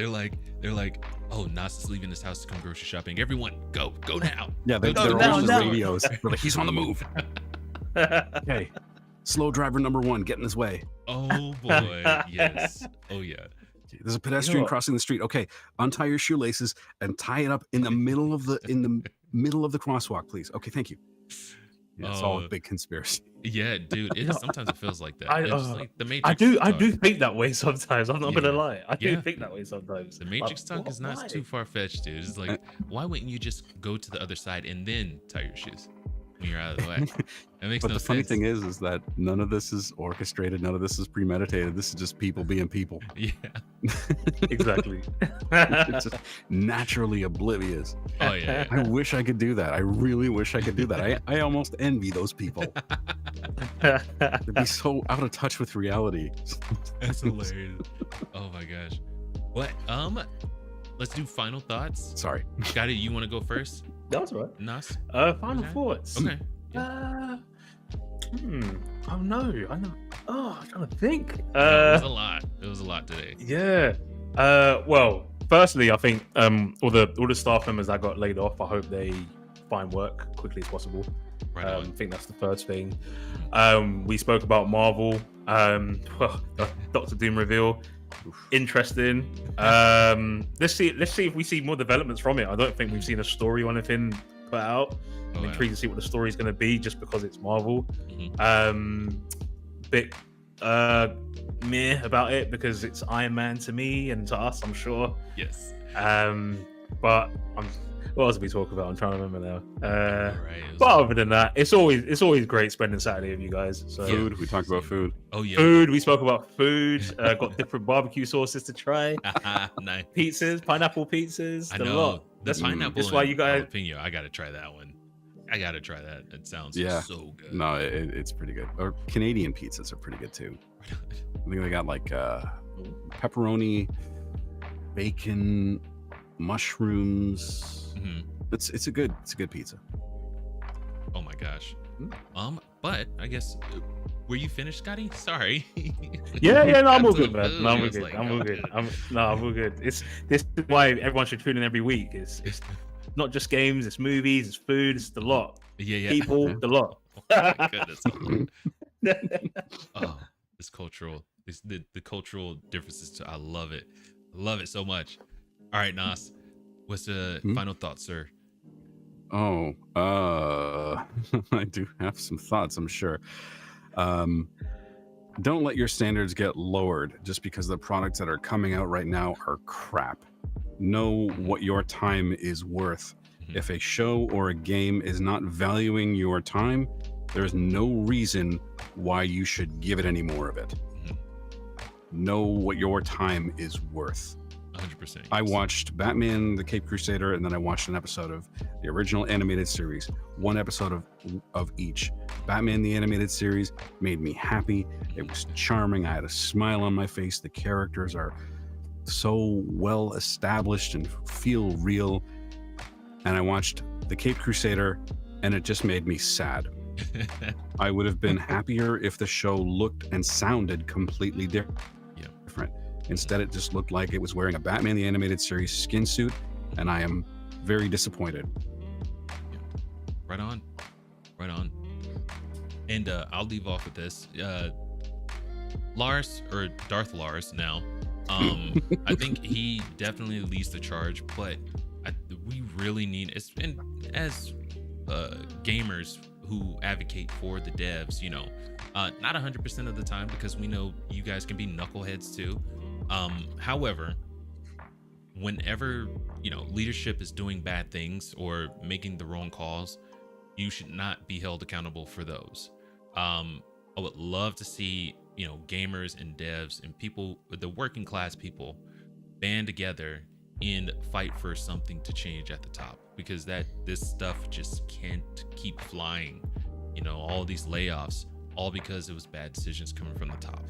like, oh, Nas is leaving his house to come grocery shopping. Everyone, go now. Yeah, they're on the radios. They're like, he's on the move. Hey, slow driver number 1, get in his way. Oh boy, yes. Oh yeah. There's a pedestrian crossing the street. Okay, untie your shoelaces and tie it up in the middle of the crosswalk, please. Okay, thank you. Yeah, it's all a big conspiracy. Yeah, dude. Sometimes it feels like that. Like the Matrix. I do think that way sometimes. I'm not gonna lie. I do think that way sometimes. The Matrix talk is not too far fetched, dude. It's like, why wouldn't you just go to the other side and then tie your shoes when you're out of the way? That makes no sense. But the funny thing is that none of this is orchestrated. None of this is premeditated. This is just people being people. Yeah, exactly. It's just naturally oblivious. Oh yeah. I wish I could do that. I really wish I could do that. I almost envy those people. They'd be so out of touch with reality. That's hilarious. Oh my gosh. What? Let's do final thoughts. Sorry, Scotty, you want to go first? That's right. Nas? Final thoughts. Okay. Oh no. I know. Oh, I'm trying to think. It was a lot. It was a lot today. Yeah. Well, firstly, I think all the staff members that got laid off, I hope they find work quickly as possible. Right I on. think that's the first thing. We spoke about Marvel. Doctor Doom reveal. Interesting. Let's see if we see more developments from it. I don't think we've seen a story or anything put out. I'm intrigued to see what the story is going to be, just because it's Marvel. Bit meh about it, because it's Iron Man to me and to us, I'm sure. Yes. But what else did we talk about? I'm trying to remember now. Right. But other than that, it's always great spending Saturday with you guys. So food. We talked about food. Oh yeah. Food. We spoke about food. Got different barbecue sauces to try. Nice. Pizzas, pineapple pizzas. I the know. lot. That's pineapple. That's why you guys. Jalapeno. I gotta try that one. I gotta try that. It sounds so good. No, it's pretty good. Or Canadian pizzas are pretty good too. I think they got like pepperoni, bacon, mushrooms. It's a good pizza. Oh my gosh. But I guess were you finished, Scotty? Sorry. Yeah, no, I'm all good, man. Food. No, I'm all It was good. like, I'm all good. I'm all good. This is why everyone should tune in every week. It's not just games, it's movies, it's food, it's the lot. Yeah. People, the lot. Oh my goodness. Oh, this cultural, the cultural differences. I love it. I love it so much. All right, Nas, what's the final thought, sir? Oh, I do have some thoughts, I'm sure. Don't let your standards get lowered just because the products that are coming out right now are crap. Know what your time is worth. If a show or a game is not valuing your time, there's no reason why you should give it any more of it. Know what your time is worth. 100%. Yes. I watched Batman the Cape Crusader, and then I watched an episode of the original animated series. One episode of each. Batman the animated series made me happy. It was charming. I had a smile on my face. The characters are so well established and feel real. And I watched the Cape Crusader, and it just made me sad. I would have been happier if the show looked and sounded completely different. Instead, it just looked like it was wearing a Batman the Animated Series skin suit, and I am very disappointed. Right on. Right on. And I'll leave off with this. Lars, or Darth Lars now, I think he definitely leads the charge, but we really need, and as gamers who advocate for the devs, you know, not 100% of the time, because we know you guys can be knuckleheads too. However, whenever, you know, leadership is doing bad things or making the wrong calls, you should not be held accountable for those. I would love to see, you know, gamers and devs and people, the working class people, band together and fight for something to change at the top, because this stuff just can't keep flying. You know, all these layoffs, all because it was bad decisions coming from the top.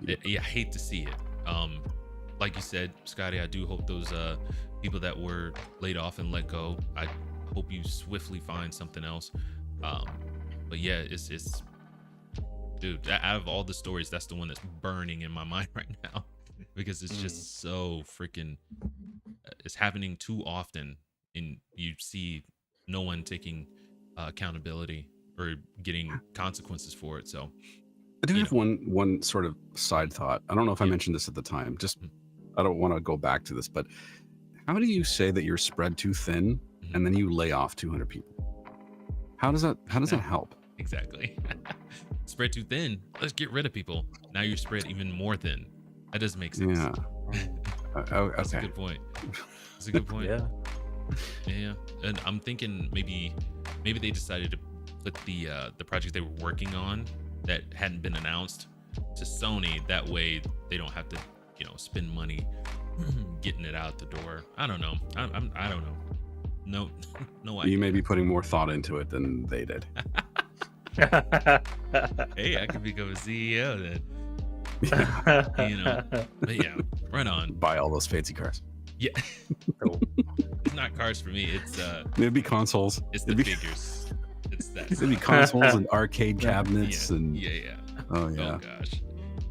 I hate to see it. Like you said, Scotty, I do hope those people that were laid off and let go, I hope you swiftly find something else. But yeah, it's dude, out of all the stories, that's the one that's burning in my mind right now, because it's just so freaking, it's happening too often, and you see no one taking accountability or getting consequences for it. So I do have one sort of side thought. I don't know if I mentioned this at the time. Just, I don't want to go back to this, but how do you say that you're spread too thin and then you lay off 200 people? How does that help? Exactly. Spread too thin, let's get rid of people. Now you're spread even more thin. That doesn't make sense. Yeah. That's a good point. That's a good point. Yeah. And I'm thinking maybe they decided to put the project they were working on that hadn't been announced to Sony. That way they don't have to, you know, spend money getting it out the door. I don't know. I don't know. No idea. You may be putting more thought into it than they did. Hey, I could become a CEO then. You know, but yeah, right on. Buy all those fancy cars. Yeah. It's not cars for me. It's it'd be consoles. It's the figures. It's that. It'd be consoles and arcade cabinets and yeah. Oh yeah. Oh gosh.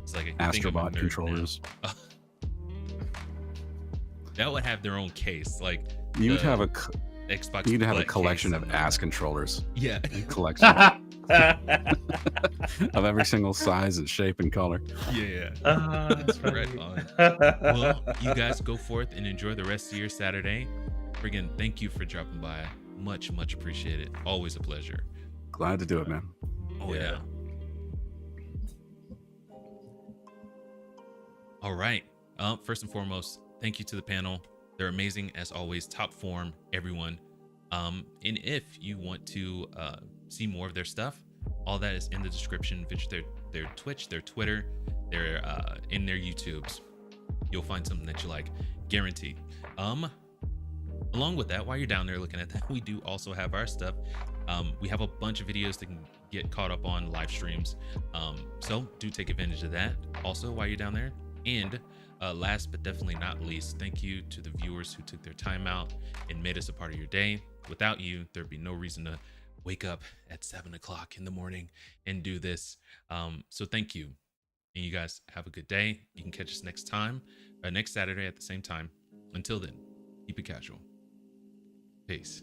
It's like Astro Bot controllers. That would have their own case. Like you would have a Xbox. You'd have a collection of ass controllers. Yeah. A collection of every single size and shape and color. Yeah. That's right on. Well, you guys go forth and enjoy the rest of your Saturday. Friggin' thank you for dropping by. Much appreciated. Always a pleasure. Glad to do it, man. Oh yeah. All right. First and foremost, thank you to the panel. They're amazing as always. Top form, everyone. And if you want to see more of their stuff, all that is in the description. Visit their Twitch, their Twitter, their in their YouTubes. You'll find something that you like, guaranteed. Along with that, while you're down there looking at that, we do also have our stuff. We have a bunch of videos that can get caught up on live streams. So do take advantage of that. Also, while you're down there. And last but definitely not least, thank you to the viewers who took their time out and made us a part of your day. Without you, there'd be no reason to wake up at 7 o'clock in the morning and do this. So thank you. And you guys have a good day. You can catch us next Saturday at the same time. Until then, keep it casual. Peace.